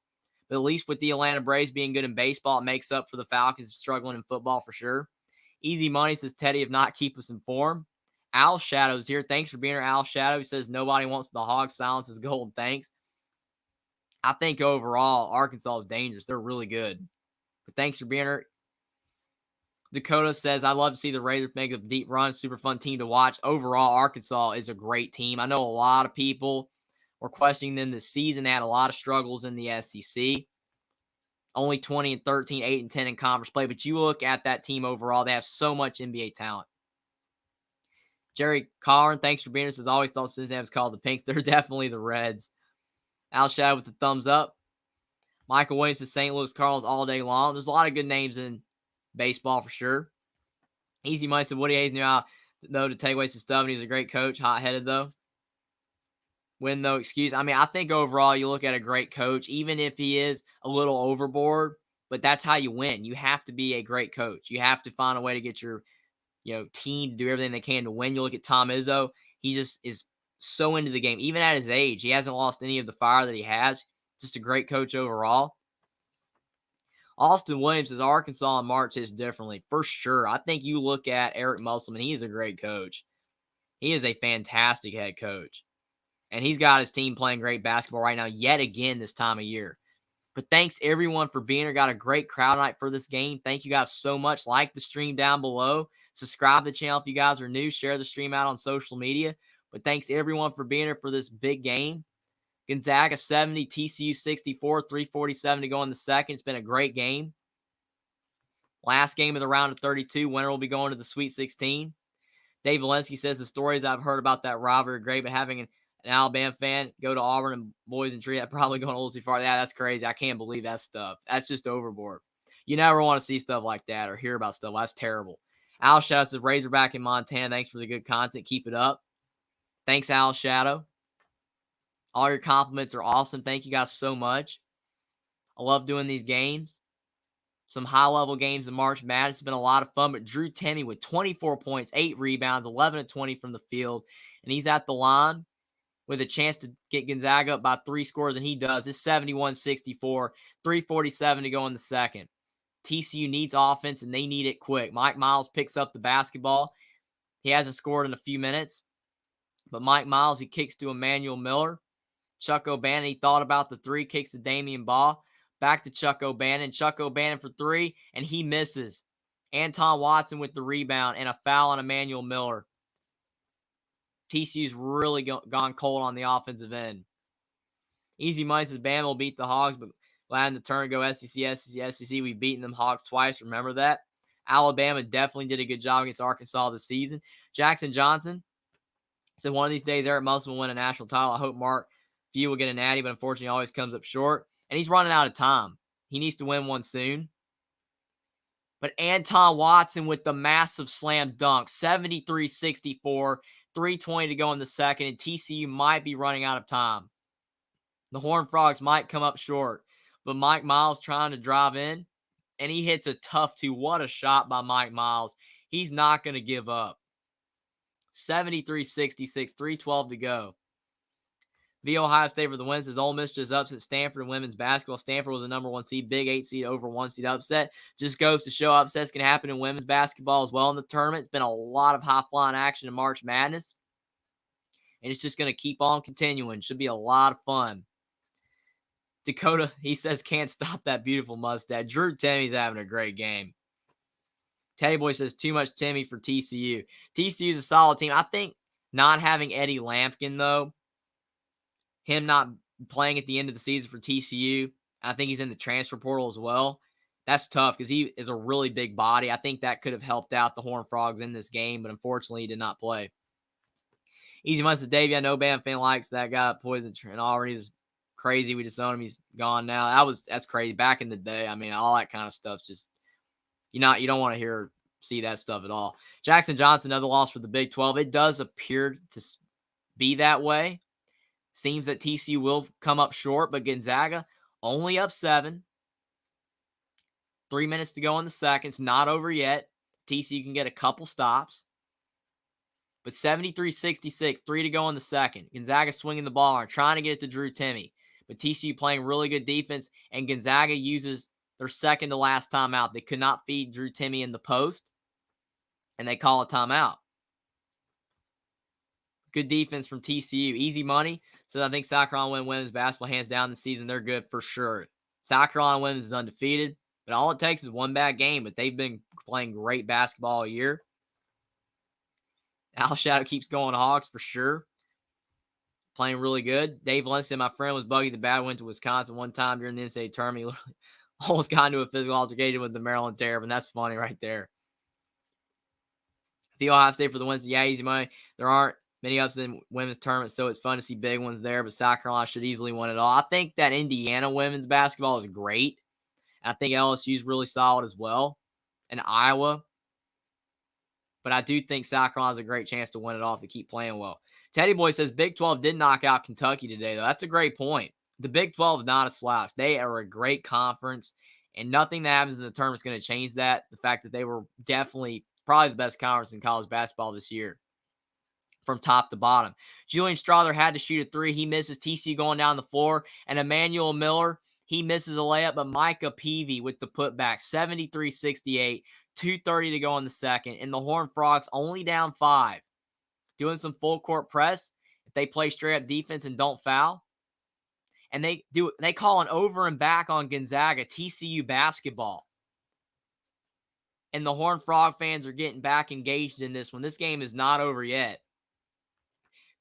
But at least with the Atlanta Braves being good in baseball, it makes up for the Falcons struggling in football for sure. Easy Money says, Teddy, if not, keep us informed. Al Shadow's here. Thanks for being here, Al Shadow. He says, nobody wants the Hogs. Silence is gold. Thanks. I think overall, Arkansas is dangerous. They're really good. But thanks for being here. Dakota says, I'd love to see the Raiders make a deep run. Super fun team to watch. Overall, Arkansas is a great team. I know a lot of people were questioning them this season. They had a lot of struggles in the SEC. Only 20-13, 8-10 in conference play. But you look at that team overall, they have so much NBA talent. Jerry Collin, thanks for being here. Says, always thought Cincinnati was called the Pinks. They're definitely the Reds. Al Shadow with the thumbs up. Michael Williams to St. Louis Cardinals all day long. There's a lot of good names in baseball for sure. Easy Money said Woody Hayes knew how, though, to take away some stuff, and he was a great coach. Hot-headed, though. Win, though, excuse. I mean, I think overall you look at a great coach, even if he is a little overboard, but that's how you win. You have to be a great coach. You have to find a way to get your team to do everything they can to win. You look at Tom Izzo. He just is so into the game. Even at his age, he hasn't lost any of the fire that he has. Just a great coach overall. Austin Williams says Arkansas in March is differently. For sure. I think you look at Eric Musselman. He is a great coach. He is a fantastic head coach. And he's got his team playing great basketball right now yet again this time of year. But thanks, everyone, for being here. Got a great crowd tonight for this game. Thank you guys so much. Like the stream down below. Subscribe to the channel if you guys are new. Share the stream out on social media. But thanks, everyone, for being here for this big game. Gonzaga 70, TCU 64, 3:47 to go in the second. It's been a great game. Last game of the round of 32. Winner will be going to the Sweet 16. Dave Valensky says the stories I've heard about that rivalry are great, but having an Alabama fan go to Auburn and Boys and Tree, that probably going a little too far. Yeah, that's crazy. I can't believe that stuff. That's just overboard. You never want to see stuff like that or hear about stuff. That's terrible. Al Shadow says Razorback in Montana. Thanks for the good content. Keep it up. Thanks, Al Shadow. All your compliments are awesome. Thank you guys so much. I love doing these games. Some high-level games in March Madness. It's been a lot of fun, but Drew Timme with 24 points, 8 rebounds, 11 of 20 from the field, and he's at the line with a chance to get Gonzaga up by 3 scores, and he does. It's 71-64, 3:47 to go in the second. TCU needs offense, and they need it quick. Mike Miles picks up the basketball. He hasn't scored in a few minutes, but Mike Miles, he kicks to Emmanuel Miller. Chuck O'Bannon, he thought about the 3, kicks to Damian Ball. Back to Chuck O'Bannon. Chuck O'Bannon for 3, and he misses. Anton Watson with the rebound and a foul on Emmanuel Miller. TCU's really gone cold on the offensive end. Easy Money says Bama will beat the Hogs, but glad in the turn go SEC, SEC, SEC. We've beaten them Hogs twice. Remember that? Alabama definitely did a good job against Arkansas this season. Jackson Johnson said one of these days Eric Musselman will win a national title. I hope Mark Few will get a natty, but unfortunately always comes up short. And he's running out of time. He needs to win one soon. But Anton Watson with the massive slam dunk, 73-64, 3:20 to go in the second, and TCU might be running out of time. The Horned Frogs might come up short, but Mike Miles trying to drive in, and he hits a tough two. What a shot by Mike Miles. He's not going to give up. 73-66, 3:12 to go. The Ohio State for the win says Ole Miss just upset Stanford in women's basketball. Stanford was a number 1 seed, big 8 seed over 1 seed upset. Just goes to show upsets can happen in women's basketball as well in the tournament. It's been a lot of high-flying action in March Madness, and it's just going to keep on continuing. Should be a lot of fun. Dakota, he says, can't stop that beautiful mustache. Drew Timmy's having a great game. Teddy Boy says, too much Timmy for TCU. TCU's a solid team. I think not having Eddie Lampkin, though, him not playing at the end of the season for TCU, I think he's in the transfer portal as well. That's tough because he is a really big body. I think that could have helped out the Horned Frogs in this game, but unfortunately he did not play. Easy Months of Davey, I know Bam fan likes that guy, Poison and already is crazy. We disowned him. He's gone now. That's crazy. Back in the day, I mean, all that kind of stuff's just you don't want to see that stuff at all. Jackson Johnson, another loss for the Big 12. It does appear to be that way. Seems that TCU will come up short, but Gonzaga only up 7. 3 minutes to go in the second. It's not over yet. TCU can get a couple stops. But 73-66, 3 to go in the second. Gonzaga swinging the ball, trying to get it to Drew Timme. But TCU playing really good defense, and Gonzaga uses their second to last timeout. They could not feed Drew Timme in the post, and they call a timeout. Good defense from TCU. Easy money. So I think South Carolina win women's basketball hands down this season. They're good for sure. South Carolina women's is undefeated, but all it takes is one bad game. But they've been playing great basketball all year. Al Shadow keeps going Hawks for sure. Playing really good. Dave Lindsay, my friend, was Buggy the Bad. Went to Wisconsin one time during the NCAA tournament. He almost got into a physical altercation with the Maryland Terrapin. That's funny right there. The Ohio State for the wins. Yeah, easy money. There aren't many ups in women's tournaments, so it's fun to see big ones there, but South Carolina should easily win it all. I think that Indiana women's basketball is great. I think LSU's really solid as well, and Iowa. But I do think South Carolina's a great chance to win it all if they keep playing well. Teddy Boy says Big 12 did knock out Kentucky today, though. That's a great point. The Big 12 is not a slouch. They are a great conference, and nothing that happens in the tournament is going to change that. The fact that they were definitely probably the best conference in college basketball this year from top to bottom. Julian Strother had to shoot a 3. He misses. TCU going down the floor. And Emmanuel Miller, he misses a layup, but Micah Peavy with the putback, 73-68, 2:30 to go in the second. And the Horned Frogs only down 5. Doing some full court press. If they play straight up defense and don't foul. And they call an over and back on Gonzaga, TCU basketball. And the Horned Frog fans are getting back engaged in this one. This game is not over yet.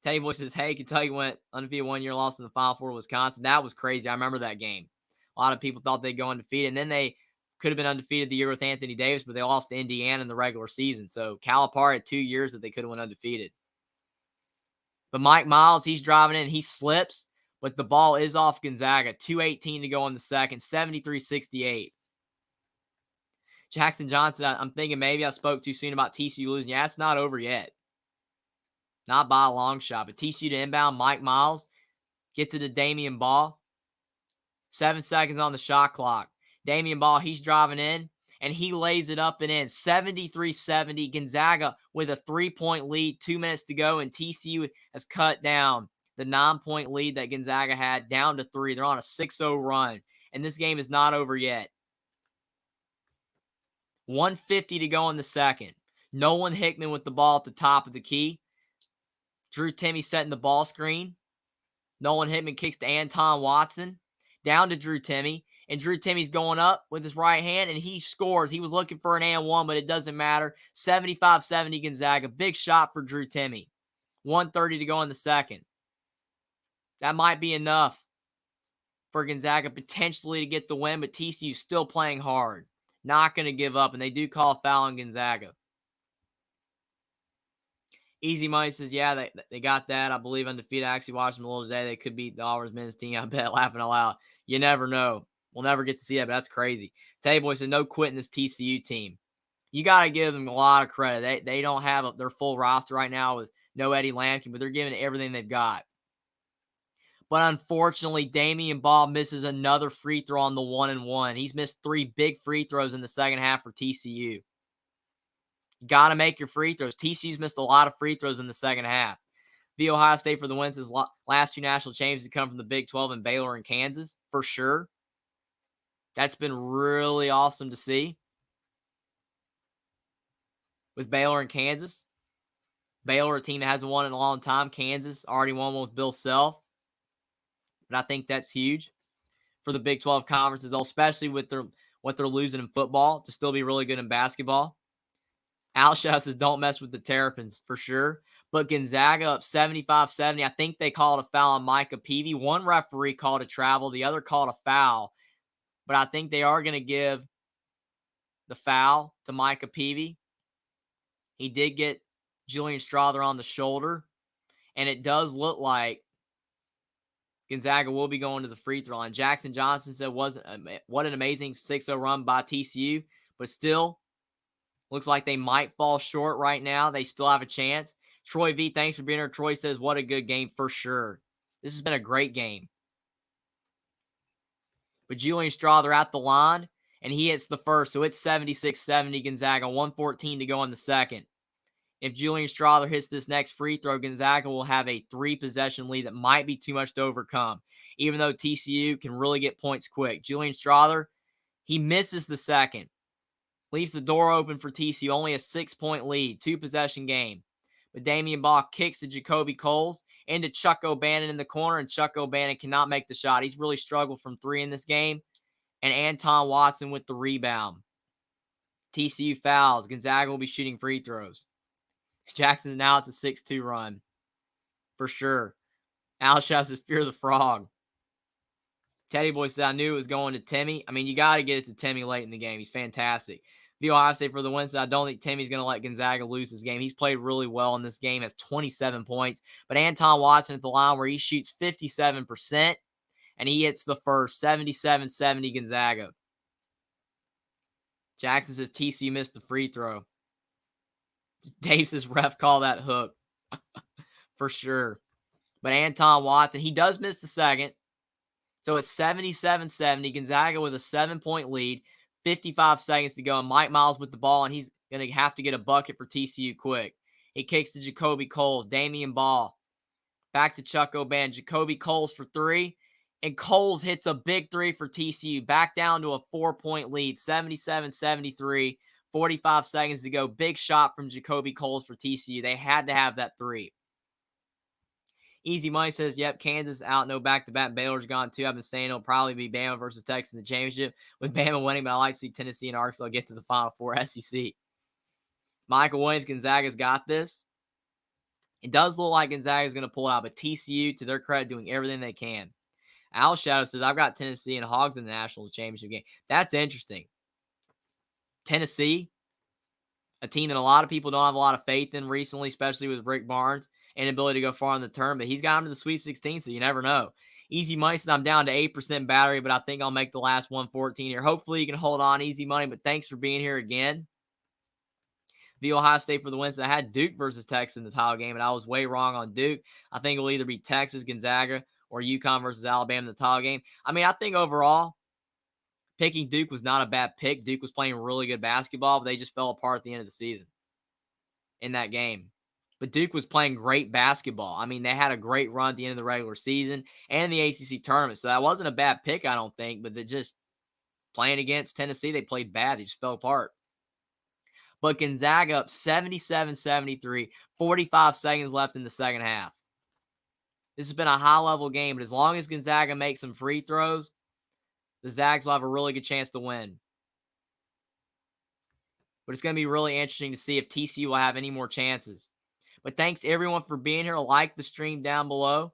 Teddy Boy says, hey, Kentucky went undefeated 1-year loss in the Final Four to Wisconsin. That was crazy. I remember that game. A lot of people thought they'd go undefeated. And then they could have been undefeated the year with Anthony Davis, but they lost to Indiana in the regular season. So Calipari had 2 years that they could have went undefeated. But Mike Miles, he's driving in. He slips, but the ball is off Gonzaga. 2:18 to go in the second, 73-68. Jackson Johnson, I'm thinking maybe I spoke too soon about TCU losing. Yeah, it's not over yet. Not by a long shot. But TCU to inbound, Mike Miles gets it to Damian Ball. 7 seconds on the shot clock. Damian Ball, he's driving in, and he lays it up and in. 73-70. Gonzaga with a 3-point lead. 2 minutes to go, and TCU has cut down the 9-point lead that Gonzaga had down to 3. They're on a 6-0 run, and this game is not over yet. 1:50 to go in the second. Nolan Hickman with the ball at the top of the key. Drew Timme setting the ball screen. Nolan Hickman kicks to Anton Watson. Down to Drew Timme. And Drew Timme's going up with his right hand, and he scores. He was looking for an and one, but it doesn't matter. 75-70 Gonzaga. Big shot for Drew Timme. 1:30 to go in the second. That might be enough for Gonzaga potentially to get the win, but TCU's still playing hard. Not going to give up, and they do call a foul on Gonzaga. Easy Money says, yeah, they got that. I believe undefeated. I actually watched them a little today. They could beat the Auburn's men's team. I bet, laughing out loud. You never know. We'll never get to see that, but that's crazy. Teddy Boy said, no quitting this TCU team. You got to give them a lot of credit. They don't have their full roster right now with no Eddie Lampkin, but they're giving everything they've got. But unfortunately, Damian Ball misses another free throw on the 1-and-1. He's missed 3 big free throws in the second half for TCU. You got to make your free throws. TCU's missed a lot of free throws in the second half. The Ohio State for the wins. His last 2 national champions have come from the Big 12 and Baylor and Kansas, for sure. That's been really awesome to see. With Baylor and Kansas. Baylor, a team that hasn't won in a long time. Kansas already won one with Bill Self. But I think that's huge for the Big 12 conferences, especially with what they're losing in football, to still be really good in basketball. Alshon says, don't mess with the Terrapins, for sure. But Gonzaga up 75-70. I think they called a foul on Micah Peavy. One referee called a travel. The other called a foul. But I think they are going to give the foul to Micah Peavy. He did get Julian Strother on the shoulder. And it does look like Gonzaga will be going to the free throw line. Jackson Johnson said, what an amazing 6-0 run by TCU. But still, looks like they might fall short right now. They still have a chance. Troy V, thanks for being here. Troy says, what a good game for sure. This has been a great game. But Julian Strother at the line, and he hits the first. So it's 76-70 Gonzaga, 1:14 to go in the second. If Julian Strother hits this next free throw, Gonzaga will have a 3-possession lead that might be too much to overcome, even though TCU can really get points quick. Julian Strother, he misses the second. Leaves the door open for TCU, only a 6-point lead, 2-possession game. But Damian Ball kicks to Jacoby Coles into Chuck O'Bannon in the corner, and Chuck O'Bannon cannot make the shot. He's really struggled from 3 in this game. And Anton Watson with the rebound. TCU fouls. Gonzaga will be shooting free throws. Jackson, now it's a 6-2 run. For sure. Alshon says, fear the frog. Teddy Boy said, I knew it was going to Timmy. I mean, you got to get it to Timmy late in the game. He's fantastic. The Ohio State for the win said, I don't think Timmy's going to let Gonzaga lose this game. He's played really well in this game, has 27 points. But Anton Watson at the line where he shoots 57%, and he hits the first, 77-70 Gonzaga. Jackson says TCU missed the free throw. Dave says ref call that hook. For sure. But Anton Watson, he does miss the second. So it's 77-70. Gonzaga with a 7-point lead. 55 seconds to go. And Mike Miles with the ball, and he's going to have to get a bucket for TCU quick. He kicks to Jacoby Coles. Damian Ball. Back to Chuck O'Bannon. Jacoby Coles for 3. And Coles hits a big 3 for TCU. Back down to a 4-point lead. 77-73. 45 seconds to go. Big shot from Jacoby Coles for TCU. They had to have that 3. Easy Money says, yep, Kansas out, no back-to-back. Baylor's gone too. I've been saying it'll probably be Bama versus Texas in the championship. With Bama winning, but I like to see Tennessee and Arkansas get to the Final Four SEC. Michael Williams, Gonzaga's got this. It does look like Gonzaga's going to pull out, but TCU, to their credit, doing everything they can. Al Shadow says, I've got Tennessee and Hogs in the national championship game. That's interesting. Tennessee, a team that a lot of people don't have a lot of faith in recently, especially with Rick Barnes. Inability to go far in the tournament. He's got him to the Sweet 16, so you never know. Easy Money says, I'm down to 8% battery, but I think I'll make the last 114 here. Hopefully you can hold on, Easy Money, but thanks for being here again. The Ohio State for the win. So I had Duke versus Texas in the title game, and I was way wrong on Duke. I think it will either be Texas, Gonzaga, or UConn versus Alabama in the title game. I mean, I think overall, picking Duke was not a bad pick. Duke was playing really good basketball, but they just fell apart at the end of the season in that game. But Duke was playing great basketball. I mean, they had a great run at the end of the regular season and the ACC tournament. So that wasn't a bad pick, I don't think. But they just playing against Tennessee, they played bad. They just fell apart. But Gonzaga up 77-73, 45 seconds left in the second half. This has been a high-level game, but as long as Gonzaga makes some free throws, the Zags will have a really good chance to win. But it's going to be really interesting to see if TCU will have any more chances. But thanks, everyone, for being here. Like the stream down below.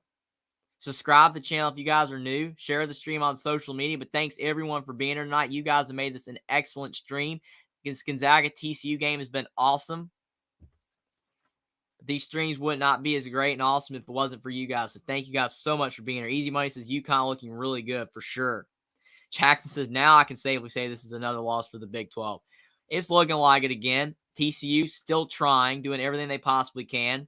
Subscribe to the channel if you guys are new. Share the stream on social media. But thanks, everyone, for being here tonight. You guys have made this an excellent stream. This Gonzaga TCU game has been awesome. But these streams would not be as great and awesome if it wasn't for you guys. So thank you guys so much for being here. Easy Money says UConn looking really good for sure. Jackson says, now I can safely say this is another loss for the Big 12. It's looking like it again. TCU still trying, doing everything they possibly can.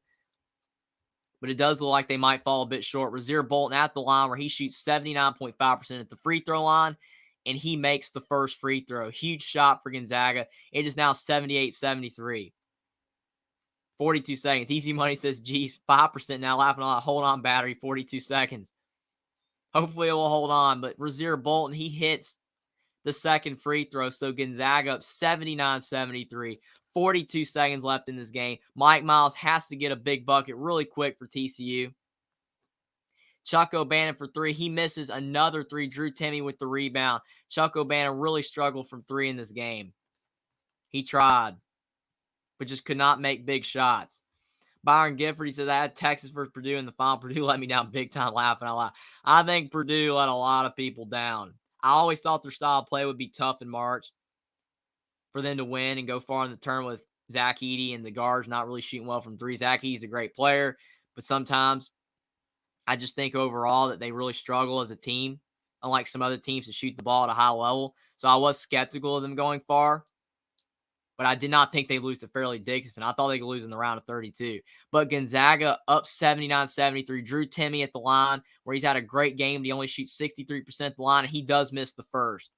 But it does look like they might fall a bit short. Rasir Bolton at the line where he shoots 79.5% at the free throw line, and he makes the first free throw. Huge shot for Gonzaga. It is now 78-73. 42 seconds. Easy Money says, geez, 5% now. Laughing a lot. Hold on, battery. 42 seconds. Hopefully it will hold on. But Rasir Bolton, he hits the second free throw. So Gonzaga up 79-73. 42 seconds left in this game. Mike Miles has to get a big bucket really quick for TCU. Chuck O'Bannon for three. He misses another three. Drew Timme with the rebound. Chuck O'Bannon really struggled from three in this game. He tried, but just could not make big shots. Byron Gifford, he says, I had Texas versus Purdue in the final. Purdue let me down big time, laughing out loud. I think Purdue let a lot of people down. I always thought their style of play would be tough in March for them to win and go far in the tournament with Zach Edey and the guards not really shooting well from three. Zach Edey's a great player, but sometimes I just think overall that they really struggle as a team, unlike some other teams to shoot the ball at a high level. So I was skeptical of them going far, but I did not think they'd lose to Fairleigh Dickinson. I thought they could lose in the round of 32. But Gonzaga up 79-73. Drew Timme at the line, where he's had a great game. But he only shoots 63% at the line, and he does miss the first.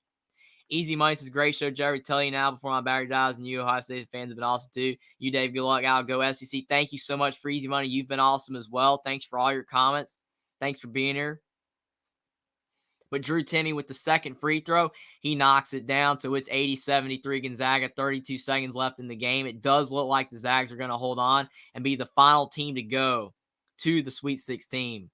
Easy Money says, great show, Jerry. Tell you now before my battery dies, and you Ohio State fans have been awesome too. You, Dave, good luck. I'll go SEC. Thank you so much for Easy Money. You've been awesome as well. Thanks for all your comments. Thanks for being here. But Drew Timme with the second free throw, he knocks it down. So it's 80-73 Gonzaga, 32 seconds left in the game. It does look like the Zags are going to hold on and be the final team to go to the Sweet 16.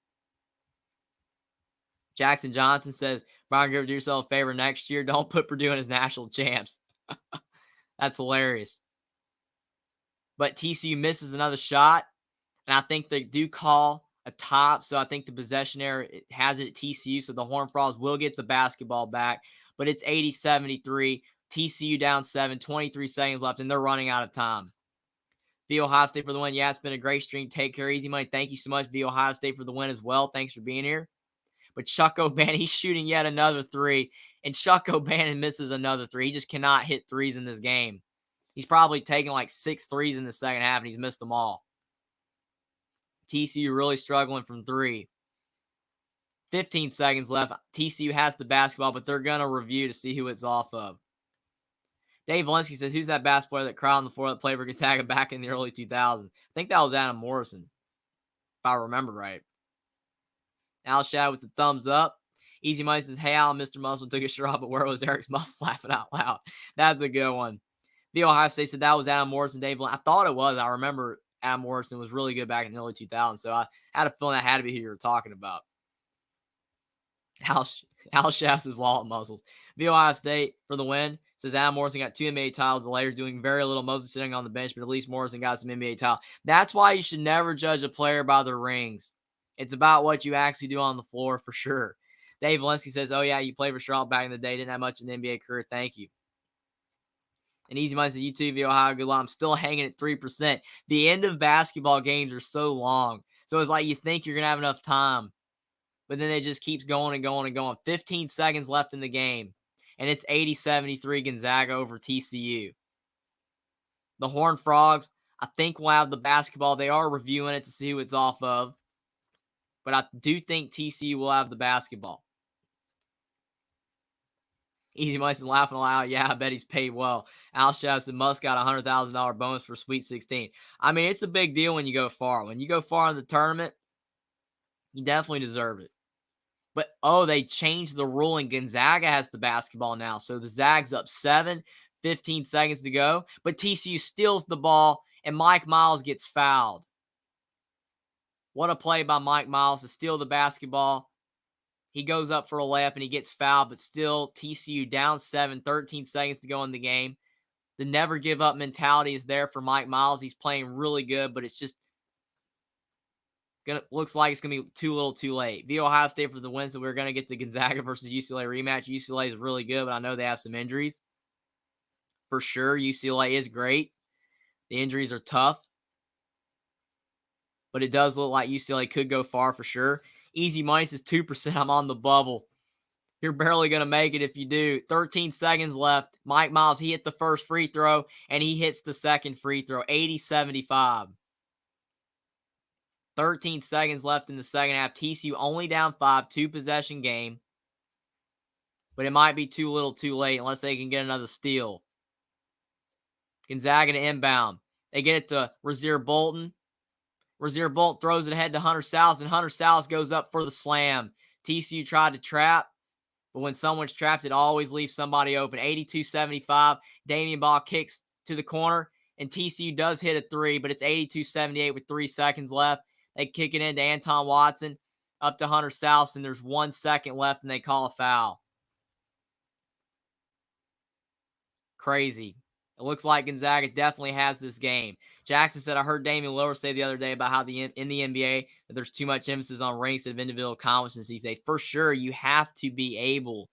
Jackson Johnson says, Brian, do yourself a favor next year. Don't put Purdue in as national champs. That's hilarious. But TCU misses another shot, and I think they do call a top. So I think the possession error has it at TCU. So the Horned Frogs will get the basketball back. But it's 80-73. TCU down 7, 23 seconds left, and they're running out of time. V Ohio State for the win. Yeah, it's been a great stream. Take care, Easy Money. Thank you so much, V Ohio State, for the win as well. Thanks for being here. But Chuck O'Bannon, he's shooting yet another three, and Chuck O'Bannon misses another three. He just cannot hit threes in this game. He's probably taken like 6 threes in the second half, and he's missed them all. TCU really struggling from three. 15 seconds left. TCU has the basketball, but they're going to review to see who it's off of. Dave Valinsky says, who's that basketball player that cried on the floor that played for Gonzaga back in the early 2000s? I think that was Adam Morrison, if I remember right. Al Shad with the thumbs up. Easy Money says, hey, Al, Mr. Muscle took a shot, but where was Eric's muscle? Laughing out loud. That's a good one. The Ohio State said that was Adam Morrison. Dave, I thought it was. I remember Adam Morrison was really good back in the early 2000s, so I had a feeling that had to be who you were talking about. Al Shad says wallet muscles. The Ohio State for the win says Adam Morrison got 2 NBA titles. The Lakers doing very little, mostly sitting on the bench, but at least Morrison got some NBA titles. That's why you should never judge a player by their rings. It's about what you actually do on the floor for sure. Dave Valinsky says, oh, yeah, you played for Charlotte back in the day. Didn't have much in the NBA career. Thank you. And Easy Money says, you too, Ohio, good luck. I'm still hanging at 3%. The end of basketball games are so long. So it's like you think you're going to have enough time. But then it just keeps going and going and going. 15 seconds left in the game. And it's 80-73 Gonzaga over TCU. The Horned Frogs, I think, will have the basketball. They are reviewing it to see who it's off of. But I do think TCU will have the basketball. Easy Money laughing aloud. Yeah, I bet he's paid well. Al Shaft and Musk got a $100,000 bonus for Sweet 16. I mean, it's a big deal when you go far. When you go far in the tournament, you definitely deserve it. But, they changed the rule, and Gonzaga has the basketball now. So the Zags up 7, 15 seconds to go. But TCU steals the ball, and Mike Miles gets fouled. What a play by Mike Miles to steal the basketball. He goes up for a layup and he gets fouled, but still TCU down 7, 13 seconds to go in the game. The never give up mentality is there for Mike Miles. He's playing really good, but it's just looks like it's going to be too little too late. The Ohio State for the win, so we're going to get the Gonzaga versus UCLA rematch. UCLA is really good, but I know they have some injuries. For sure, UCLA is great. The injuries are tough. But it does look like UCLA could go far for sure. Easy Money says 2%. I'm on the bubble. You're barely going to make it if you do. 13 seconds left. Mike Miles, he hit the first free throw, and he hits the second free throw, 80-75. 13 seconds left in the second half. TCU only down 5, 2-possession game. But it might be too little too late unless they can get another steal. Gonzaga to inbound. They get it to Rasir Bolton. Rasir Bolton throws it ahead to Hunter Sallis, and Hunter Sallis goes up for the slam. TCU tried to trap, but when someone's trapped, it always leaves somebody open. 82-75. Damian Ball kicks to the corner, and TCU does hit a three, but it's 82-78 with 3 seconds left. They kick it into Anton Watson, up to Hunter Sallis, and there's 1 second left, and they call a foul. Crazy. It looks like Gonzaga definitely has this game. Jackson said, I heard Damian Lillard say the other day about how in the NBA that there's too much emphasis on ranks instead of individual accomplishments these days. For sure, you have to be able,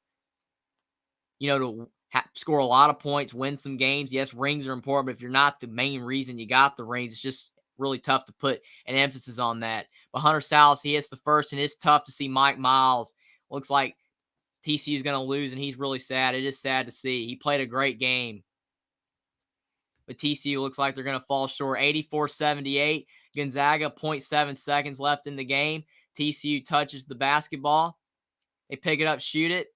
to score a lot of points, win some games. Yes, rings are important, but if you're not the main reason you got the rings, it's just really tough to put an emphasis on that. But Hunter Sallis, he hits the first, and it's tough to see Mike Miles. Looks like TCU is going to lose, and he's really sad. It is sad to see. He played a great game. But TCU looks like they're going to fall short. 84-78. Gonzaga, 0.7 seconds left in the game. TCU touches the basketball. They pick it up, shoot it,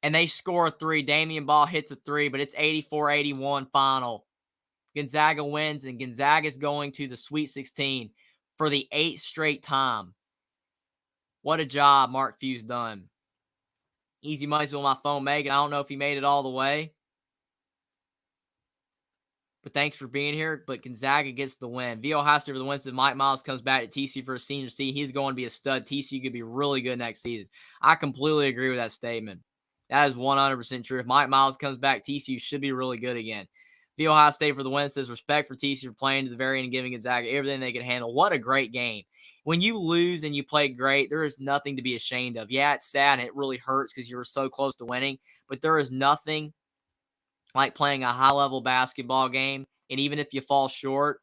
and they score a three. Damian Ball hits a three, but it's 84-81 final. Gonzaga wins, and Gonzaga's going to the Sweet 16 for the 8th straight time. What a job Mark Few's done. Easy money's on my phone, Megan. I don't know if he made it all the way. But thanks for being here. But Gonzaga gets the win. V. Ohio State for the win. Says Mike Miles comes back to TCU for a senior season. He's going to be a stud. TCU could be really good next season. I completely agree with that statement. That is 100% true. If Mike Miles comes back, TCU should be really good again. V. Ohio State for the win. Says respect for TCU for playing to the very end and giving Gonzaga everything they could handle. What a great game. When you lose and you play great, there is nothing to be ashamed of. Yeah, it's sad and it really hurts because you were so close to winning. But there is nothing like playing a high-level basketball game, and even if you fall short,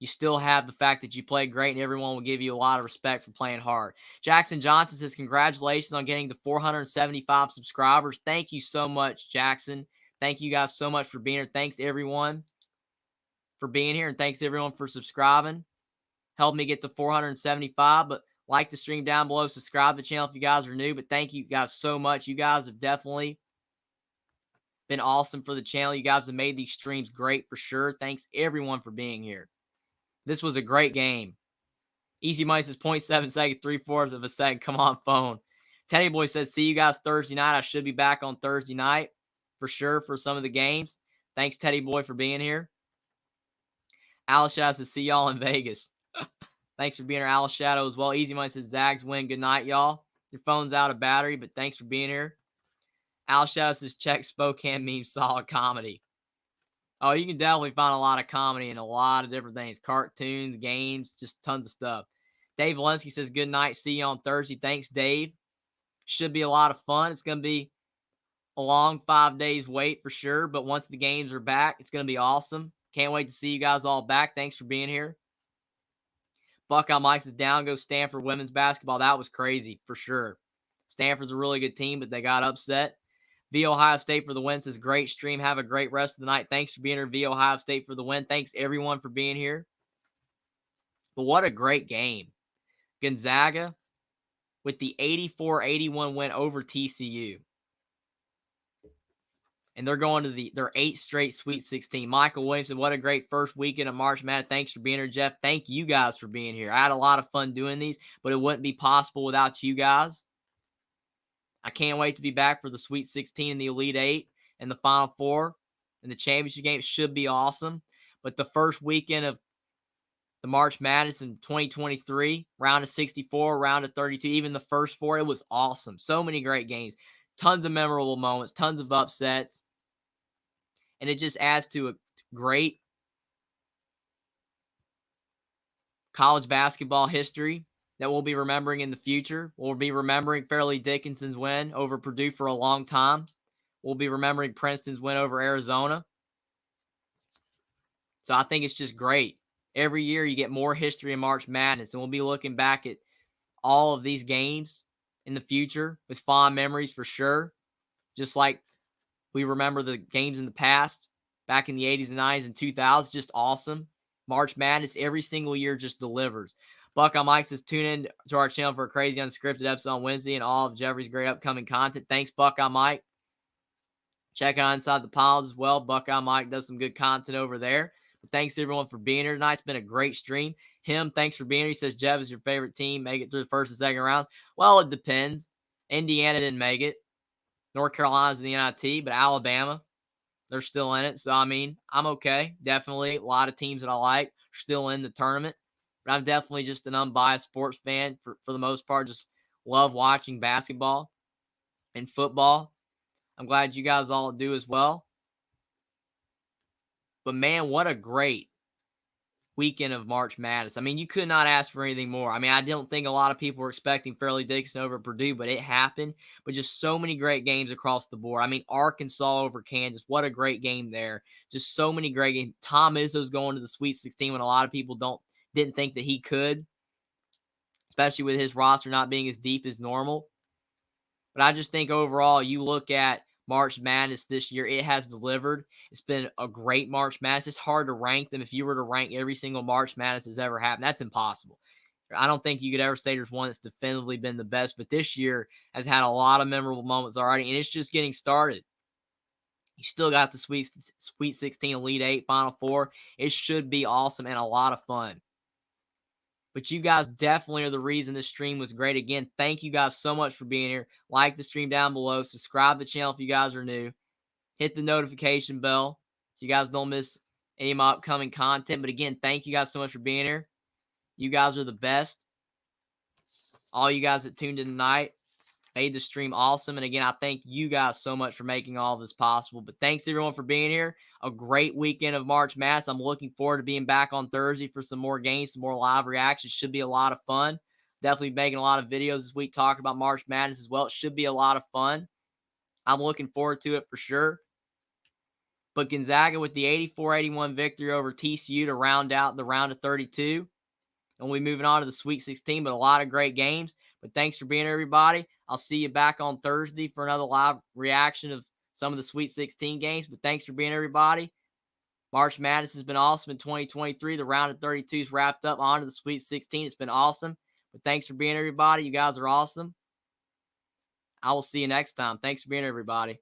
you still have the fact that you played great, and everyone will give you a lot of respect for playing hard. Jackson Johnson says, congratulations on getting to 475 subscribers. Thank you so much, Jackson. Thank you guys so much for being here. Thanks, everyone, for being here, and thanks, everyone, for subscribing. Helped me get to 475, but like the stream down below. Subscribe to the channel if you guys are new, but thank you guys so much. You guys have definitely been awesome for the channel. You guys have made these streams great for sure. Thanks, everyone, for being here. This was a great game. Easy Money says 0.7 seconds, 3/4 of a second. Come on, phone. Teddy Boy says, see you guys Thursday night. I should be back on Thursday night for sure for some of the games. Thanks, Teddy Boy, for being here. Alice Shadow says, see y'all in Vegas. Thanks for being here, Alice Shadow, as well. Easy Money says, Zags win. Good night, y'all. Your phone's out of battery, but thanks for being here. Al Shadow says, check Spokane meme, solid comedy. Oh, you can definitely find a lot of comedy in a lot of different things. Cartoons, games, just tons of stuff. Dave Valensky says, good night. See you on Thursday. Thanks, Dave. Should be a lot of fun. It's going to be a long 5 days wait for sure. But once the games are back, it's going to be awesome. Can't wait to see you guys all back. Thanks for being here. Buckeye Mike says, down goes Stanford women's basketball. That was crazy for sure. Stanford's a really good team, but they got upset. V. Ohio State for the win says, great stream. Have a great rest of the night. Thanks for being here, V. Ohio State for the win. Thanks, everyone, for being here. But what a great game. Gonzaga with the 84-81 win over TCU. And they're going to their 8th straight Sweet 16. Michael Williamson, what a great first weekend of March Madness. Thanks for being here, Jeff. Thank you guys for being here. I had a lot of fun doing these, but it wouldn't be possible without you guys. I can't wait to be back for the Sweet 16 and the Elite 8 and the Final Four and the championship game. It should be awesome. But the first weekend of the March Madness in 2023, round of 64, round of 32, even the first 4, it was awesome. So many great games, tons of memorable moments, tons of upsets. And it just adds to a great college basketball history that we'll be remembering in the future. We'll be remembering Fairleigh Dickinson's win over Purdue for a long time. We'll be remembering Princeton's win over Arizona. So I think it's just great. Every year you get more history in March Madness, and we'll be looking back at all of these games in the future with fond memories for sure. Just like we remember the games in the past, back in the 80s and 90s and 2000s, just awesome. March Madness every single year just delivers. Buckeye Mike says, tune in to our channel for a crazy unscripted episode on Wednesday and all of Jeffrey's great upcoming content. Thanks, Buckeye Mike. Check out Inside the Piles as well. Buckeye Mike does some good content over there. But thanks everyone for being here tonight. It's been a great stream. Thanks for being here. He says, Jeff is your favorite team. Make it through the first and second rounds. Well, it depends. Indiana didn't make it. North Carolina's in the NIT, but Alabama, they're still in it. So, I mean, I'm okay. Definitely a lot of teams that I like are still in the tournament. But I'm definitely just an unbiased sports fan for the most part. Just love watching basketball and football. I'm glad you guys all do as well. But, man, what a great weekend of March Madness. I mean, you could not ask for anything more. I mean, I don't think a lot of people were expecting Fairleigh Dickinson over Purdue, but it happened. But just so many great games across the board. I mean, Arkansas over Kansas. What a great game there. Just so many great games. Tom Izzo's going to the Sweet 16 when a lot of people didn't think that he could, especially with his roster not being as deep as normal. But I just think overall, you look at March Madness this year, it has delivered. It's been a great March Madness. It's hard to rank them. If you were to rank every single March Madness that's ever happened, that's impossible. I don't think you could ever say there's one that's definitively been the best, but this year has had a lot of memorable moments already, and it's just getting started. You still got the Sweet 16, Elite 8, Final Four. It should be awesome and a lot of fun. But you guys definitely are the reason this stream was great. Again, thank you guys so much for being here. Like the stream down below. Subscribe to the channel if you guys are new. Hit the notification bell so you guys don't miss any of my upcoming content. But again, thank you guys so much for being here. You guys are the best. All you guys that tuned in tonight made the stream awesome. And again, I thank you guys so much for making all of this possible. But thanks everyone for being here. A great weekend of March Madness. I'm looking forward to being back on Thursday for some more games, some more live reactions. Should be a lot of fun. Definitely making a lot of videos this week talking about March Madness as well. It should be a lot of fun. I'm looking forward to it for sure. But Gonzaga with the 84-81 victory over TCU to round out the round of 32. And we'll be moving on to the Sweet 16, but a lot of great games. But thanks for being here, everybody. I'll see you back on Thursday for another live reaction of some of the Sweet 16 games. But thanks for being here, everybody. March Madness has been awesome in 2023. The round of 32 is wrapped up. On to the Sweet 16. It's been awesome. But thanks for being here, everybody. You guys are awesome. I will see you next time. Thanks for being here, everybody.